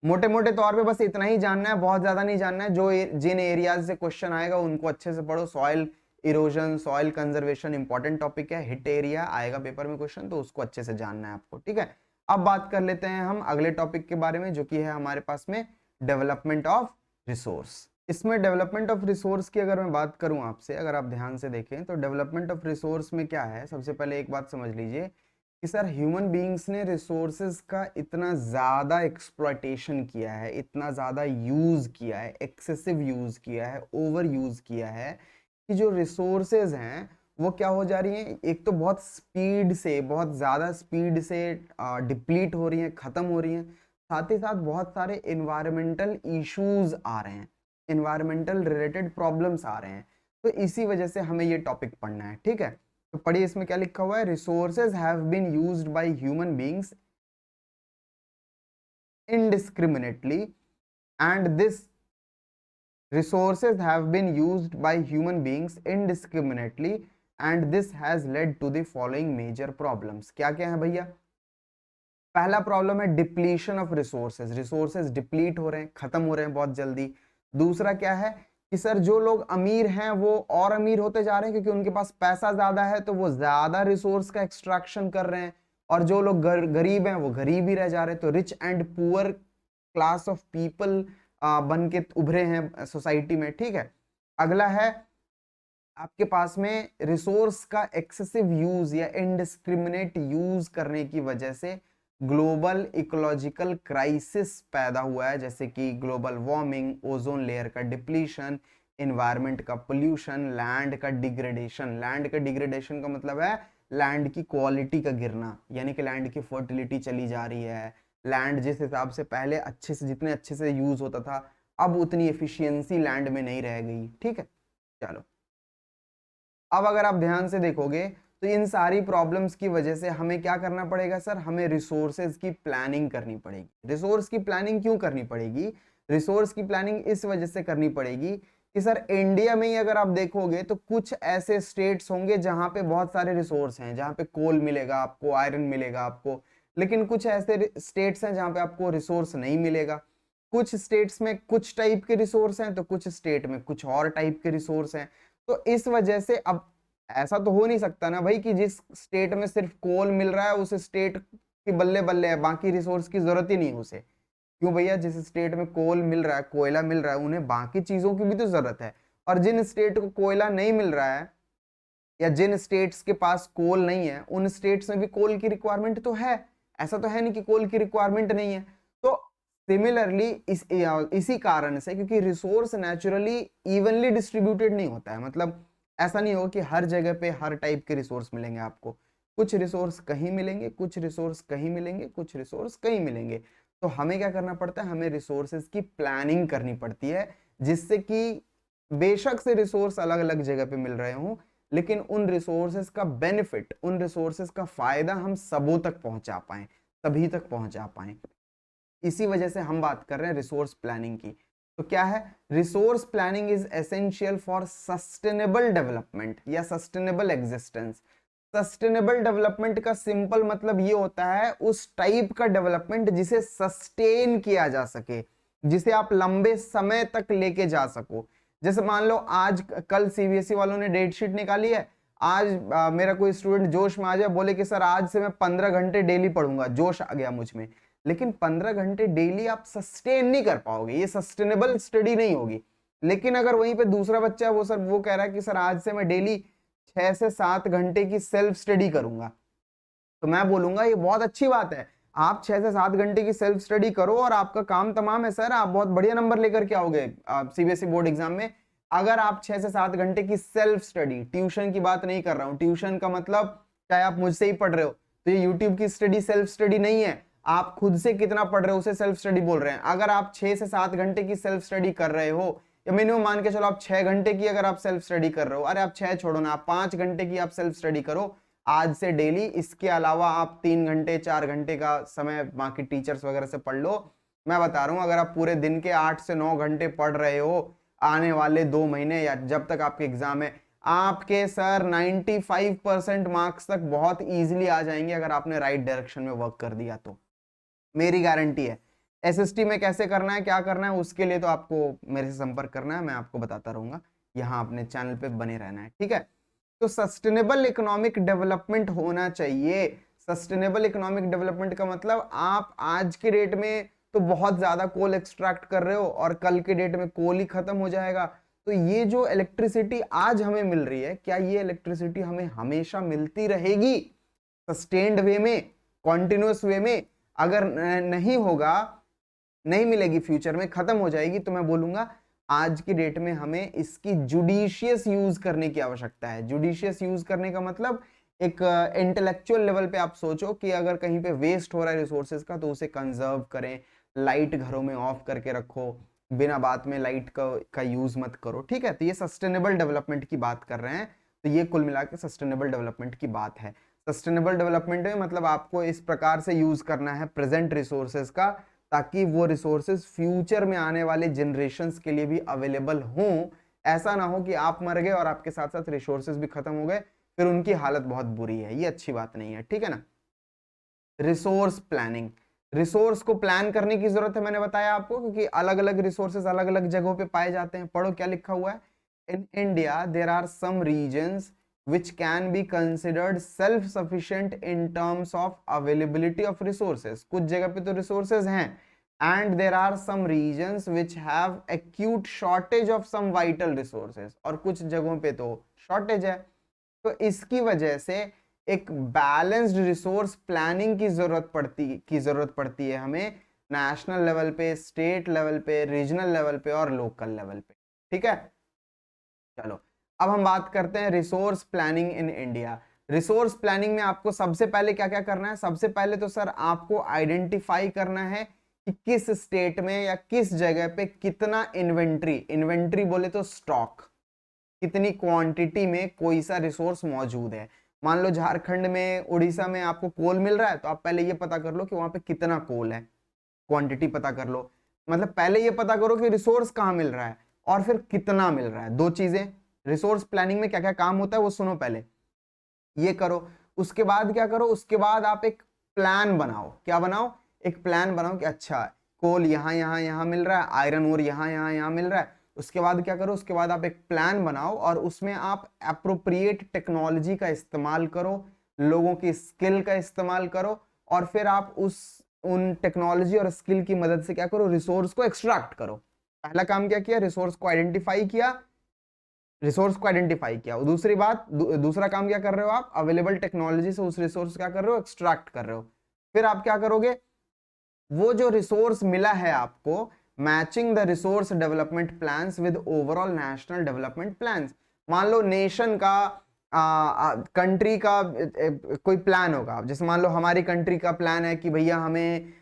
मोटे मोटे तौर पे बस इतना ही जानना है, बहुत ज्यादा नहीं जानना है। जो जिन एरियाज से क्वेश्चन आएगा उनको अच्छे से पढ़ो। Soil erosion, soil conservation important topic है, हिट एरिया आएगा पेपर में क्वेश्चन, तो उसको अच्छे से जानना है आपको, ठीक है। अब बात कर लेते हैं हम अगले टॉपिक के बारे में, जो कि है हमारे पास में डेवलपमेंट ऑफ रिसोर्स। इसमें डेवलपमेंट ऑफ रिसोर्स की अगर मैं बात करूं आपसे, अगर आप ध्यान से देखें तो डेवलपमेंट ऑफ रिसोर्स में क्या है, सबसे पहले एक बात समझ लीजिए कि सर ह्यूमन बीइंग्स ने रिसोर्सेज का इतना ज़्यादा एक्सप्लॉयटेशन किया है, इतना ज़्यादा यूज़ किया है, एक्सेसिव यूज़ किया है, ओवर यूज़ किया है कि जो रिसोर्सेज हैं वो क्या हो जा रही हैं, एक तो बहुत स्पीड से, बहुत ज़्यादा स्पीड से डिप्लीट हो रही हैं, ख़त्म हो रही हैं, साथ ही साथ बहुत सारे इन्वायरमेंटल इश्यूज आ रहे हैं, इन्वायरमेंटल रिलेटेड प्रॉब्लम्स आ रहे हैं। तो इसी वजह से हमें ये टॉपिक पढ़ना है, ठीक है। तो पढ़िए इसमें क्या लिखा हुआ है, resources have been used by human beings indiscriminately and this resources have been used by human beings indiscriminately and this has led to the following major problems। क्या क्या है भैया? पहला प्रॉब्लम है depletion of resources, resources deplete हो रहे हैं, खत्म हो रहे हैं बहुत जल्दी। दूसरा क्या है कि सर जो लोग अमीर हैं वो और अमीर होते जा रहे हैं क्योंकि उनके पास पैसा ज्यादा है, तो वो ज्यादा रिसोर्स का एक्सट्रैक्शन कर रहे हैं, और जो लोग गरीब हैं वो गरीब ही रह जा रहे हैं। तो rich and poor class of people बन के उभरे हैं सोसाइटी में, ठीक है। अगला है आपके पास में रिसोर्स का एक्सेसिव यूज या इनडिस्क्रिमिनेट यूज करने की वजह से ग्लोबल इकोलॉजिकल क्राइसिस पैदा हुआ है, जैसे कि ग्लोबल वार्मिंग, ओजोन लेयर का डिप्लीशन, इन्वायरमेंट का पोल्यूशन, लैंड का डिग्रेडेशन। लैंड का डिग्रेडेशन का मतलब है लैंड की क्वालिटी का गिरना, यानी कि लैंड की फर्टिलिटी चली जा रही है। लैंड जिस हिसाब से पहले अच्छे से, जितने अच्छे से यूज होता था, अब उतनी एफिशिएंसी लैंड में नहीं रह गई, ठीक है। चलो अब अगर आप ध्यान से देखोगे तो इन सारी प्रॉब्लम्स की वजह से हमें क्या करना पड़ेगा सर, हमें रिसोर्सेज की प्लानिंग करनी पड़ेगी। रिसोर्स की प्लानिंग क्यों करनी पड़ेगी? रिसोर्स की प्लानिंग इस वजह से करनी पड़ेगी कि सर इंडिया में ही अगर आप देखोगे तो कुछ ऐसे स्टेट्स होंगे जहां पे बहुत सारे रिसोर्स हैं, जहां पे कोल मिलेगा आपको, आयरन मिलेगा आपको, लेकिन कुछ ऐसे स्टेट्स हैं जहां पे आपको रिसोर्स नहीं मिलेगा। कुछ स्टेट्स में कुछ टाइप के रिसोर्स हैं तो कुछ स्टेट में कुछ और टाइप के रिसोर्स हैं। तो इस वजह से अब ऐसा तो हो नहीं सकता ना भाई कि जिस स्टेट में सिर्फ कोल मिल रहा है उस स्टेट की बल्ले बल्ले है, बाकी रिसोर्स की जरूरत ही नहीं है उसे। क्यों भैया? जिस स्टेट में कोल मिल रहा है, कोयला मिल रहा है, उन्हें बाकी चीजों की भी तो जरूरत है। और जिन स्टेट को कोयला नहीं मिल रहा है या जिन स्टेट्स के पास कोल नहीं है, उन स्टेट्स में भी कोल की रिक्वायरमेंट तो है, ऐसा तो है नहीं कि कोल की रिक्वायरमेंट नहीं है। तो सिमिलरली इसी कारण से, क्योंकि रिसोर्स नेचुरली इवनली डिस्ट्रीब्यूटेड नहीं होता है, मतलब ऐसा नहीं होगा कि हर जगह पे हर टाइप के रिसोर्स मिलेंगे आपको। कुछ रिसोर्स कहीं मिलेंगे, कुछ रिसोर्स कहीं मिलेंगे, कुछ रिसोर्स कहीं मिलेंगे। तो हमें क्या करना पड़ता है, हमें रिसोर्सेज की प्लानिंग करनी पड़ती है, जिससे कि बेशक से रिसोर्स अलग अलग जगह पे मिल रहे हों, लेकिन उन रिसोर्सेज का बेनिफिट, उन रिसोर्सेज का फायदा हम सबों तक पहुंचा पाए, सभी तक पहुंचा पाए। इसी वजह से हम बात कर रहे हैं रिसोर्स प्लानिंग की। तो क्या है, resource planning is essential for sustainable development या सस्टेनेबल एग्जिस्टेंस। सस्टेनेबल डेवलपमेंट का सिंपल मतलब ये होता है उस टाइप का डेवलपमेंट जिसे सस्टेन किया जा सके, जिसे आप लंबे समय तक लेके जा सको। जैसे मान लो आज कल सीबीएसई वालों ने डेट शीट निकाली है, आज मेरा कोई स्टूडेंट जोश में आ जाए, बोले कि सर आज से मैं 15 घंटे डेली पढ़ूंगा, जोश आ गया मुझ में, लेकिन 15 घंटे डेली आप सस्टेन नहीं कर पाओगे, ये सस्टेनेबल स्टडी नहीं होगी। लेकिन अगर वहीं पे दूसरा बच्चा है, वो कह रहा है कि सर आज से मैं डेली 6 से 7 घंटे की सेल्फ स्टडी करूंगा, तो मैं बोलूंगा ये बहुत अच्छी बात है, आप 6 से 7 घंटे की सेल्फ स्टडी करो और आपका काम तमाम है सर, आप बहुत बढ़िया नंबर लेकर के आओगे सीबीएसई बोर्ड एग्जाम में। अगर आप 6 से 7 घंटे की सेल्फ स्टडी, ट्यूशन की बात नहीं कर रहा हूं, ट्यूशन का मतलब चाहे आप मुझसे ही पढ़ रहे हो, तो ये यूट्यूब की स्टडी सेल्फ स्टडी नहीं है, आप खुद से कितना पढ़ रहे हो उसे सेल्फ स्टडी बोल रहे हैं। अगर आप 6 से 7 घंटे की सेल्फ स्टडी कर रहे हो, या मिनिमम मान के चलो आप 6 घंटे की अगर आप सेल्फ स्टडी कर रहे हो, अरे आप 6 छोड़ो ना, आप 5 घंटे की आप सेल्फ स्टडी करो आज से डेली। इसके अलावा आप 3 घंटे 4 घंटे का समय बाकी टीचर्स वगैरह से पढ़ लो। मैं बता रहा हूं, अगर आप पूरे दिन के 8 से 9 घंटे पढ़ रहे हो आने वाले 2 महीने या जब तक आपके एग्जाम है, आपके सर 95% मार्क्स तक बहुत इजीली आ जाएंगे अगर आपने राइट डायरेक्शन में वर्क कर दिया तो, मेरी गारंटी है। एसएसटी में कैसे करना है, क्या करना है, उसके लिए तो आपको मेरे से संपर्क करना है, मैं आपको बताता रहूंगा। यहाँ अपने चैनल पे बने रहना है, ठीक है। तो सस्टेनेबल इकोनॉमिक डेवलपमेंट होना चाहिए। सस्टेनेबल इकोनॉमिक डेवलपमेंट का मतलब आप आज के डेट में तो बहुत ज्यादा कोल एक्सट्रैक्ट कर रहे हो और कल के डेट में कोल ही खत्म हो जाएगा। तो ये जो इलेक्ट्रिसिटी आज हमें मिल रही है, क्या ये इलेक्ट्रिसिटी हमें हमेशा मिलती रहेगी सस्टेन्ड वे में, कॉन्टिन्यूअस वे में? अगर नहीं होगा, नहीं मिलेगी, फ्यूचर में खत्म हो जाएगी, तो मैं बोलूंगा आज की डेट में हमें इसकी जुडिशियस यूज करने की आवश्यकता है। जुडिशियस यूज करने का मतलब एक इंटेलेक्चुअल लेवल पे आप सोचो कि अगर कहीं पे वेस्ट हो रहा है रिसोर्सेज का तो उसे कंजर्व करें, लाइट घरों में ऑफ करके रखो, बिना बात में लाइट का यूज मत करो, ठीक है। तो ये सस्टेनेबल डेवलपमेंट की बात कर रहे हैं, तो ये कुल मिला के सस्टेनेबल डेवलपमेंट की बात है। सस्टेनेबल डेवलपमेंट में मतलब आपको इस प्रकार से यूज करना है प्रेजेंट रिसोर्सेज का, ताकि वो रिसोर्सेज फ्यूचर में आने वाले जनरेशंस के लिए भी अवेलेबल हों। ऐसा ना हो कि आप मर गए और आपके साथ साथ रिसोर्सेज भी खत्म हो गए, फिर उनकी हालत बहुत बुरी है, ये अच्छी बात नहीं है, ठीक है ना। रिसोर्स प्लानिंग, रिसोर्स को प्लान करने की जरूरत है, मैंने बताया आपको, क्योंकि अलग अलग रिसोर्सेज अलग अलग जगहों पे पाए जाते हैं। पढ़ो क्या लिखा हुआ है, in India there are some reasons which can be considered self sufficient in terms of availability of resources। कुछ जगह पे तो resources हैं, and there are some regions which have acute shortage of some vital resources, और कुछ जगहों पे तो shortage है। तो इसकी वजह से एक बैलेंस्ड रिसोर्स प्लानिंग की जरूरत पड़ती है हमें, नेशनल लेवल पे, स्टेट लेवल पे, रीजनल लेवल पे और लोकल लेवल पे, ठीक है। चलो अब हम बात करते हैं resource planning in India. Resource planning में आपको सबसे पहले क्या क्या करना है? सबसे पहले तो सर आपको आइडेंटिफाई करना है कि किस स्टेट में या किस जगह पे कितना इन्वेंट्री, इन्वेंट्री बोले तो स्टॉक, कितनी क्वांटिटी में कोई सा रिसोर्स मौजूद है। मान लो झारखंड में, उड़ीसा में आपको कोल मिल रहा है, तो आप पहले ये पता कर लो कि वहां पे कितना कोल है, क्वांटिटी पता कर लो। मतलब पहले ये पता करो कि रिसोर्स कहाँ मिल रहा है और फिर कितना मिल रहा है, दो चीजें। रिसोर्स प्लानिंग में क्या क्या काम होता है वो सुनो, पहले ये करो। उसके बाद क्या करो, उसके बाद आप एक प्लान बनाओ। क्या बनाओ? एक प्लान बनाओ कि अच्छा कोल यहाँ यहाँ यहाँ मिल रहा है, आयरन ओर यहाँ यहाँ यहाँ मिल रहा है। उसके बाद क्या करो, उसके बाद आप एक प्लान बनाओ और उसमें आप एप्रोप्रिएट टेक्नोलॉजी का इस्तेमाल करो, लोगों की स्किल का इस्तेमाल करो, और फिर आप उन टेक्नोलॉजी और स्किल की मदद से क्या करो, रिसोर्स को एक्सट्रैक्ट करो। पहला काम क्या किया? रिसोर्स को आइडेंटिफाई किया, रिसोर्स को आइडेंटिफाई किया। दूसरी बात, दूसरा काम क्या कर रहे हो आप? अवेलेबल टेक्नोलॉजी से उस रिसोर्स क्या कर रहे हो? एक्सट्रैक्ट कर रहे हो। फिर आप क्या करोगे? वो जो रिसोर्स मिला है आपको, matching the resource development plans with overall national development plans. मान लो नेशन का कंट्री का कोई प्लान होगा, जैसे मान लो हमारी कंट्री का प्लान है कि भैया हमें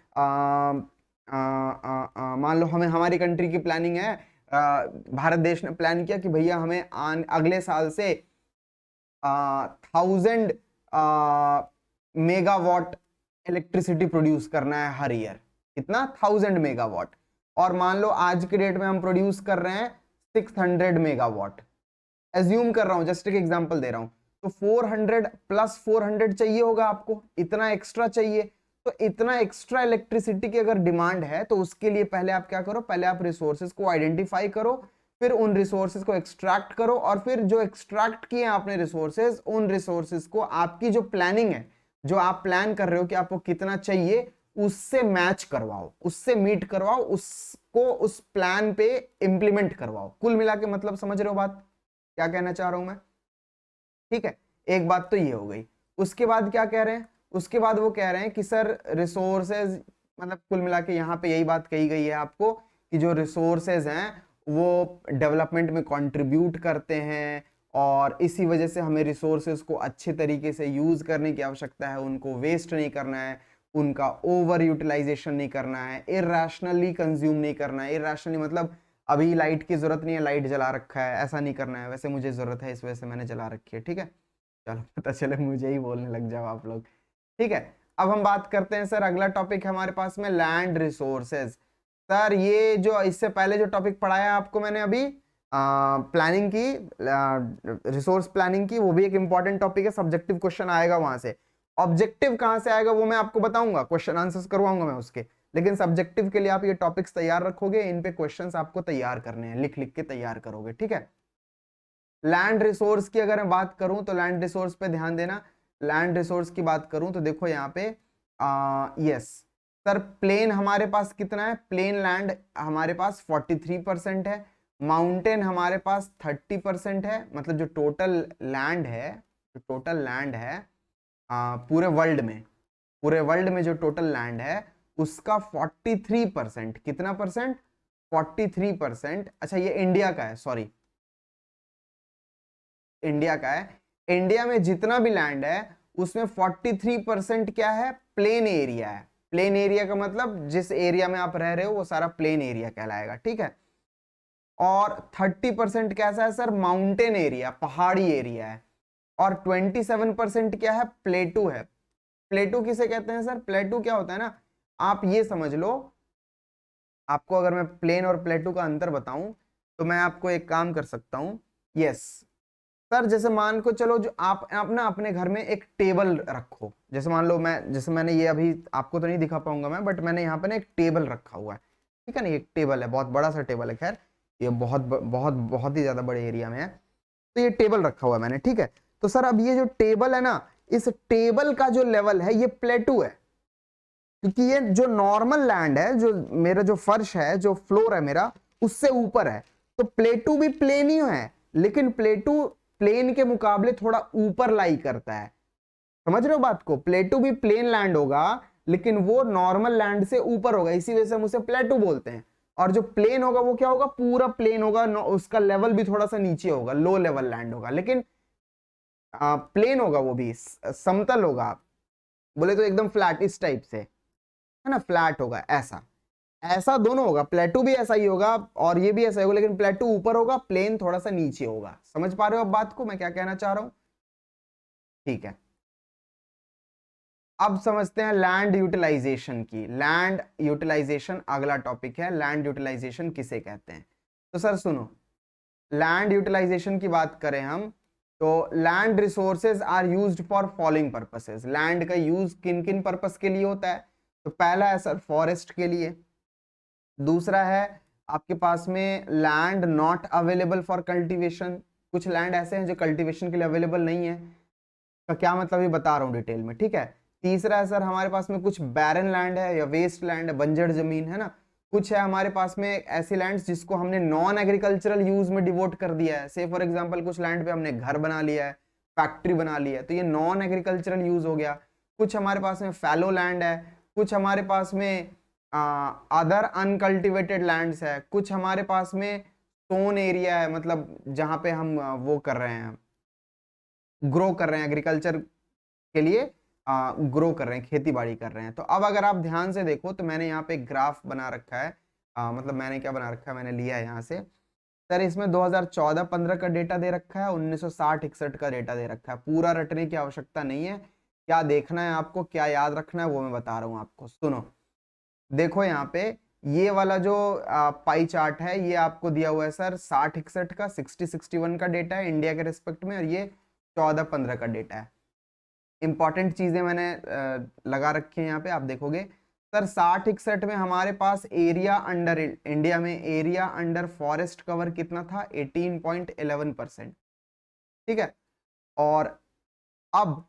मान लो हमारी कंट्री की प्लानिंग है, भारत देश ने प्लान किया कि भैया हमें अगले साल से 1000 मेगावाट इलेक्ट्रिसिटी प्रोड्यूस करना है हर ईयर। कितना? 1000 मेगावाट। और मान लो आज के डेट में हम प्रोड्यूस कर रहे हैं 600 मेगावाट, एज्यूम कर रहा हूं, जस्ट एक एग्जांपल दे रहा हूं। तो 400 प्लस 400 चाहिए होगा आपको, इतना एक्स्ट्रा चाहिए। तो इतना एक्स्ट्रा इलेक्ट्रिसिटी की अगर डिमांड है तो उसके लिए पहले आप क्या करो, पहले आप रिसोर्सेज को आइडेंटिफाई करो, फिर उन रिसोर्सेज को एक्सट्रैक्ट करो, और फिर जो एक्सट्रैक्ट किए आपने रिसोर्सेज, उन रिसोर्सेज को आपकी जो प्लानिंग है, जो आप प्लान कर रहे हो कि आपको कितना चाहिए, उससे मैच करवाओ, उससे मीट करवाओ, उसको उस प्लान पे इंप्लीमेंट करवाओ। कुल मिला के मतलब समझ रहे हो बात क्या कहना चाह रहा हूं मैं? ठीक है, एक बात तो ये हो गई। उसके बाद क्या कह रहे हैं? उसके बाद वो कह रहे हैं कि सर रिसोर्सेज, मतलब कुल मिला के यहाँ पे यही बात कही गई है आपको कि जो रिसोर्सेज हैं वो डेवलपमेंट में कंट्रीब्यूट करते हैं और इसी वजह से हमें रिसोर्सेज को अच्छे तरीके से यूज करने की आवश्यकता है, उनको वेस्ट नहीं करना है, उनका ओवर यूटिलाइजेशन नहीं करना है, इरैशनली कंज्यूम नहीं करना है। इरैशनली मतलब अभी लाइट की जरूरत नहीं है, लाइट जला रखा है, ऐसा नहीं करना है, वैसे मुझे जरूरत है इस वजह से मैंने जला रखी है, ठीक है। चलो पता चले मुझे ही बोलने लग जाओ आप लोग, ठीक है। अब हम बात करते हैं सर, अगला टॉपिक है हमारे पास में लैंड रिसोर्सेज। सर ये जो इससे पहले जो टॉपिक पढ़ाया आपको मैंने अभी प्लानिंग की, रिसोर्स प्लानिंग की, वो भी एक इंपॉर्टेंट टॉपिक है, सब्जेक्टिव क्वेश्चन आएगा वहां से। ऑब्जेक्टिव कहां से आएगा वो मैं आपको बताऊंगा, क्वेश्चन आंसर्स करवाऊंगा मैं उसके, लेकिन सब्जेक्टिव के लिए आप ये टॉपिक्स तैयार रखोगे, इन पे क्वेश्चंस आपको तैयार करने हैं, लिख लिख के तैयार करोगे, ठीक है। लैंड रिसोर्स की अगर मैं बात करूं तो लैंड रिसोर्स पे ध्यान देना। लैंड रिसोर्स की बात करूं तो देखो यहाँ पे यस सर, प्लेन हमारे पास कितना है, प्लेन लैंड हमारे पास 43% है, माउंटेन हमारे पास 30% है, मतलब जो टोटल लैंड है, जो टोटल लैंड है पूरे वर्ल्ड में जो टोटल लैंड है उसका 43%, कितना परसेंट, 43%। अच्छा ये इंडिया का है, सॉरी इंडिया का है। इंडिया में जितना भी लैंड है उसमें 43% क्या है, प्लेन एरिया है। प्लेन एरिया का मतलब जिस एरिया में आप रह रहे हो वो सारा प्लेन एरिया कहलाएगा, ठीक है। और 30% कैसा है सर, माउंटेन एरिया, पहाड़ी एरिया है। और 27% क्या है, प्लेटू है। प्लेटू किसे कहते हैं सर, प्लेटू क्या होता है ना, आप ये समझ लो, आपको अगर मैं प्लेन और प्लेटू का अंतर बताऊं तो मैं आपको एक काम कर सकता हूं। यस सर, जैसे मान को चलो, जो आप अपना अपने घर में एक टेबल रखो, जैसे मान लो मैं, जैसे मैंने ये अभी आपको तो नहीं दिखा पाऊंगा मैं, बट मैंने यहाँ पे ना एक टेबल रखा हुआ है, ठीक है ना, एक टेबल है, बहुत बड़ा सा टेबल है, खैर ये बहुत बहुत बहुत ही ज्यादा बड़े एरिया में है, तो ये टेबल रखा हुआ है मैंने, ठीक है। तो सर अब ये जो टेबल है ना, इस टेबल का जो लेवल है ये प्लेटू है, क्योंकि ये जो नॉर्मल लैंड है, जो मेरा जो फर्श है, जो फ्लोर है मेरा, उससे ऊपर है। तो प्लेटू भी प्लेन ही है, लेकिन प्लेटू प्लेन के मुकाबले थोड़ा ऊपर लाई करता है, समझ रहे हो बात को। प्लेटू भी प्लेन लैंड होगा लेकिन वो नॉर्मल लैंड से ऊपर होगा, इसी वजह से हम उसे प्लेटू बोलते हैं। और जो प्लेन होगा वो क्या होगा, पूरा प्लेन होगा, उसका लेवल भी थोड़ा सा नीचे होगा, लो लेवल लैंड होगा, लेकिन प्लेन होगा, वो भी समतल होगा, बोले तो एकदम फ्लैट इस टाइप से, है ना, फ्लैट होगा, ऐसा ऐसा दोनों होगा, प्लेटू भी ऐसा ही होगा और ये भी ऐसा ही होगा, लेकिन प्लेटू ऊपर होगा, प्लेन थोड़ा सा नीचे होगा। समझ पा रहे हो अब बात को, मैं क्या कहना चाह रहा हूं, ठीक है। अब समझते हैं लैंड यूटिलाइजेशन की। लैंड यूटिलाइजेशन अगला टॉपिक है, लैंड यूटिलाइजेशन किसे कहते हैं। तो सर सुनो, लैंड यूटिलाइजेशन की बात करें हम, तो land resources are used for following purposes. Land का यूज किन किन पर्पस के लिए होता है, तो पहला है सर फॉरेस्ट के लिए, दूसरा है आपके पास में land not available for cultivation, कुछ लैंड ऐसे हैं जो कल्टीवेशन के लिए अवेलेबल नहीं है, का क्या मतलब ये बता रहा हूँ डिटेल में, ठीक है। तीसरा है सर हमारे पास में कुछ बैरन लैंड है या वेस्ट लैंड है, बंजर जमीन है ना। कुछ है हमारे पास में ऐसी लैंड्स जिसको हमने नॉन एग्रीकल्चरल यूज में डिवोट कर दिया है, से फॉर एग्जांपल कुछ लैंड पे हमने घर बना लिया है, फैक्ट्री बना ली है, तो ये नॉन एग्रीकल्चरल यूज हो गया। कुछ हमारे पास में फैलो लैंड है, कुछ हमारे पास में अदर अनकल्टिवेटेड लैंड्स है, कुछ हमारे पास में सोन एरिया है, मतलब जहां पे हम वो कर रहे हैं, ग्रो कर रहे हैं, एग्रीकल्चर के लिए ग्रो कर रहे हैं, खेती बाड़ी कर रहे हैं। तो अब अगर आप ध्यान से देखो तो मैंने यहाँ पे एक ग्राफ बना रखा है, मतलब मैंने क्या बना रखा है, मैंने लिया है यहाँ से सर, इसमें 2014-15 का डेटा दे रखा है, 1960-61 का डेटा दे रखा है, पूरा रटने की आवश्यकता नहीं है, क्या देखना है आपको, क्या याद रखना है वो मैं बता रहा हूँ आपको। सुनो देखो यहाँ पे ये वाला जो पाई चार्ट है ये आपको दिया हुआ है सर 60-61 का, 60-61 का डेटा है इंडिया के रिस्पेक्ट में, और ये 14-15 का डेटा है। इंपॉर्टेंट चीजें मैंने लगा रखी है यहाँ पे, आप देखोगे सर 60-61 में हमारे पास एरिया अंडर, इंडिया में एरिया अंडर फॉरेस्ट कवर कितना था, 18.11%, ठीक है। और अब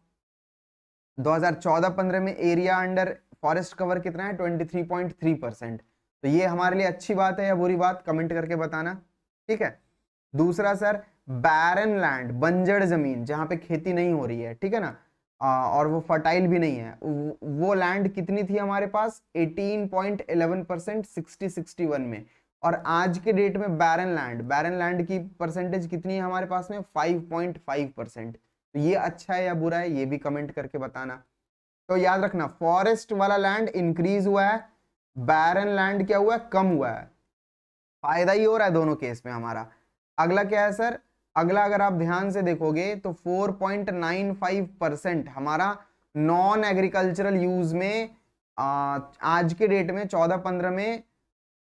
2014-15 में एरिया अंडर फॉरेस्ट कवर कितना है, 23.3%। तो ये हमारे लिए अच्छी बात है या बुरी बात, कमेंट करके बताना, ठीक है। दूसरा सर बैरन लैंड, बंजर जमीन जहां पे खेती नहीं हो रही है, ठीक है ना, और वो फर्टाइल भी नहीं है, वो लैंड कितनी थी हमारे पास, 18.11%, 60-61 में। और आज के डेट में बैरन लैंड की परसेंटेज कितनी है हमारे पास में 5.5%। तो ये अच्छा है या बुरा है, ये भी कमेंट करके बताना। तो याद रखना, फॉरेस्ट वाला लैंड इंक्रीज हुआ है, बैरन लैंड क्या हुआ है, कम हुआ है। फायदा ही हो रहा है दोनों केस में हमारा। अगला क्या है सर, अगला अगर आप ध्यान से देखोगे तो 4.95% हमारा नॉन एग्रीकल्चरल यूज में आज के डेट में 14-15 में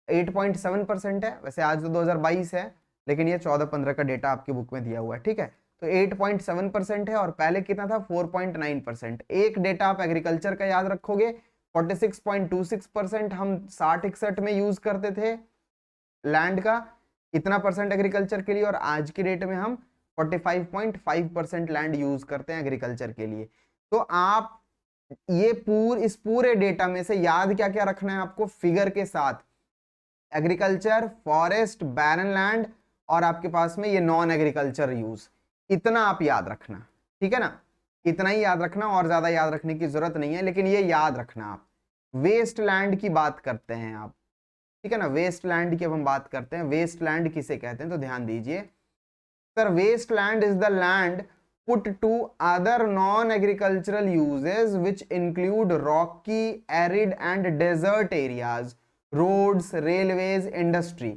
8.7% है। वैसे आज तो 2022 है, लेकिन ये 14-15 का डेटा आपकी बुक में दिया हुआ है, ठीक है। तो 8.7% है और पहले कितना था, 4.9%। एक डेटा आप एग्रीकल्चर का याद रखोगे, 46.26% हम 60-61 में यूज करते थे लैंड का, इतना परसेंट एग्रीकल्चर के लिए, और आज की डेट में हम 45.5% लैंड यूज करते हैं एग्रीकल्चर के लिए। तो आप ये इस पूरे डेटा में से याद क्या क्या रखना है आपको फिगर के साथ, एग्रीकल्चर, फॉरेस्ट, बैरन लैंड और आपके पास में ये नॉन एग्रीकल्चर यूज, इतना आप याद रखना, ठीक है ना। इतना ही याद रखना, और ज्यादा याद रखने की जरूरत नहीं है, लेकिन ये याद रखना आप। वेस्ट लैंड की बात करते हैं आप, ठीक है ना, वेस्ट लैंड की अब हम बात करते हैं। वेस्ट लैंड किसे कहते हैं, तो ध्यान दीजिए sir, waste land is the land put to other non-agricultural uses which include rocky, arid and desert areas, roads, railways, industry।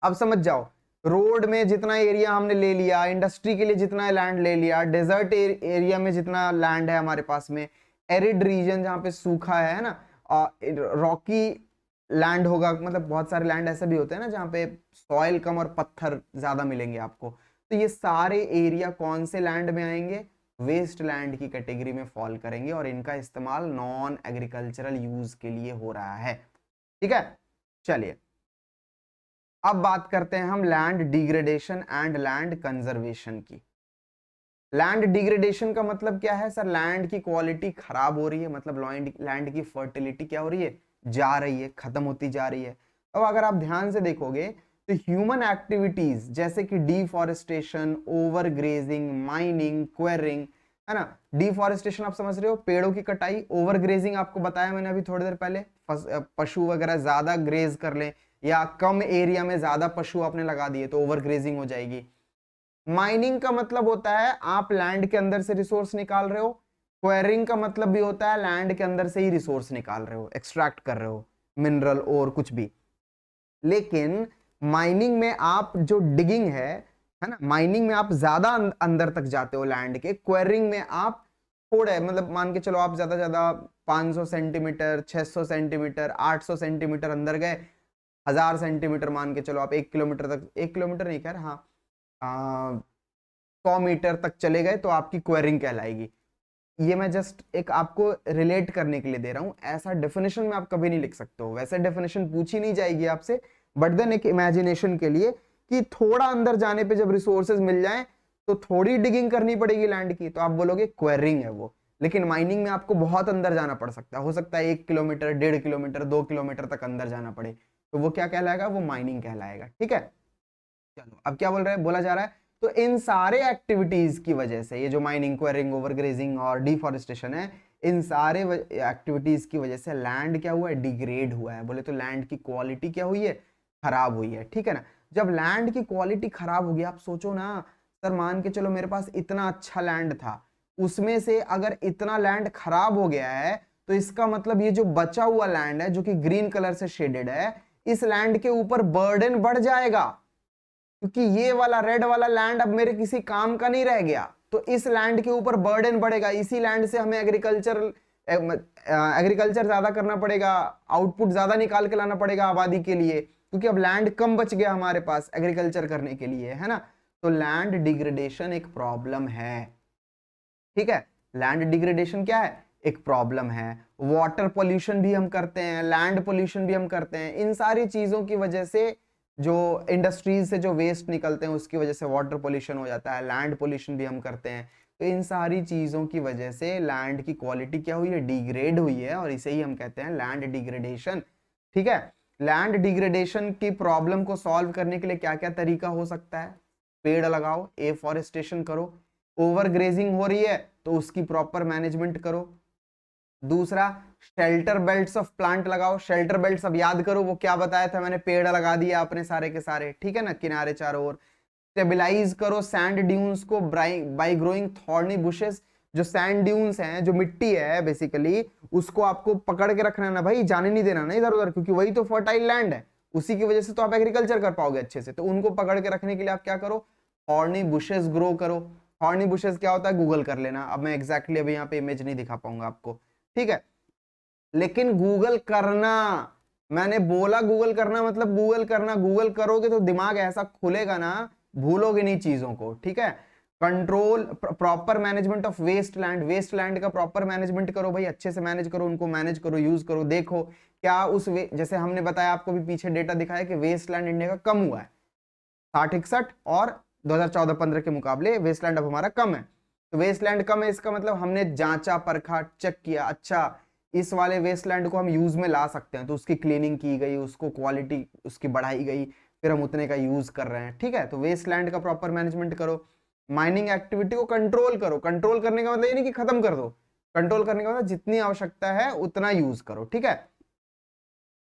अब समझ जाओ, रोड में जितना एरिया हमने ले लिया, इंडस्ट्री के लिए जितना लैंड ले लिया, डेजर्ट एरिया में जितना लैंड है हमारे पास में, एरिड रीजन जहाँ पे सूखा है ना, रॉकी लैंड होगा, मतलब बहुत सारे लैंड ऐसे भी होते हैं ना जहाँ पे सॉइल कम और पत्थर ज्यादा मिलेंगे आपको। तो ये सारे एरिया कौन से लैंड में आएंगे, वेस्ट लैंड की कैटेगरी में फॉल करेंगे, और इनका इस्तेमाल नॉन एग्रीकल्चरल यूज के लिए हो रहा है, ठीक है। चलिए अब बात करते हैं हम land degradation and land conservation की। लैंड डिग्रेडेशन का मतलब क्या है सर, लैंड की क्वालिटी खराब हो रही है, मतलब लैंड की फर्टिलिटी क्या हो रही है, जा रही है, खत्म होती जा रही है। अब अगर आप ध्यान से देखोगे तो ह्यूमन एक्टिविटीज जैसे कि डिफॉरेस्टेशन, ओवरग्रेजिंग, माइनिंग, क्वेरिंग, है ना। डिफॉरेस्टेशन आप समझ रहे हो, पेड़ों की कटाई। ओवरग्रेजिंग आपको बताया मैंने अभी थोड़ी देर पहले, पशु वगैरह ज्यादा ग्रेज कर ले, या कम एरिया में ज्यादा पशु आपने लगा दिए तो ओवरग्रेजिंग हो जाएगी। माइनिंग का मतलब होता है आप लैंड के अंदर से रिसोर्स निकाल रहे हो। क्वेरिंग का मतलब भी होता है लैंड के अंदर से ही रिसोर्स निकाल रहे हो, एक्सट्रैक्ट कर रहे हो मिनरल और कुछ भी। लेकिन माइनिंग में आप जो डिगिंग है ना, माइनिंग में आप ज्यादा अंदर तक जाते हो लैंड के। क्वेरिंग में आप थोड़े, मतलब मान के चलो आप ज्यादा ज्यादा 500 सेंटीमीटर, 600 सेंटीमीटर, 800 सेंटीमीटर अंदर गए, 1000 सेंटीमीटर मान के चलो आप 1 किलोमीटर तक, 1 किलोमीटर नहीं कह रहा, हाँ 100 मीटर तक चले गए तो आपकी क्वेरिंग कहलाएगी। ये मैं जस्ट एक आपको रिलेट करने के लिए दे रहा हूं, ऐसा डेफिनेशन में आप कभी नहीं लिख सकते हो, वैसे डेफिनेशन पूछी नहीं जाएगी आपसे, बट देन एक इमेजिनेशन के लिए कि थोड़ा अंदर जाने पे जब रिसोर्सेज मिल जाए तो थोड़ी डिगिंग करनी पड़ेगी लैंड की, तो आप बोलोगे क्वेरिंग है वो। लेकिन माइनिंग में आपको बहुत अंदर जाना पड़ सकता है, हो सकता है 1 किलोमीटर, 1.5 किलोमीटर, 2 किलोमीटर तक अंदर जाना पड़े, तो वो क्या कहलाएगा, वो माइनिंग कहलाएगा, ठीक है। चलो अब क्या बोल रहे हैं, बोला जा रहा है तो इन सारे एक्टिविटीज की वजह से, ये जो माइनिंग, क्वेरिंग, ओवरग्रेजिंग और डिफॉरेस्टेशन है, इन सारे एक्टिविटीज की वजह से लैंड क्या हुआ है, डिग्रेड हुआ है। बोले तो लैंड की क्वालिटी क्या हुई है, खराब हुई है, ठीक है ना। जब लैंड की क्वालिटी खराब होगी, आप सोचो ना सर, मान के चलो मेरे पास इतना अच्छा लैंड था, उसमें से अगर इतना लैंड खराब हो गया है, तो इसका मतलब ये जो बचा हुआ लैंड है जो कि ग्रीन कलर से शेडेड है, इस लैंड के ऊपर बर्डन बढ़ जाएगा, क्योंकि ये वाला रेड वाला लैंड अब मेरे किसी काम का नहीं रह गया, तो इस लैंड के ऊपर बर्डन बढ़ेगा। इसी लैंड से हमें एग्रीकल्चर ज्यादा करना पड़ेगा, आउटपुट ज्यादा निकाल के लाना पड़ेगा आबादी के लिए, क्योंकि अब लैंड कम बच गया हमारे पास एग्रीकल्चर करने के लिए, है ना। तो लैंड डिग्रेडेशन एक प्रॉब्लम है, ठीक है। लैंड डिग्रेडेशन क्या है, एक प्रॉब्लम है। वाटर पोल्यूशन भी हम करते हैं, लैंड पोल्यूशन भी हम करते हैं। इन सारी चीजों की वजह से, जो इंडस्ट्रीज से जो वेस्ट निकलते हैं उसकी वजह से वाटर पोल्यूशन हो जाता है, लैंड पोल्यूशन भी हम करते हैं। तो इन सारी चीजों की वजह से लैंड की क्वालिटी क्या हुई है, डिग्रेड हुई है, और इसे ही हम कहते हैं लैंड डिग्रेडेशन, ठीक है। लैंड डिग्रेडेशन की प्रॉब्लम को सॉल्व करने के लिए क्या क्या तरीका हो सकता है, पेड़ लगाओ, एफॉरेस्टेशन करो, ओवर ग्रेजिंग हो रही है तो उसकी प्रॉपर मैनेजमेंट करो, दूसरा शेल्टर बेल्ट्स ऑफ प्लांट लगाओ। शेल्टर बेल्ट्स अब याद करो वो क्या बताया था मैंने, पेड़ लगा दिया आपने सारे के सारे, ठीक है ना, किनारे चारों ओर। स्टेबिलाईज करो सैंड ड्यून्स को बाय ग्रोइंग थॉर्नी बुशेस। जो सैंड ड्यून्स हैं, जो मिट्टी है बेसिकली, उसको आपको पकड़ के रखना है ना भाई, जाने नहीं देना ना इधर उधर, क्योंकि वही तो फर्टाइल लैंड है, उसी की वजह से तो आप एग्रीकल्चर कर पाओगे अच्छे से। तो उनको पकड़ के रखने के लिए आप क्या करो, थॉर्नी बुशेस ग्रो करो। थॉर्नी बुशेस क्या होता है गूगल कर लेना, अब मैं एग्जैक्टली अभी यहाँ पे इमेज नहीं दिखा पाऊंगा आपको, ठीक है। लेकिन गूगल करना, मैंने बोला गूगल करना मतलब गूगल करना, गूगल करोगे तो दिमाग ऐसा खुलेगा ना, भूलोगे नहीं चीजों को, ठीक है। Control proper management of waste land, waste land का प्रॉपर मैनेजमेंट करो भाई, अच्छे से मैनेज करो, उनको मैनेज करो, यूज करो, देखो क्या उस जैसे हमने बताया आपको भी पीछे डेटा दिखाया कि वेस्ट लैंड इंडिया का कम हुआ है 60-61 और 2014-15 के मुकाबले वेस्टलैंड अब हमारा कम है। तो वेस्टलैंड कम है इसका मतलब हमने जांचा परखा चेक किया, अच्छा इस वाले वेस्टलैंड को हम यूज में ला सकते हैं, तो उसकी क्लीनिंग की गई, उसको क्वालिटी उसकी बढ़ाई गई, फिर हम उतने का यूज कर रहे हैं, ठीक है। तो वेस्टलैंड का प्रॉपर मैनेजमेंट करो। माइनिंग एक्टिविटी को कंट्रोल करो। कंट्रोल करने का मतलब ये नहीं कि खत्म कर दो, कंट्रोल करने का मतलब जितनी आवश्यकता है उतना यूज करो, ठीक है।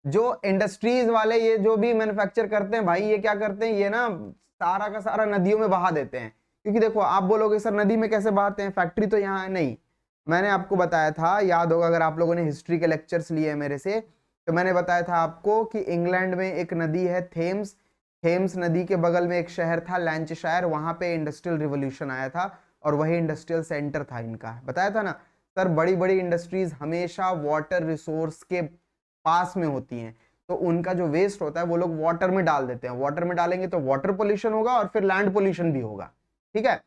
जो इंडस्ट्रीज वाले ये जो भी मैन्युफैक्चर करते हैं भाई, ये क्या करते हैं, ये ना सारा का सारा नदियों में बहा देते हैं। क्योंकि देखो आप बोलोगे सर नदी में कैसे बहाते हैं, फैक्ट्री तो यहाँ है नहीं। मैंने आपको बताया था, याद होगा अगर आप लोगों ने हिस्ट्री के लेक्चर्स लिए मेरे से, तो मैंने बताया था आपको कि इंग्लैंड में एक नदी है थेम्स, थेम्स नदी के बगल में एक शहर था लैंचशायर, वहां पे इंडस्ट्रियल रिवोल्यूशन आया था और वही इंडस्ट्रियल सेंटर था इनका, बताया था ना सर। बड़ी बड़ी इंडस्ट्रीज हमेशा वाटर रिसोर्स के पास में होती हैं, तो उनका जो वेस्ट होता है वो लोग वाटर में डाल देते हैं, वाटर में डालेंगे तो वाटर पोल्यूशन होगा और फिर लैंड पोल्यूशन भी होगा, ठीक है।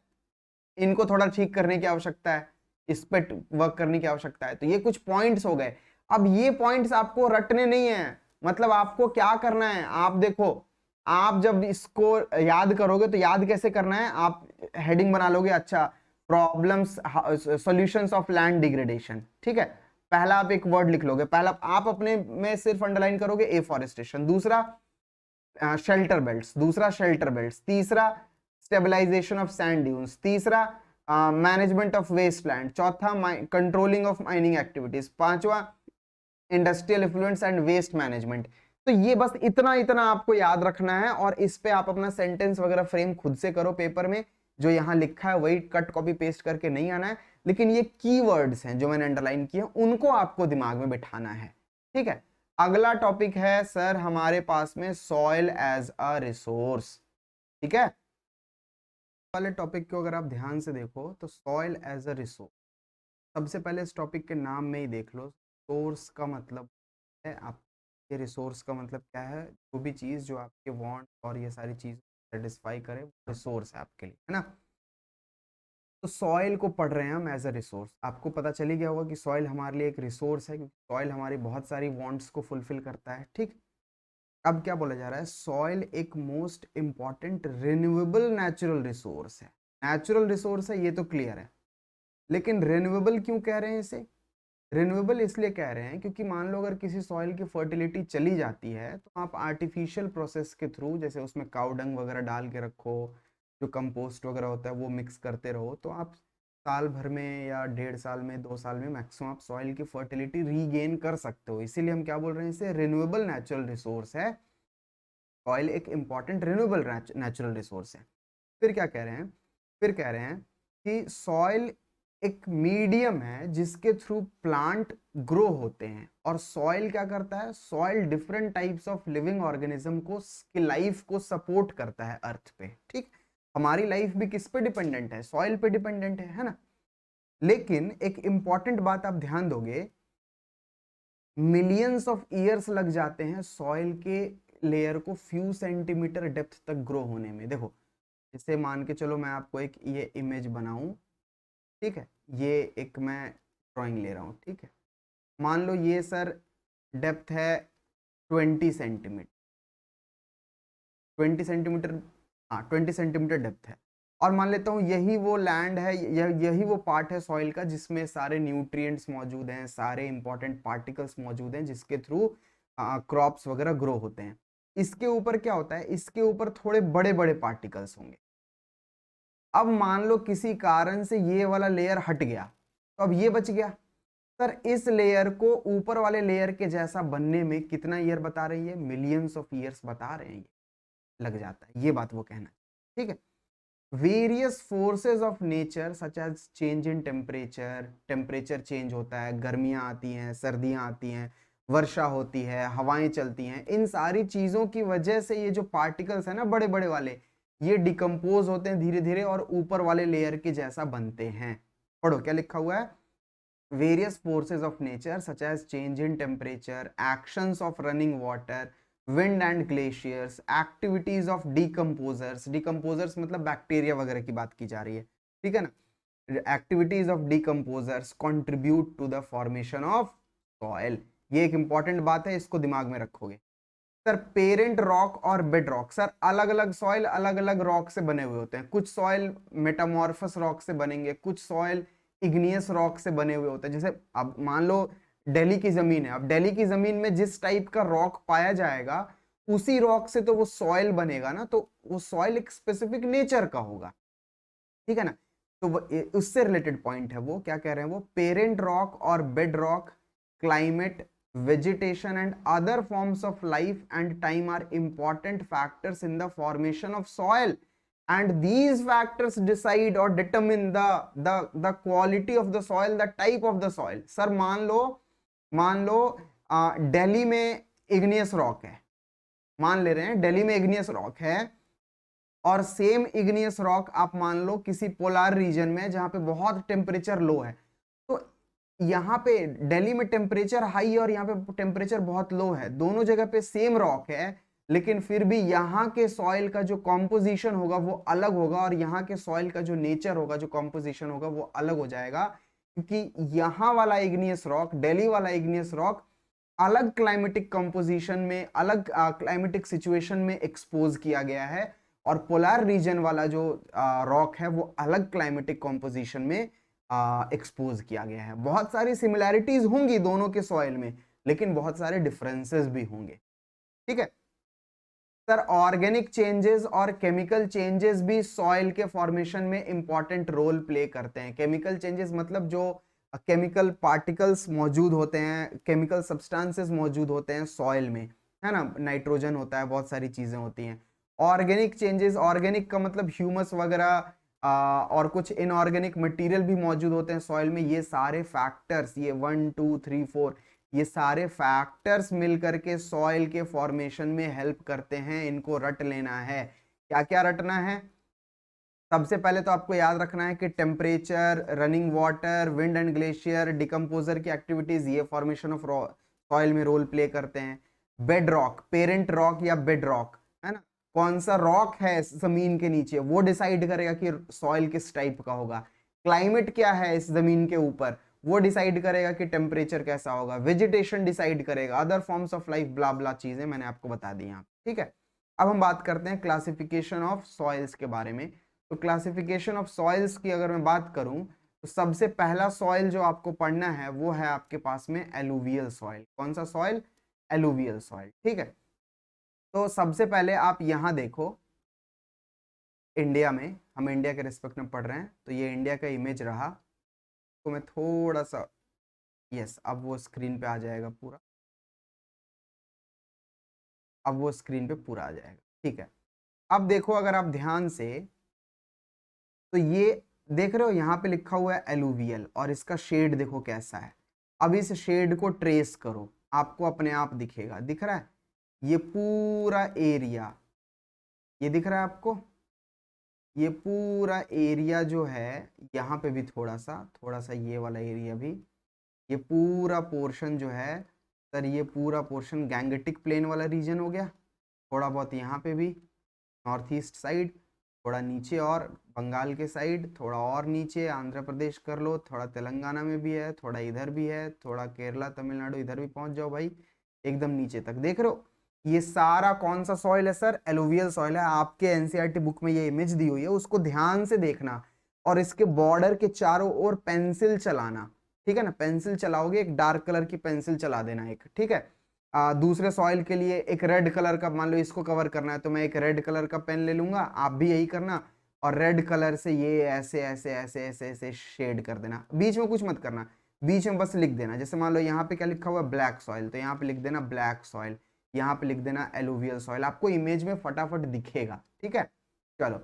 इनको थोड़ा ठीक करने की आवश्यकता है, इस पे वर्क करने की आवश्यकता है। तो ये कुछ पॉइंट्स हो गए। अब ये पॉइंट्स आपको रटने नहीं है, मतलब आपको क्या करना है, आप देखो, आप जब इसको याद करोगे तो याद कैसे करना है, आप हेडिंग बना लोगे, अच्छा problems solutions of land degradation, ठीक है। पहला आप एक वर्ड लिख लोगे, पहला आप अपने में सिर्फ अंडरलाइन करोगे एफॉरेस्टेशन, दूसरा शेल्टर बेल्ट्स, दूसरा शेल्टर बेल्ट्स, तीसरा स्टेबलाइजेशन ऑफ सैंड ड्यून्स, तीसरा मैनेजमेंट ऑफ वेस्टलैंड, चौथा कंट्रोलिंग ऑफ माइनिंग एक्टिविटीज, पांचवा इंडस्ट्रियल इफ्लुएंस एंड वेस्ट मैनेजमेंट। तो ये बस इतना इतना आपको याद रखना है और इस पे आप अपना सेंटेंस वगैरह फ्रेम खुद से करो पेपर में, जो यहां लिखा है वही कट कॉपी पेस्ट करके नहीं आना है, लेकिन ये कीवर्ड्स हैं जो मैंने अंडरलाइन किए उनको आपको दिमाग में बिठाना है, ठीक है। अगला टॉपिक है सर हमारे पास में सॉइल एज अ रिसोर्स, ठीक है। वाले टॉपिक को अगर आप ध्यान से देखो तो सॉइल एज अ रिसोर्स, सबसे पहले इस टॉपिक के नाम में ही देख लो, सोर्स का मतलब है आपके, रिसोर्स का मतलब क्या है, जो भी चीज़ जो आपके वांट और ये सारी चीज़ सेटिस्फाई करे, रिसोर्स है आपके लिए, है ना। तो सॉइल को पढ़ रहे हैं हम एज अ रिसोर्स, आपको पता चली गया होगा कि सॉइल हमारे लिए एक रिसोर्स है, क्योंकि सॉइल हमारी बहुत सारी वांट्स को फुलफिल करता है, ठीक। अब क्या बोला जा रहा है, सॉइल एक most important renewable natural resource है। नेचुरल रिसोर्स है ये तो क्लियर है, लेकिन रिन्यूएबल क्यों कह रहे हैं इसे, रिन्यूएबल इसलिए कह रहे हैं क्योंकि मान लो अगर किसी सॉइल की फर्टिलिटी चली जाती है तो आप आर्टिफिशियल प्रोसेस के थ्रू, जैसे उसमें काउ डंग वगैरह डाल के रखो, जो कंपोस्ट वगैरह होता है वो मिक्स करते रहो, तो आप साल भर में या 1.5 साल में 2 साल में मैक्सिमम आप सॉइल की फर्टिलिटी रीगेन कर सकते हो। इसीलिए हम क्या बोल रहे हैं, इसे रिन्यूएबल नेचुरल रिसोर्स है, सॉइल एक इंपॉर्टेंट रिन्यूएबल नेचुरल रिसोर्स है। फिर क्या कह रहे हैं, फिर कह रहे हैं कि सॉइल एक मीडियम है जिसके थ्रू प्लांट ग्रो होते हैं, और सॉइल क्या करता है, soil different types of living organism को की लाइफ को सपोर्ट करता है अर्थ पे, ठीक। हमारी लाइफ भी किस पे डिपेंडेंट है, सॉइल पे डिपेंडेंट है ना। लेकिन एक इंपॉर्टेंट बात आप ध्यान दोगे, मिलियंस ऑफ ईयर्स लग जाते हैं सॉइल के लेयर को फ्यू सेंटीमीटर डेप्थ तक ग्रो होने में। देखो जैसे मान के चलो मैं आपको एक ये इमेज बनाऊं, ठीक है, ये एक मैं ड्राइंग ले रहा हूँ, ठीक है। मान लो ये सर डेप्थ है 20 सेंटीमीटर, 20 सेंटीमीटर, हाँ 20 सेंटीमीटर डेप्थ है। और मान लेता हूँ यही वो लैंड है, यही वो पार्ट है सॉइल का जिसमें सारे न्यूट्रिएंट्स मौजूद हैं, सारे इंपॉर्टेंट पार्टिकल्स मौजूद हैं जिसके थ्रू क्रॉप्स वगैरह ग्रो होते हैं। इसके ऊपर क्या होता है, इसके ऊपर थोड़े बड़े बड़े पार्टिकल्स होंगे। अब मान लो किसी कारण से ये वाला लेयर हट गया, तो अब ये बच गया, सर इस लेयर को ऊपर वाले लेयर के जैसा बनने में कितना ईयर बता रही है, मिलियंस ऑफ ईयर्स बता रहे हैं, ये लग जाता है, ये बात वो कहना है, ठीक है। Various forces of nature such as change in temperature, temperature change होता है, गर्मियां आती हैं, सर्दियां आती हैं, वर्षा होती है, हवाएं चलती हैं, इन सारी चीजों की वजह से ये जो पार्टिकल्स है ना बड़े बड़े वाले, ये डिकम्पोज होते हैं धीरे धीरे और ऊपर वाले लेयर के जैसा बनते हैं। पढ़ो क्या लिखा हुआ है, various forces of nature such as change in temperature, actions of running water, wind and glaciers, activities of decomposers, decomposers मतलब बैक्टीरिया वगैरह की बात की जा रही है, ठीक है ना, activities of decomposers contribute to the formation of soil। ये एक इंपॉर्टेंट बात है, इसको दिमाग में रखोगे। सर पेरेंट रॉक और बेड रॉक, सर अलग अलग सॉइल अलग अलग रॉक से बने हुए होते हैं, कुछ सॉइल मेटामॉर्फस रॉक से बनेंगे, कुछ सॉइल इग्नियस रॉक से बने हुए होते हैं। जैसे अब मान लो दिल्ली की जमीन है, अब दिल्ली की जमीन में जिस टाइप का रॉक पाया जाएगा उसी रॉक से तो वो सॉइल बनेगा ना, तो वो सॉइल एक स्पेसिफिक नेचर का होगा, ठीक है ना। तो उससे रिलेटेड पॉइंट है वो, क्या कह रहे हैं वो, पेरेंट रॉक और bed rock, climate, vegetation and other forms of life and time are important factors in the formation of soil, and these factors decide or determine the quality of the soil, the type of the soil। Sir मान लो दिल्ली में igneous rock है, मान ले रहे हैं दिल्ली में igneous rock है, और सेम इग्नियस रॉक आप मान लो किसी पोलार रीजन में जहां पे बहुत टेम्परेचर लो है, तो यहाँ पे दिल्ली में टेम्परेचर हाई है और यहाँ पे टेम्परेचर बहुत लो है, दोनों जगह पे सेम रॉक है, लेकिन फिर भी यहाँ के सॉइल का जो कॉम्पोजिशन होगा वो अलग होगा, और यहाँ के सॉइल का जो नेचर होगा, जो कॉम्पोजिशन होगा वो अलग हो जाएगा, क्योंकि यहाँ वाला इग्नियस रॉक, दिल्ली वाला इग्नियस रॉक अलग क्लाइमेटिक कंपोजिशन में, अलग क्लाइमेटिक सिचुएशन में एक्सपोज किया गया है, और पोलर रीजन वाला जो रॉक है वो अलग क्लाइमेटिक कंपोजिशन में एक्सपोज किया गया है। बहुत सारी सिमिलैरिटीज होंगी दोनों के सॉइल में, लेकिन बहुत सारे डिफरेंसेस भी होंगे, ठीक है। सर ऑर्गेनिक चेंजेस और केमिकल चेंजेस भी सॉइल के फॉर्मेशन में इंपॉर्टेंट रोल प्ले करते हैं। केमिकल चेंजेस मतलब जो केमिकल पार्टिकल्स मौजूद होते हैं, केमिकल सब्सटेंसेस मौजूद होते हैं सॉइल में, है ना, नाइट्रोजन होता है, बहुत सारी चीजें होती हैं। ऑर्गेनिक चेंजेस, ऑर्गेनिक का मतलब ह्यूमस वगैरह और कुछ इनऑर्गेनिक मटेरियल भी मौजूद होते हैं सॉइल में। ये सारे फैक्टर्स, ये 1 2 3 4, ये सारे फैक्टर्स मिलकर के सॉइल के फॉर्मेशन में हेल्प करते हैं। इनको रट लेना है। क्या क्या रटना है? सबसे पहले तो आपको याद रखना है कि temperature, running water, wind and glacier, decomposer की एक्टिविटीज, ये फॉर्मेशन ऑफ सॉइल में रोल प्ले करते हैं। बेड रॉक, पेरेंट रॉक या बेड रॉक, है ना, कौन सा रॉक है जमीन के नीचे वो डिसाइड करेगा कि सॉइल किस टाइप का होगा। क्लाइमेट क्या है इस जमीन के ऊपर, वो डिसाइड करेगा कि टेम्परेचर कैसा होगा। वेजिटेशन डिसाइड करेगा, अदर फॉर्म्स ऑफ लाइफ, ब्ला ब्ला चीजें मैंने आपको बता दी यहाँ, ठीक है। अब हम बात करते हैं क्लासिफिकेशन ऑफ सॉइल्स के बारे में। तो क्लासिफिकेशन ऑफ सॉइल्स की अगर मैं बात करूं तो सबसे पहला सॉइल जो आपको पढ़ना है वो है आपके पास में एलुवियल सॉइल। कौन सा सॉइल? एलुवियल सॉइल, ठीक है। तो सबसे पहले आप यहां देखो, इंडिया में, हम इंडिया के रिस्पेक्ट में पढ़ रहे हैं, तो ये इंडिया का इमेज रहा। तो मैं थोड़ा सा, यस, अब वो स्क्रीन पे आ जाएगा पूरा, अब वो स्क्रीन पे पूरा आ जाएगा, ठीक है। अब देखो अगर आप ध्यान से, तो ये देख रहे हो यहाँ पे लिखा हुआ है एलुवियल, और इसका शेड देखो कैसा है। अब इस शेड को ट्रेस करो, आपको अपने आप दिखेगा, दिख रहा है ये पूरा एरिया, ये दिख रहा है आपको, ये पूरा एरिया जो है, यहाँ पे भी थोड़ा सा ये वाला एरिया भी, ये पूरा पोर्शन जो है सर, ये पूरा पोर्शन गैंगेटिक प्लेन वाला रीजन हो गया। थोड़ा बहुत यहाँ पे भी नॉर्थ ईस्ट साइड, थोड़ा नीचे और बंगाल के साइड, थोड़ा और नीचे आंध्र प्रदेश कर लो, थोड़ा तेलंगाना में भी है, थोड़ा इधर भी है, थोड़ा केरला तमिलनाडु इधर भी पहुंच जाओ भाई, एकदम नीचे तक देख रहे हो। ये सारा कौन सा सॉइल है सर? एलुवियल सॉइल है। आपके एनसीईआरटी बुक में ये इमेज दी हुई है, उसको ध्यान से देखना और इसके बॉर्डर के चारों ओर पेंसिल चलाना, ठीक है ना। पेंसिल चलाओगे, एक डार्क कलर की पेंसिल चला देना एक, ठीक है। दूसरे सॉइल के लिए एक रेड कलर का, मान लो इसको कवर करना है तो मैं एक रेड कलर का पेन ले लूंगा, आप भी यही करना, और रेड कलर से ये ऐसे ऐसे ऐसे ऐसे ऐसे शेड कर देना, बीच में कुछ मत करना, बीच में बस लिख देना। जैसे मान लो यहाँ पे क्या लिखा हुआ है, ब्लैक सॉइल, तो यहाँ पे लिख देना ब्लैक सॉइल, यहाँ पे लिख देना एलुवियल सॉइल, आपको इमेज में फटाफट दिखेगा, ठीक है। चलो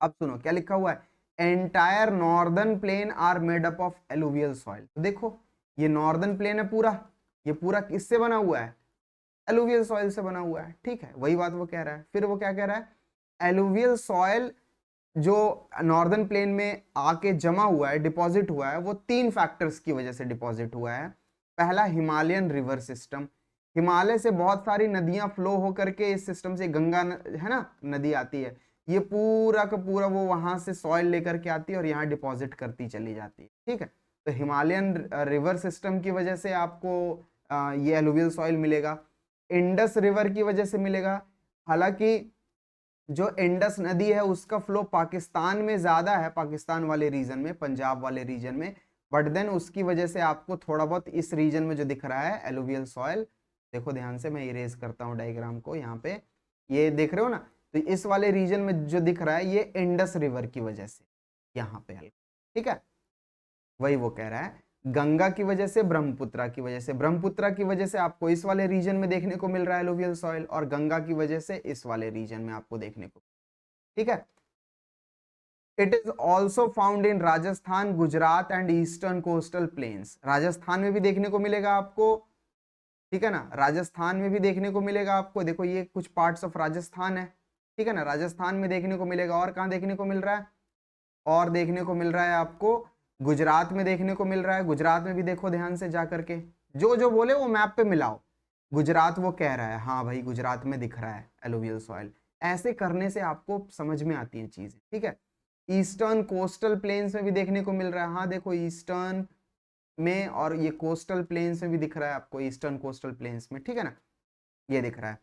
अब सुनो क्या लिखा हुआ है, entire northern plain are made up of alluvial soil. देखो ये नॉर्दर्न प्लेन है पूरा, ये पूरा किससे बना हुआ है, एलुवियल सॉइल से बना हुआ है, ठीक है। वही बात वो कह रहा है। फिर वो क्या कह रहा है, एलुवियल सॉइल जो नॉर्दर्न प्लेन में आके जमा हुआ है, डिपॉजिट हुआ है, वो 3 फैक्टर्स की वजह से डिपॉजिट हुआ है। पहला हिमालयन रिवर सिस्टम, हिमालय से बहुत सारी नदियां फ्लो होकर के इस सिस्टम से, गंगा है ना नदी आती है, ये पूरा का पूरा वो वहां से सॉइल लेकर के आती है और यहाँ डिपॉजिट करती चली जाती है, ठीक है। तो हिमालयन रिवर सिस्टम की वजह से आपको ये एलुवियल सॉइल मिलेगा। इंडस रिवर की वजह से मिलेगा, हालांकि जो इंडस नदी है उसका फ्लो पाकिस्तान में ज्यादा है, पाकिस्तान वाले रीजन में, पंजाब वाले रीजन में, बट देन उसकी वजह से आपको थोड़ा बहुत इस रीजन में जो दिख रहा है एलुवियल सॉइल, देखो ध्यान से मैं इरेज करता हूँ डायग्राम को, यहाँ पे ये देख रहे हो ना, तो इस वाले रीजन में जो दिख रहा है ये इंडस रिवर की वजह से यहाँ पे हल्का, ठीक है। वही वो कह रहा है गंगा की वजह से, ब्रह्मपुत्रा की वजह से, ब्रह्मपुत्रा की वजह से आपको इस वाले रीजन में देखने को मिल रहा है एलुवियल सॉइल, और गंगा की वजह से इस वाले रीजन में आपको देखने को, ठीक है। It is also found in Rajasthan, Gujarat and eastern coastal planes, Rajasthan में भी देखने को मिलेगा आपको, ठीक है ना, राजस्थान में भी देखने को मिलेगा आपको, देखो ये कुछ पार्ट्स ऑफ राजस्थान है, ठीक है ना, राजस्थान में देखने को मिलेगा। और कहाँ देखने को मिल रहा है, और देखने को मिल रहा है आपको गुजरात में देखने को मिल रहा है, गुजरात में भी देखो ध्यान से जा करके, जो जो बोले वो मैप पे मिलाओ, गुजरात वो कह रहा है, हाँ भाई गुजरात में दिख रहा है एलुवियल सॉइल। ऐसे करने से आपको समझ में आती हैं चीजें, ठीक है। ईस्टर्न कोस्टल प्लेन्स में भी देखने को मिल रहा है, हाँ देखो ईस्टर्न में, और ये कोस्टल प्लेन्स में भी दिख रहा है आपको, ईस्टर्न कोस्टल प्लेन्स में, ठीक है ना, ये दिख रहा है।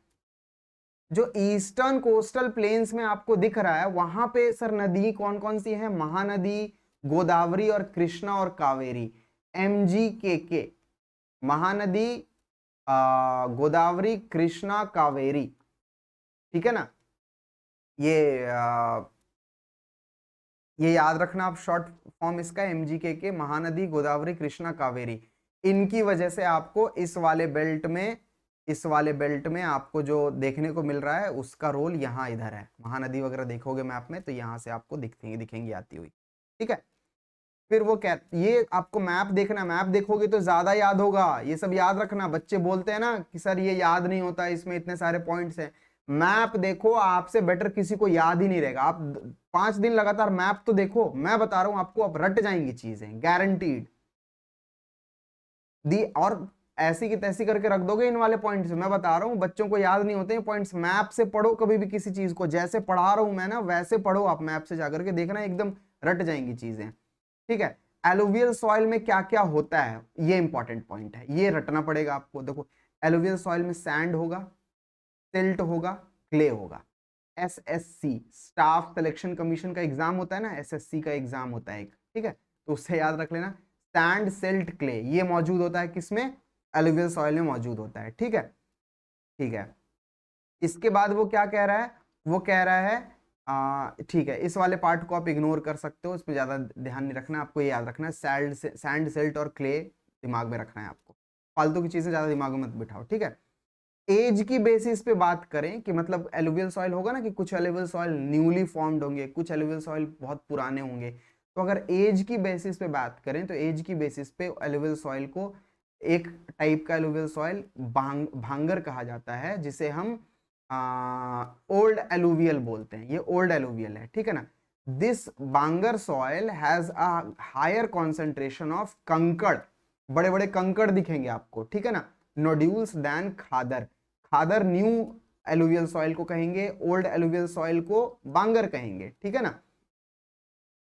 जो ईस्टर्न कोस्टल प्लेन्स में आपको दिख रहा है वहां पे सर नदी कौन कौन सी है, महानदी, गोदावरी और कृष्णा और कावेरी, MGKK, महानदी, गोदावरी, कृष्णा, कावेरी, ठीक है ना। ये याद रखना आप, शॉर्ट फॉर्म इसका MGKK, महानदी, गोदावरी, कृष्णा, कावेरी। इनकी वजह से आपको इस वाले बेल्ट में आपको जो देखने को मिल रहा है उसका रोल यहाँ इधर है। महानदी वगैरह देखोगे मैप में तो यहाँ से आपको दिखेंगी आती हुई, ठीक है। फिर वो क्या, ये आपको मैप देखना, मैप देखोगे तो ज्यादा याद होगा, ये सब याद रखना। बच्चे बोलते हैं ना कि सर ये याद नहीं होता, इसमें इतने सारे पॉइंट्स हैं, मैप देखो, आपसे बेटर किसी को याद ही नहीं रहेगा। आप 5 दिन लगातार मैप तो देखो, मैं बता रहा हूं आपको, अब रट जाएंगी चीजें गारंटीड दी। और ऐसी की तैसी करके रख दोगे इन वाले पॉइंट्स, मैं बता रहा हूं बच्चों को याद नहीं होते हैं पॉइंट्स। मैप से पढ़ो कभी भी किसी चीज को, जैसे पढ़ा रहा हूं मैं ना वैसे पढ़ो आप, मैप से जाकर के देखना, एकदम रट जाएंगी चीजें, ठीक है। एलुवियल सॉइल में क्या क्या होता है ये इंपॉर्टेंट पॉइंट है, ये रटना पड़ेगा आपको। देखो एलुवियल सॉइल में सैंड होगा, सिल्ट होगा, क्ले होगा। SSC स्टाफ सिलेक्शन कमीशन का एग्जाम होता है ना, SSC का एग्जाम होता है एक, ठीक है, तो उससे याद रख लेना, सैंड, सिल्ट, क्ले ये मौजूद होता है किसमें, एलुवियल सॉइल में मौजूद होता है, ठीक है, ठीक है। इसके बाद वो क्या कह रहा है, वो कह रहा है ठीक है, इस वाले पार्ट को आप इग्नोर कर सकते हो, इसमें ज्यादा ध्यान नहीं रखना, आपको ये याद रखना है सैंड, सिल्ट और क्ले दिमाग में रखना है आपको, फालतू की चीजें ज्यादा दिमाग में मत बिठाओ, ठीक है। एज की बेसिस पे बात करें कि मतलब एलुवियल सॉइल होगा ना, कि कुछ एलुवियल सॉइल न्यूली फॉर्म्ड होंगे, कुछ एलुवियल सॉइल बहुत पुराने होंगे, तो अगर एज की बेसिस पे बात करें तो एज की बेसिस पे एलुवियल सॉइल को, एक टाइप का एलुवियल सॉइल भांगर कहा जाता है, जिसे हम ओल्ड एलुवियल बोलते हैं, ये ओल्ड एलुवियल है, ठीक है ना। This bangar soil has a higher concentration of kankar, बड़े बड़े कंकड़ दिखेंगे आपको, ठीक है ना, nodules then khadar. Khadar new alluvial soil को कहेंगे, ओल्ड एलुवियल सॉइल को बांगर कहेंगे, ठीक है ना।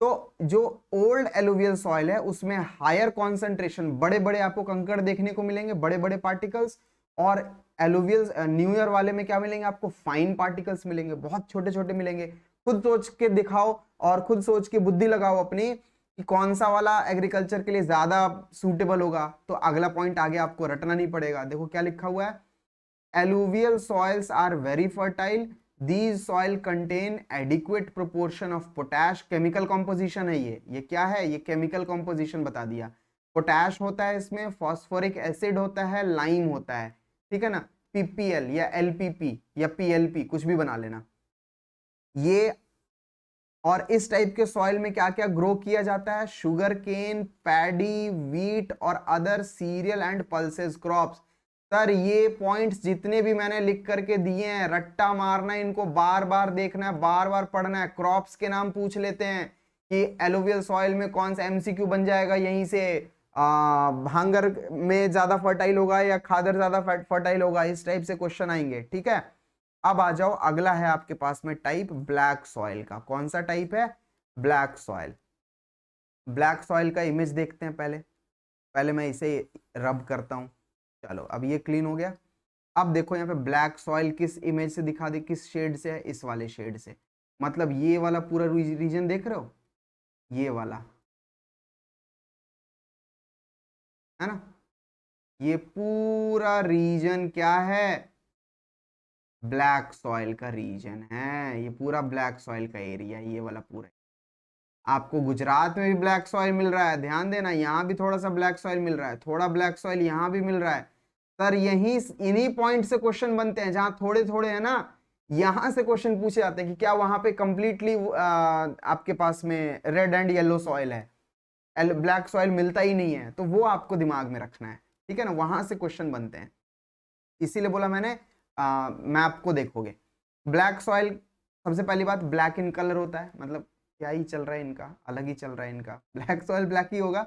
तो जो ओल्ड एलुवियल सॉइल है उसमें हायर कॉन्सेंट्रेशन, बड़े बड़े आपको कंकड़ देखने को मिलेंगे, बड़े बड़े पार्टिकल्स, और एलुवियल न्यू ईयर वाले में क्या मिलेंगे आपको, फाइन पार्टिकल्स मिलेंगे, बहुत छोटे छोटे मिलेंगे। खुद सोच के दिखाओ और खुद सोच के बुद्धि लगाओ अपनी कि कौन सा वाला एग्रीकल्चर के लिए ज्यादा सूटेबल होगा, तो अगला पॉइंट आगे आपको रटना नहीं पड़ेगा। देखो क्या लिखा हुआ है, alluvial soils are very fertile, these soil contain adequate proportion of potash, chemical composition है ये क्या है, ये केमिकल कॉम्पोजिशन बता दिया, पोटैश होता है इसमें, फॉस्फोरिक एसिड होता है, लाइम होता है, ठीक है ना, पीपीएल या एलपीपी या पीएलपी कुछ भी बना लेना ये। और इस टाइप के सॉइल में क्या क्या ग्रो किया जाता है, शुगर केन, पैडी, वीट और other serial and pulses crops. Sir ये पॉइंट्स जितने भी मैंने लिख करके दिए हैं, रट्टा मारना है इनको, बार बार देखना है, बार बार पढ़ना है। क्रॉप्स के नाम पूछ लेते हैं कि एलुवियल सॉइल में कौन सा एमसीक्यू बन जाएगा यहीं से, भांगर में ज्यादा फर्टाइल होगा या खादर ज्यादा फर्टाइल होगा, इस टाइप से क्वेश्चन आएंगे, ठीक है। अब आ जाओ, अगला है आपके पास में टाइप ब्लैक सॉइल का। कौन सा टाइप है, ब्लैक सॉइल। ब्लैक सॉइल का इमेज देखते हैं पहले। पहले मैं इसे रब करता हूं, चलो अब ये क्लीन हो गया। अब देखो यहाँ पे ब्लैक सॉइल किस इमेज से दिखा दे, किस शेड से है, इस वाले शेड से। मतलब ये वाला पूरा रीजन देख रहे हो, ये वाला है ना, ये पूरा रीजन क्या है, ब्लैक सॉइल का रीजन है। ये पूरा ब्लैक सॉइल का एरिया, ये वाला पूरा। आपको गुजरात में भी ब्लैक सॉइल मिल रहा है, ध्यान देना, यहाँ भी थोड़ा सा ब्लैक सॉइल मिल रहा है, थोड़ा ब्लैक सॉइल यहाँ भी मिल रहा है। सर यही इन्हीं पॉइंट से क्वेश्चन बनते हैं, जहां थोड़े थोड़े है ना, यहां से क्वेश्चन पूछे जाते हैं कि क्या वहां पे कंप्लीटली आपके पास में रेड एंड येलो सॉइल है, ब्लैक सॉइल मिलता ही नहीं है, तो वो आपको दिमाग में रखना है, ठीक है ना, वहां से क्वेश्चन बनते हैं। इसीलिए बोला मैंने मैप को देखोगे। ब्लैक सॉइल, सबसे पहली बात ब्लैक इन कलर होता है, मतलब क्या ही चल रहा है इनका, अलग ही चल रहा है इनका, ब्लैक सॉइल ब्लैक ही होगा।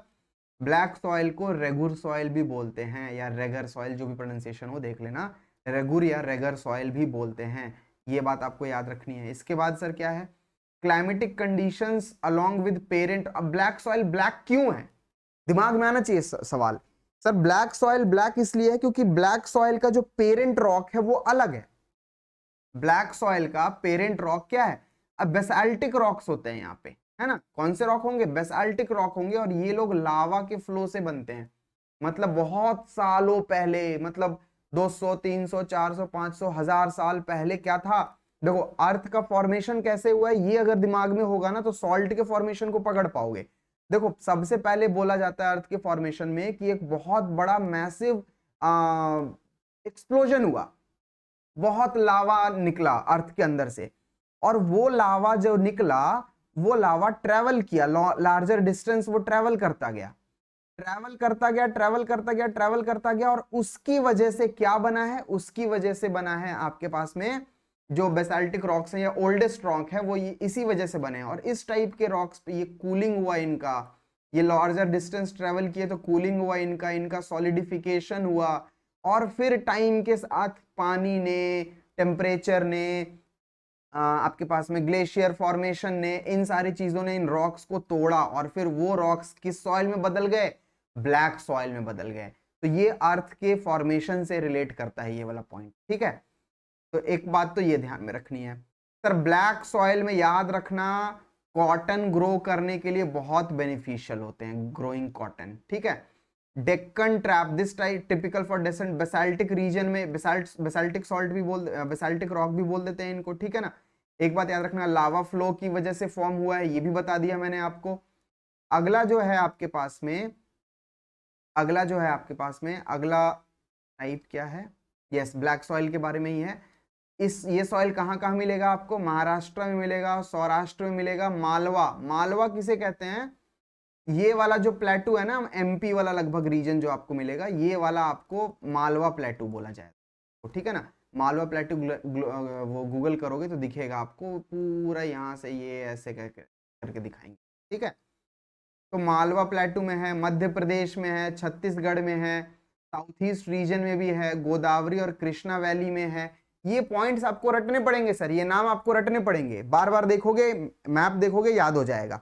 ब्लैक सॉइल को रेगुर सॉइल भी बोलते हैं, या रेगर सॉइल, जो भी प्रोनाउंसिएशन हो देख लेना, रेगुर या रेगर सॉइल भी बोलते हैं, ये बात आपको याद रखनी है। इसके बाद सर क्या है, climatic conditions along with parent. अब ब्लैक सॉइल ब्लैक क्यों है, दिमाग में आना चाहिए सवाल। सर ब्लैक सॉइल ब्लैक इसलिए है क्योंकि ब्लैक सॉइल का जो पेरेंट रॉक है वो अलग है। ब्लैक सॉइल का पेरेंट रॉक क्या है, अब बेसाल्टिक रॉक्स होते हैं यहाँ पे, है ना। कौन से रॉक होंगे, बेसाल्टिक रॉक होंगे, और ये लोग लावा के फ्लो से बनते हैं। मतलब बहुत सालों पहले, मतलब 200, 300, 400, 500, 1000 साल पहले क्या था। देखो अर्थ का फॉर्मेशन कैसे हुआ है, ये अगर दिमाग में होगा ना तो सॉल्ट के फॉर्मेशन को पकड़ पाओगे। देखो सबसे पहले बोला जाता है अर्थ के फॉर्मेशन में कि एक बहुत बड़ा मैसिव एक्सप्लोजन हुआ, बहुत लावा निकला अर्थ के अंदर से, और वो लावा जो निकला, वो लावा ट्रेवल किया लार्जर डिस्टेंस, वो ट्रेवल करता गया, ट्रेवल करता गया, ट्रेवल करता गया, ट्रेवल करता गया, और उसकी वजह से क्या बना है, उसकी वजह से बना है आपके पास में जो बेसाल्टिक रॉक्स हैं या ओल्डेस्ट रॉक है, वो ये इसी वजह से बने हैं। और इस टाइप के रॉक्स पे ये कूलिंग हुआ इनका, ये लार्जर डिस्टेंस ट्रेवल किए तो कूलिंग हुआ इनका, इनका सॉलिडिफिकेशन हुआ, और फिर टाइम के साथ पानी ने, टेम्परेचर ने, आपके पास में ग्लेशियर फॉर्मेशन ने, इन सारी चीजों ने इन रॉक्स को तोड़ा, और फिर वो रॉक्स किस सॉइल में बदल गए, ब्लैक सॉइल में बदल गए। तो ये अर्थ के फॉर्मेशन से रिलेट करता है ये वाला पॉइंट, ठीक है। तो एक बात तो ये ध्यान में रखनी है सर, ब्लैक सॉइल में याद रखना, कॉटन ग्रो करने के लिए बहुत बेनिफिशियल होते हैं, ग्रोइंग कॉटन, ठीक है। Deccan trap, this type typical for decent basaltic region में, बेसाल्टिक सॉल्ट भी बोल, बेसाल्टिक रॉक भी बोल देते हैं इनको, ठीक है ना। एक बात याद रखना, लावा फ्लो की वजह से फॉर्म हुआ है, ये भी बता दिया मैंने आपको। अगला जो है आपके पास में, अगला जो है आपके पास में, अगला टाइप क्या है, यस ब्लैक सॉइल के बारे में ही है। ये सॉइल कहाँ कहाँ मिलेगा आपको, महाराष्ट्र में मिलेगा, सौराष्ट्र में मिलेगा, मालवा, मालवा किसे कहते हैं, ये वाला जो प्लेटू है ना, एमपी वाला लगभग रीजन जो आपको मिलेगा, ये वाला आपको मालवा प्लेटू बोला जाएगा, तो ठीक है ना। मालवा प्लेटू वो गूगल करोगे तो दिखेगा आपको पूरा, यहाँ से ये ऐसे करके दिखाएंगे, ठीक है। तो मालवा प्लेटू में है, मध्य प्रदेश में है, छत्तीसगढ़ में है, साउथ ईस्ट रीजन में भी है, गोदावरी और कृष्णा वैली में है। ये पॉइंट्स आपको रटने पड़ेंगे सर, ये नाम आपको रटने पड़ेंगे, बार बार देखोगे, मैप देखोगे याद हो जाएगा,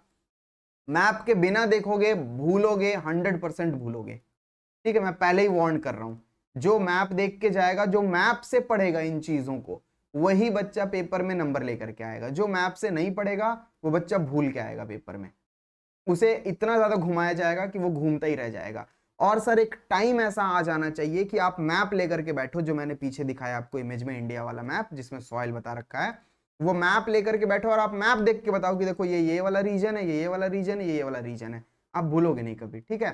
मैप के बिना देखोगे भूलोगे, 100% भूलोगे, ठीक है। मैं पहले ही वार्न कर रहा हूं, जो मैप देख के जाएगा, जो मैप से पढ़ेगा इन चीजों को, वही बच्चा पेपर में नंबर लेकर के आएगा। जो मैप से नहीं पढ़ेगा वो बच्चा भूल के आएगा पेपर में, उसे इतना ज्यादा घुमाया जाएगा कि वो घूमता ही रह जाएगा। और सर एक टाइम ऐसा आ जाना चाहिए कि आप मैप लेकर के बैठो, जो मैंने पीछे दिखाया आपको इमेज में, इंडिया वाला मैप जिसमें सॉइल बता रखा है, वो मैप लेकर के बैठो और आप मैप देख के बताओ कि देखो ये वाला रीजन है, ये वाला रीजन है, ये वाला रीजन है, आप भूलोगे नहीं कभी, ठीक है।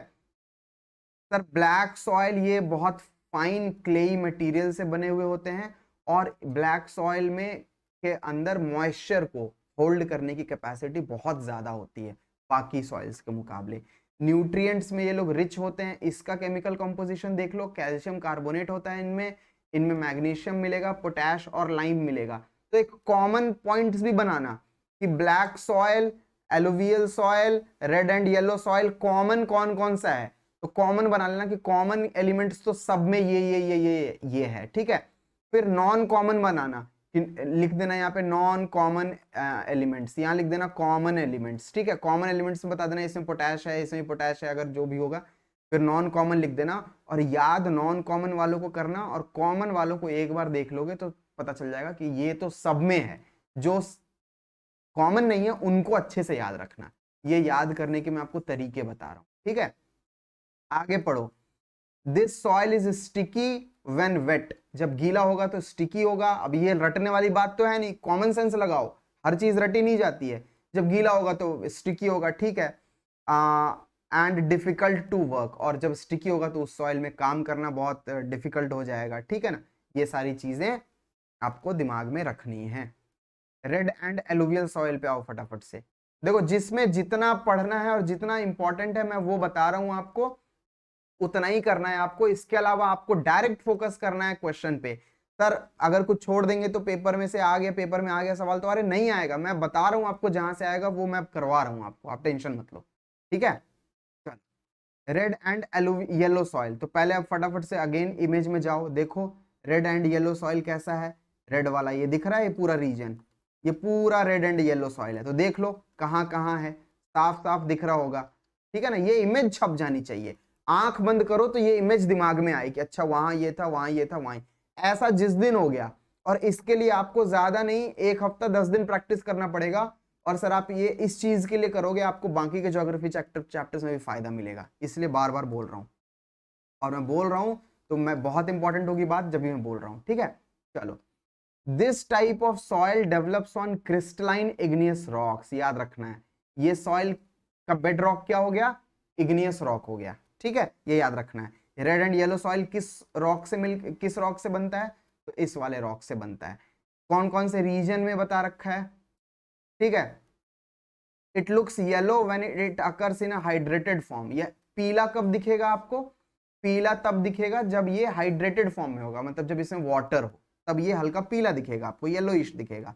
सर ब्लैक सॉइल ये बहुत फाइन क्लेई मटेरियल से बने हुए होते हैं, और ब्लैक सॉइल में के अंदर मॉइस्चर को होल्ड करने की कैपेसिटी बहुत ज्यादा होती है बाकी सॉइल्स के मुकाबले। न्यूट्रिएंट्स में ये लोग रिच होते हैं। इसका केमिकल कंपोजिशन देख लो, कैल्शियम कार्बोनेट होता है इनमें, इनमें मैग्नीशियम मिलेगा, पोटैश और लाइम मिलेगा। तो एक कॉमन पॉइंट्स भी बनाना कि black soil, alluvial soil, red and yellow soil, common कौन कौन सा है, तो कॉमन बना लेना कि कॉमन एलिमेंट्स तो सब में ये है, ठीक है। फिर नॉन कॉमन बनाना कि लिख देना यहाँ पे नॉन कॉमन एलिमेंट्स, यहाँ लिख देना कॉमन एलिमेंट्स, ठीक है। कॉमन एलिमेंट्स में बता देना इसमें पोटैश है, इसमें पोटैश है, अगर जो भी होगा। फिर नॉन कॉमन लिख देना, और याद नॉन कॉमन वालों को करना, और कॉमन वालों को एक बार देख लोगे तो पता चल जाएगा कि ये तो सब में है। जो कॉमन नहीं है उनको अच्छे से याद रखना। ये याद करने के मैं आपको तरीके बता रहा हूं, ठीक है। आगे पढ़ो। This soil is sticky when wet, जब गीला होगा तो स्टिकी होगा। अब ये रटने वाली बात तो है नहीं, कॉमन सेंस लगाओ, हर चीज रटी नहीं जाती है। जब गीला होगा तो स्टिकी होगा, ठीक है। एंड डिफिकल्ट टू वर्क, और जब स्टिकी होगा तो उस सॉइल में काम करना बहुत डिफिकल्ट हो जाएगा, ठीक है ना। ये सारी चीजें आपको दिमाग में रखनी है। रेड एंड एलुवियल सॉइल पे आओ फटाफट से। देखो जिसमें जितना पढ़ना है और जितना इंपॉर्टेंट है मैं वो बता रहा हूं आपको, उतना ही करना है आपको। इसके अलावा आपको डायरेक्ट फोकस करना है क्वेश्चन पे। सर अगर कुछ छोड़ देंगे तो पेपर में से आ गया, पेपर में आ गया सवाल, तो अरे नहीं आएगा। मैं बता रहा हूं आपको, जहां से आएगा वो मैं करवा रहा हूं आपको, आप टेंशन मत लो, ठीक है। रेड एंड येलो सॉइल, तो पहले आप फटाफट से अगेन इमेज में जाओ, देखो रेड एंड येलो सॉइल कैसा है। रेड वाला ये दिख रहा है, ये पूरा रीजन, ये पूरा रेड एंड येलो सॉइल है। तो देख लो कहाँ कहाँ है, साफ साफ दिख रहा होगा, ठीक है ना। ये इमेज छप जानी चाहिए, आंख बंद करो तो ये इमेज दिमाग में आई कि अच्छा वहां ये था, वहां ये था, वहां। ऐसा जिस दिन हो गया, और इसके लिए आपको ज्यादा नहीं 1 हफ्ता 10 दिन प्रैक्टिस करना पड़ेगा। और सर आप ये इस चीज के लिए करोगे, आपको बाकी के ज्योग्राफी चैप्टर्स में भी फायदा मिलेगा, इसलिए बार बार बोल रहा हूं। और मैं बोल रहा हूं तो मैं बहुत इंपॉर्टेंट होगी बात जब भी मैं बोल रहा हूं, ठीक है। चलो, this type of soil develops on crystalline igneous rocks, याद रखना है। ये सॉइल का बेड रॉक क्या हो गया, इग्नियस रॉक हो गया, ठीक है, ये याद रखना है। रेड एंड येलो सॉइल किस रॉक से बनता है, तो इस वाले रॉक से बनता है। कौन कौन से रीजन में बता रखा है, ठीक है। It looks yellow when it occurs in hydrated form, ये पीला कब दिखेगा आपको, पीला तब दिखेगा जब ये हाइड्रेटेड फॉर्म में होगा, मतलब जब इसमें वाटर हो, तब ये हल्का पीला दिखेगा आपको, येलोइश दिखेगा।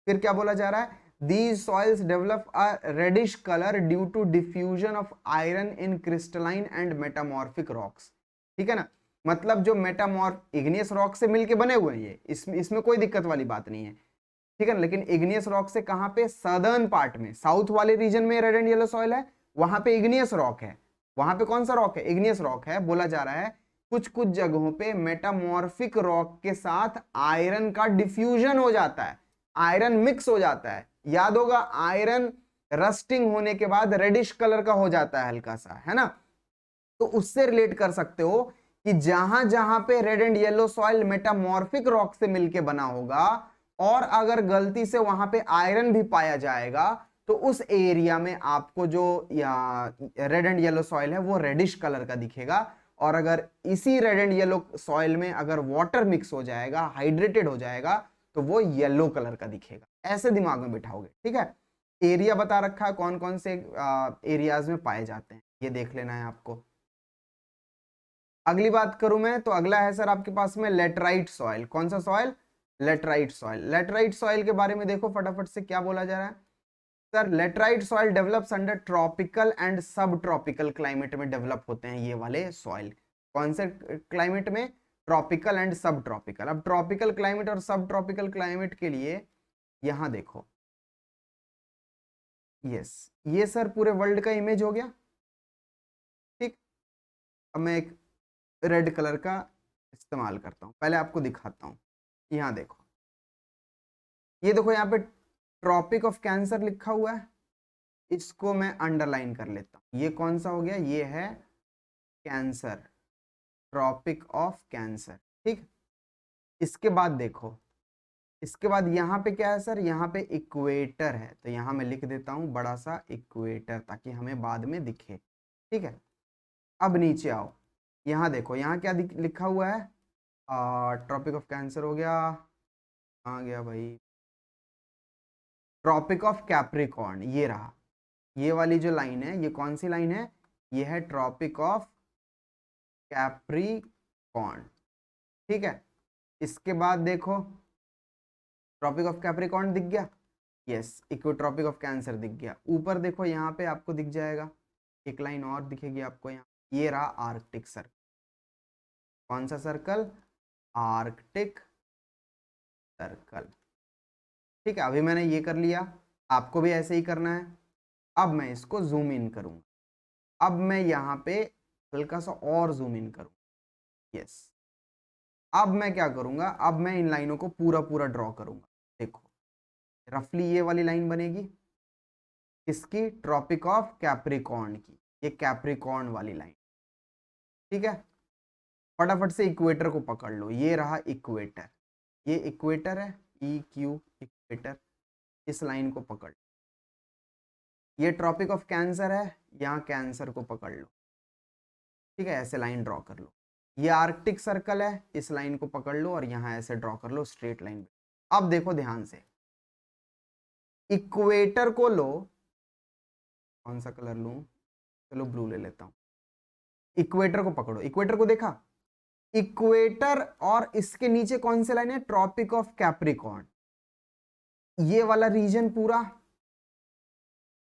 फिर क्या बोला जा रहा है, these soils develop a reddish color due to diffusion of iron in crystalline and metamorphic rocks, ठीक है ना। मतलब जो मेटामॉर्फ इग्नियस रॉक से मिलके बने हुए हैं ये, इसमें कोई दिक्कत वाली बात नहीं है, ठीक है ना। लेकिन इग्नियस रॉक से कहां पे, सदर्न पार्ट में, साउथ वाले रीजन में रेड एंड येलो सॉइल है, वहां पे इग्नियस रॉक है। वहां पे कौन सा रॉक है, इग्नियस रॉक है। बोला जा रहा है कुछ कुछ जगहों पे मेटामॉर्फिक रॉक के साथ आयरन का डिफ्यूजन हो जाता है, आयरन मिक्स हो जाता है। याद होगा आयरन रस्टिंग होने के बाद रेडिश कलर का हो जाता है हल्का सा, है ना। तो उससे रिलेट कर सकते हो कि जहां जहां पे red and yellow soil metamorphic rock से मिलके बना होगा, और अगर गलती से वहां पे आयरन भी पाया जाएगा, तो उस एरिया में आपको जो रेड एंड येलो सॉइल है वो रेडिश कलर का दिखेगा। और अगर इसी रेड एंड येलो सॉइल में अगर वाटर मिक्स हो जाएगा, हाइड्रेटेड हो जाएगा, तो वो येलो कलर का दिखेगा। ऐसे दिमाग में बिठाओगे, ठीक है। एरिया बता रखा है कौन कौन से एरियाज में पाए जाते हैं, ये देख लेना है आपको। अगली बात करूं मैं तो अगला है सर आपके पास में लेटराइट सॉइल। कौन सा soil, laterite soil. Laterite soil के बारे में देखो फटाफट से क्या बोला जा रहा है। Sir laterite soil develops under tropical and सब ट्रॉपिकल क्लाइमेट में डेवलप होते हैं ये वाले सॉइल। कौन से क्लाइमेट में, ट्रॉपिकल एंड सब ट्रॉपिकल। अब ट्रॉपिकल क्लाइमेट और सब ट्रॉपिकल क्लाइमेट के लिए यहां देखो, यस, ये सर पूरे वर्ल्ड का इमेज हो गया, ठीक। अब मैं एक रेड कलर का इस्तेमाल करता हूं, पहले आपको दिखाता हूं। यहां देखो, ये देखो यहाँ पे ट्रॉपिक ऑफ कैंसर लिखा हुआ है, इसको मैं अंडरलाइन कर लेता हूं। ये कौन सा हो गया, ये है कैंसर, ट्रॉपिक ऑफ कैंसर, ठीक। इसके बाद देखो, इसके बाद यहाँ पे क्या है सर, यहाँ पे इक्वेटर है, तो यहाँ मैं लिख देता हूँ बड़ा सा इक्वेटर, ताकि हमें बाद में दिखे, ठीक है। अब नीचे आओ, यहाँ देखो, यहाँ क्या लिखा हुआ है, ट्रॉपिक ऑफ कैंसर हो गया, आ गया भाई ट्रॉपिक ऑफ कैप्रिकॉर्न, ये रहा, ये वाली जो लाइन है, ये कौन सी लाइन है, ये है ट्रॉपिक ऑफ कैप्रिकॉर्न। ठीक है, इसके बाद देखो ट्रॉपिक ऑफ कैप्रिकॉर्न दिख गया, यस, इक्वेट्रॉपिक ऑफ कैंसर दिख गया। ऊपर देखो यहाँ पे आपको दिख जाएगा, एक लाइन और दिखेगी आपको यहाँ, ये रहा आर्कटिक सर्कल। कौन सा सर्कल, आर्कटिक सर्कल। ठीक है, अभी मैंने ये कर लिया, आपको भी ऐसे ही करना है। अब मैं इसको जूम इन करूंगा, अब मैं यहाँ पे हल्का सा और जूम इन करूंगा, यस। अब मैं क्या करूंगा, अब मैं इन लाइनों को पूरा पूरा ड्रॉ करूंगा। देखो रफली ये वाली लाइन बनेगी किसकी, ट्रॉपिक ऑफ कैप्रिकॉर्न की, ये कैप्रिकॉर्न वाली लाइन। ठीक है, फटाफट से इक्वेटर को पकड़ लो, ये रहा इक्वेटर, ये इक्वेटर है, ई क्यू इक्वेटर, इस लाइन को पकड़, ये ट्रॉपिक ऑफ कैंसर है, यहाँ कैंसर को पकड़ लो। ठीक है, ऐसे लाइन ड्रॉ कर लो। ये आर्कटिक सर्कल है, इस लाइन को पकड़ लो और यहाँ ऐसे ड्रॉ कर लो स्ट्रेट लाइन। अब देखो ध्यान से, इक्वेटर को लो, कौन सा कलर लूं, चलो ब्लू ले लेता हूं। इक्वेटर को पकड़ो, इक्वेटर को देखा, इक्वेटर और इसके नीचे कौन सी लाइन है, ट्रॉपिक ऑफ कैप्रिकॉर्न, ये वाला रीजन पूरा,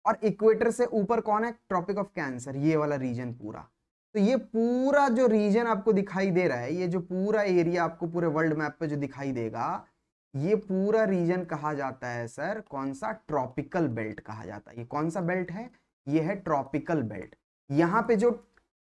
और इक्वेटर से ऊपर कौन है, ट्रॉपिक ऑफ कैंसर, ये वाला रीजन पूरा। तो ये पूरा जो रीजन आपको दिखाई दे रहा है, ये जो पूरा एरिया आपको पूरे वर्ल्ड मैप पे जो दिखाई देगा, ये पूरा रीजन कहा जाता है सर, कौन सा, ट्रॉपिकल बेल्ट कहा जाता है। ये कौन सा बेल्ट है, ये है ट्रॉपिकल बेल्ट। यहाँ पे जो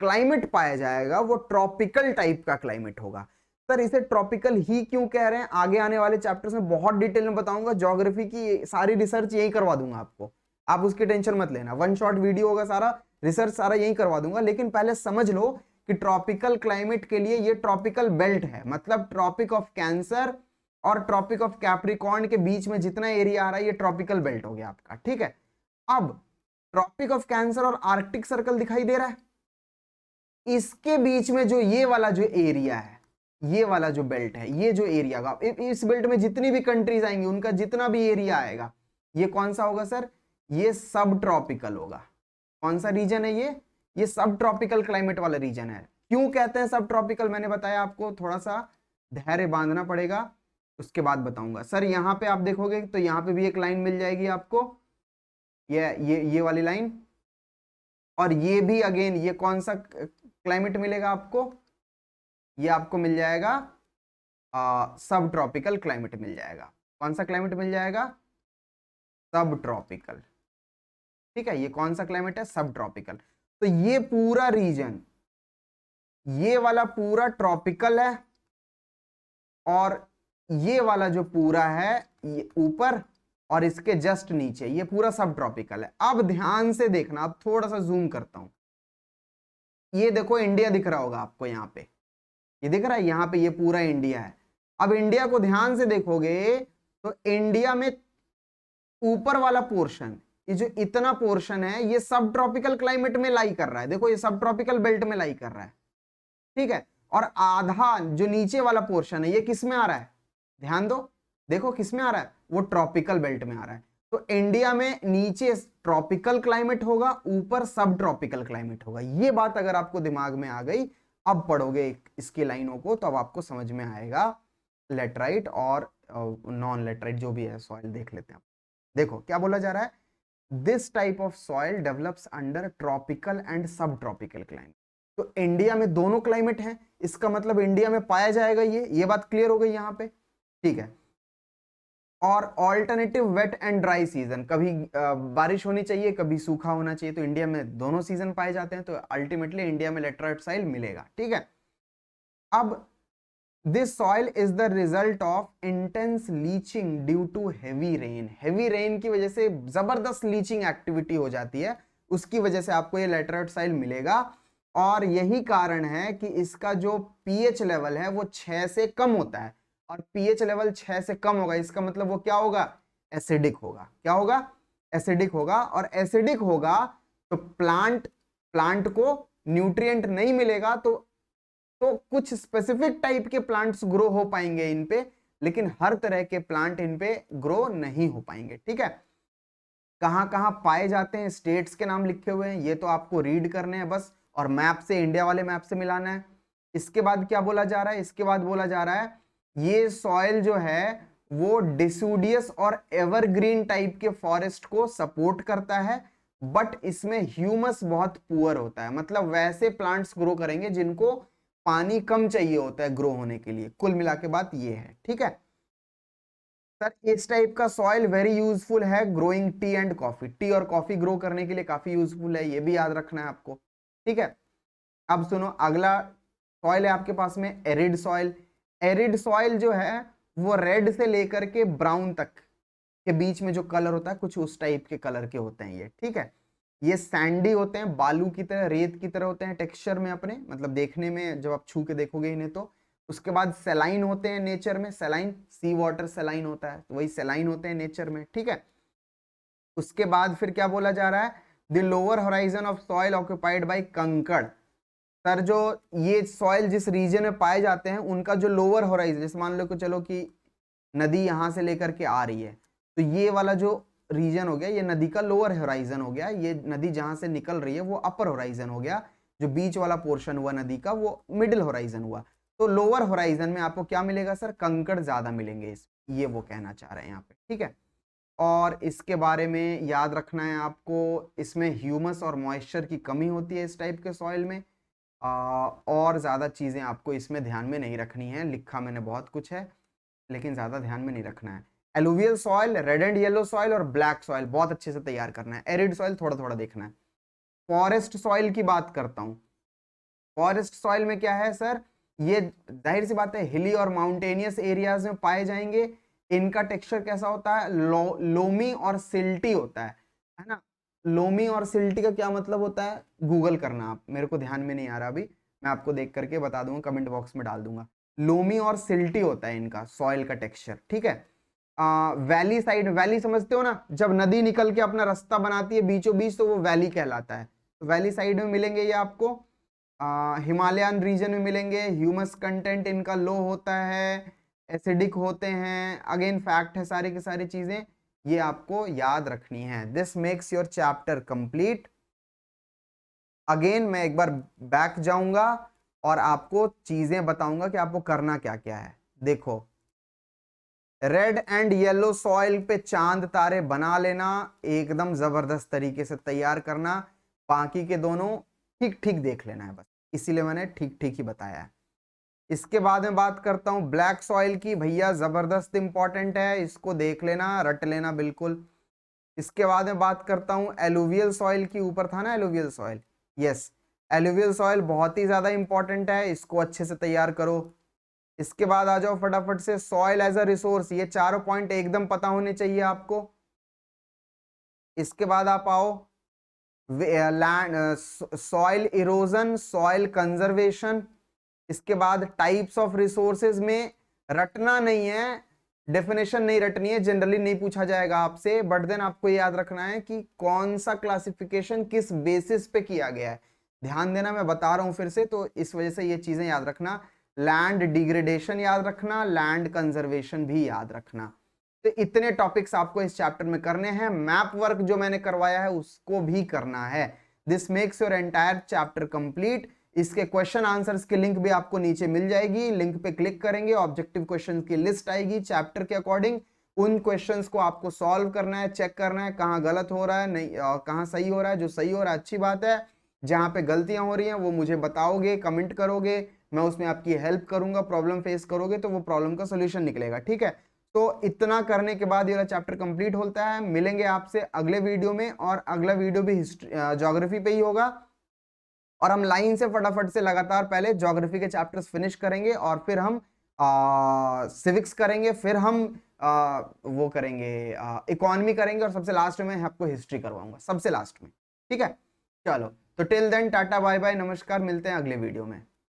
क्लाइमेट पाया जाएगा वो ट्रॉपिकल टाइप का क्लाइमेट होगा। सर इसे ट्रॉपिकल ही क्यों कह रहे हैं, आगे आने वाले चैप्टर्स में बहुत डिटेल में बताऊंगा, ज्योग्राफी की सारी रिसर्च यही करवा दूंगा आपको, आप उसकी टेंशन मत लेना, वन शॉट वीडियो होगा, सारा रिसर्च सारा यही करवा दूंगा। लेकिन पहले समझ लो कि ट्रॉपिकल क्लाइमेट के लिए ये ट्रॉपिकल बेल्ट है, मतलब ट्रॉपिक ऑफ कैंसर और ट्रॉपिक ऑफ कैप्रिकॉर्न के बीच में जितना एरिया आ रहा है ये ट्रॉपिकल बेल्ट हो गया आपका। ठीक है, अब ट्रॉपिक ऑफ कैंसर और आर्कटिक सर्कल दिखाई दे रहा है, इसके बीच में जो ये वाला जो एरिया है, ये वाला जो बेल्ट है, ये जो एरिया का, इस बेल्ट में जितनी भी कंट्रीज आएंगी उनका जितना भी एरिया आएगा, ये कौन सा होगा सर, ये सब ट्रॉपिकल होगा। कौन सा रीजन है ये सब ट्रॉपिकल क्लाइमेट वाला रीजन है। क्यों कहते हैं सब ट्रॉपिकल, मैंने बताया आपको, थोड़ा सा धैर्य बांधना पड़ेगा, उसके बाद बताऊंगा। सर यहाँ पे आप देखोगे तो यहाँ पे भी एक लाइन मिल जाएगी आपको, ये वाली लाइन, और ये भी अगेन ये कौन सा क्लाइमेट मिलेगा आपको, ये आपको मिल जाएगा सब ट्रॉपिकल क्लाइमेट मिल जाएगा। कौन सा क्लाइमेट मिल जाएगा, सब ट्रॉपिकल। ठीक है, ये कौन सा क्लाइमेट है, सब ट्रॉपिकल। तो ये पूरा रीजन, ये वाला पूरा ट्रॉपिकल है, और ये वाला जो पूरा है ये ऊपर और इसके जस्ट नीचे ये पूरा सब ट्रॉपिकल है। अब ध्यान से देखना, अब थोड़ा सा जूम करता हूं, ये देखो इंडिया दिख रहा होगा आपको, यहाँ पे ये दिख रहा है, यहाँ पे ये पूरा इंडिया है। अब इंडिया को ध्यान से देखोगे तो इंडिया में ऊपर वाला पोर्शन, ये जो इतना पोर्शन है ये सब ट्रॉपिकल क्लाइमेट में लाई कर रहा है, देखो ये सब ट्रॉपिकल बेल्ट में लाई कर रहा है। ठीक है, और आधा जो नीचे वाला पोर्शन है ये किस में आ रहा है, ध्यान दो, देखो किस में आ रहा है, वो ट्रॉपिकल बेल्ट में आ रहा है। तो इंडिया में नीचे ट्रॉपिकल क्लाइमेट होगा, ऊपर सब ट्रॉपिकल क्लाइमेट होगा। ये बात अगर आपको दिमाग में आ गई, अब पढ़ोगे इसकी लाइनों को तो अब आपको समझ में आएगा। लेटराइट और नॉन लेटराइट जो भी है सॉइल देख लेते हैं। देखो क्या बोला जा रहा है, this type of soil develops under tropical and सब ट्रॉपिकल क्लाइमेट। तो इंडिया में दोनों क्लाइमेट हैं, इसका मतलब इंडिया में पाया जाएगा ये बात क्लियर हो गई यहाँ पे। ठीक है, और alternative wet and dry season, कभी बारिश होनी चाहिए कभी सूखा होना चाहिए, तो इंडिया में दोनों सीजन पाए जाते हैं, तो अल्टीमेटली इंडिया में लेटराइट सॉइल मिलेगा। ठीक है, अब this soil is the result of intense leaching due to heavy rain. Heavy rain की वजह से जबरदस्त लीचिंग एक्टिविटी हो जाती है, उसकी वजह से आपको ये लेटराइट सॉइल मिलेगा। और यही कारण है कि इसका जो पीएच लेवल है वो 6 से कम होता है, और पीएच लेवल 6 से कम होगा, इसका मतलब वो क्या होगा, एसिडिक होगा। क्या होगा, एसिडिक होगा, और एसिडिक होगा तो प्लांट को न्यूट्रिएंट नहीं मिलेगा, तो तो कुछ स्पेसिफिक टाइप के प्लांट्स ग्रो हो पाएंगे इन पे, लेकिन हर तरह के प्लांट इन पे ग्रो नहीं हो पाएंगे। ठीक है, कहां कहां पाए जाते हैं, स्टेट्स के नाम लिखे हुए हैं, ये तो आपको रीड करने हैं बस, और मैप से, इंडिया वाले मैप से मिलाना है। इसके बाद क्या बोला जा रहा है, इसके बाद बोला जा रहा है ये सॉइल जो है वो डिसूडियस और एवरग्रीन टाइप के फॉरेस्ट को सपोर्ट करता है, बट इसमें ह्यूमस बहुत पुअर होता है, मतलब वैसे प्लांट्स ग्रो करेंगे जिनको पानी कम चाहिए होता है ग्रो होने के लिए। कुल मिला के बात ये है। ठीक है सर, इस टाइप का सॉइल वेरी यूजफुल है growing T and coffee, T और कॉफी ग्रो करने के लिए काफी यूजफुल है, ये भी याद रखना है आपको। ठीक है, अब सुनो, अगला सॉइल है आपके पास में एरिड सॉइल। एरिड सॉइल जो है वो रेड से लेकर के ब्राउन तक के बीच में जो कलर होता है, कुछ उस टाइप के कलर के होते हैं ये। ठीक है, ये सैंडी होते हैं, बालू की तरह, रेत की तरह होते हैं टेक्सचर में अपने, मतलब देखने में जब आप छू के देखोगे इन्हें तो। उसके बाद सेलाइन होते हैं नेचर में, सेलाइन सी वाटर सेलाइन होता है, तो वही सेलाइन होते हैं नेचर में। ठीक है, उसके बाद फिर क्या बोला जा रहा है, the lower horizon of soil occupied by कंकड़। सर जो ये सॉइल जिस रीजन में पाए जाते हैं उनका जो लोअर होराइजन, जैसे मान लो कि चलो कि नदी यहां से लेकर के आ रही है, तो ये वाला जो रीजन हो गया ये नदी का लोअर होराइजन हो गया, ये नदी जहां से निकल रही है वो अपर होराइजन हो गया, जो बीच वाला पोर्शन हुआ नदी का वो मिडिल होराइजन हुआ। तो लोअर होराइजन में आपको क्या मिलेगा सर, कंकड़ ज्यादा मिलेंगे इस, ये वो कहना चाह रहे हैं यहाँ पे। ठीक है, और इसके बारे में याद रखना है आपको, इसमें ह्यूमस और मॉइस्चर की कमी होती है इस टाइप के सॉइल में। और ज़्यादा चीज़ें आपको इसमें ध्यान में नहीं रखनी है, लिखा मैंने बहुत कुछ है लेकिन ज़्यादा ध्यान में नहीं रखना है। Alluvial soil, red and yellow soil और ब्लैक सॉइल बहुत अच्छे से तैयार करना है, एरिड सॉइल थोड़ा थोड़ा देखना है। फॉरेस्ट सॉइल की बात करता हूँ, फॉरेस्ट सॉइल में क्या है सर, ये जाहिर सी बात है हिली और माउंटेनियस एरियाज में पाए जाएंगे। इनका टेक्सचर कैसा होता है, लोमी और सिल्टी होता है ना। लोमी और सिल्टी का क्या मतलब होता है, गूगल करना आप, मेरे को ध्यान में नहीं आ रहा अभी, मैं आपको देख करके बता दूंगा, कमेंट बॉक्स में डाल दूंगा। लोमी और सिल्टी होता है इनका सॉइल का टेक्सचर। ठीक है, वैली साइड, वैली समझते हो ना, जब नदी निकल के अपना रास्ता बनाती है बीचों बीच तो वो वैली कहलाता है। तो वैली साइड में मिलेंगे ये आपको, हिमालयन रीजन में मिलेंगे, ह्यूमस कंटेंट इनका लो होता है, एसिडिक होते हैं, अगेन फैक्ट है सारी की सारी चीजें, ये आपको याद रखनी है। This makes your chapter complete. Again मैं एक बार बैक जाऊंगा और आपको चीजें बताऊंगा कि आपको करना क्या क्या है। देखो, रेड एंड येलो सॉइल पे चांद तारे बना लेना, एकदम जबरदस्त तरीके से तैयार करना, बाकी के दोनों ठीक ठीक देख लेना है बस, इसीलिए मैंने ठीक ठीक ही बताया है। इसके बाद में बात करता हूं ब्लैक सॉइल की, भैया जबरदस्त इंपॉर्टेंट है, इसको देख लेना, रट लेना बिल्कुल। इसके बाद में बात करता हूं एलुवियल सॉइल की, ऊपर था ना alluvial soil, yes, alluvial soil बहुत ही ज्यादा इंपॉर्टेंट है, इसको अच्छे से तैयार करो। इसके बाद आ जाओ फटाफट से सॉइल एज अ रिसोर्स, ये चारों पॉइंट एकदम पता होने चाहिए आपको। इसके बाद आप आओ land, soil erosion, soil conservation. इसके बाद टाइप्स ऑफ रिसोर्सेज में रटना नहीं है, डेफिनेशन नहीं रटनी है, जनरली नहीं पूछा जाएगा आपसे, बट देन आपको याद रखना है कि कौन सा क्लासिफिकेशन किस बेसिस पे किया गया है। ध्यान देना, मैं बता रहा हूं फिर से, तो इस वजह से ये चीजें याद रखना, लैंड डिग्रेडेशन याद रखना, लैंड कंजर्वेशन भी याद रखना। तो इतने टॉपिक्स आपको इस चैप्टर में करने हैं, मैप वर्क जो मैंने करवाया है उसको भी करना है। This makes your entire chapter complete. इसके क्वेश्चन आंसर्स की लिंक भी आपको नीचे मिल जाएगी, लिंक पे क्लिक करेंगे ऑब्जेक्टिव क्वेश्चंस की लिस्ट आएगी चैप्टर के अकॉर्डिंग, उन क्वेश्चंस को आपको सॉल्व करना है, चेक करना है कहाँ गलत हो रहा है, नहीं कहाँ सही हो रहा है, जो सही हो रहा है अच्छी बात है, जहां पे गलतियां हो रही हैं वो मुझे बताओगे, कमेंट करोगे, मैं उसमें आपकी हेल्प करूंगा, प्रॉब्लम फेस करोगे तो वो प्रॉब्लम का सोल्यूशन निकलेगा। ठीक है, तो इतना करने के बाद ये वाला चैप्टर कंप्लीट होता है। मिलेंगे आपसे अगले वीडियो में, और अगला वीडियो भी हिस्ट्री ज्योग्राफी पे ही होगा, और हम लाइन से फटाफट से लगातार पहले ज्योग्राफी के चैप्टर्स फिनिश करेंगे और फिर हम सिविक्स करेंगे, फिर हम वो करेंगे इकोनॉमी करेंगे, और सबसे लास्ट में आपको हिस्ट्री करवाऊंगा सबसे लास्ट में। ठीक है, चलो तो till then tata bye bye नमस्कार, मिलते हैं अगले वीडियो में।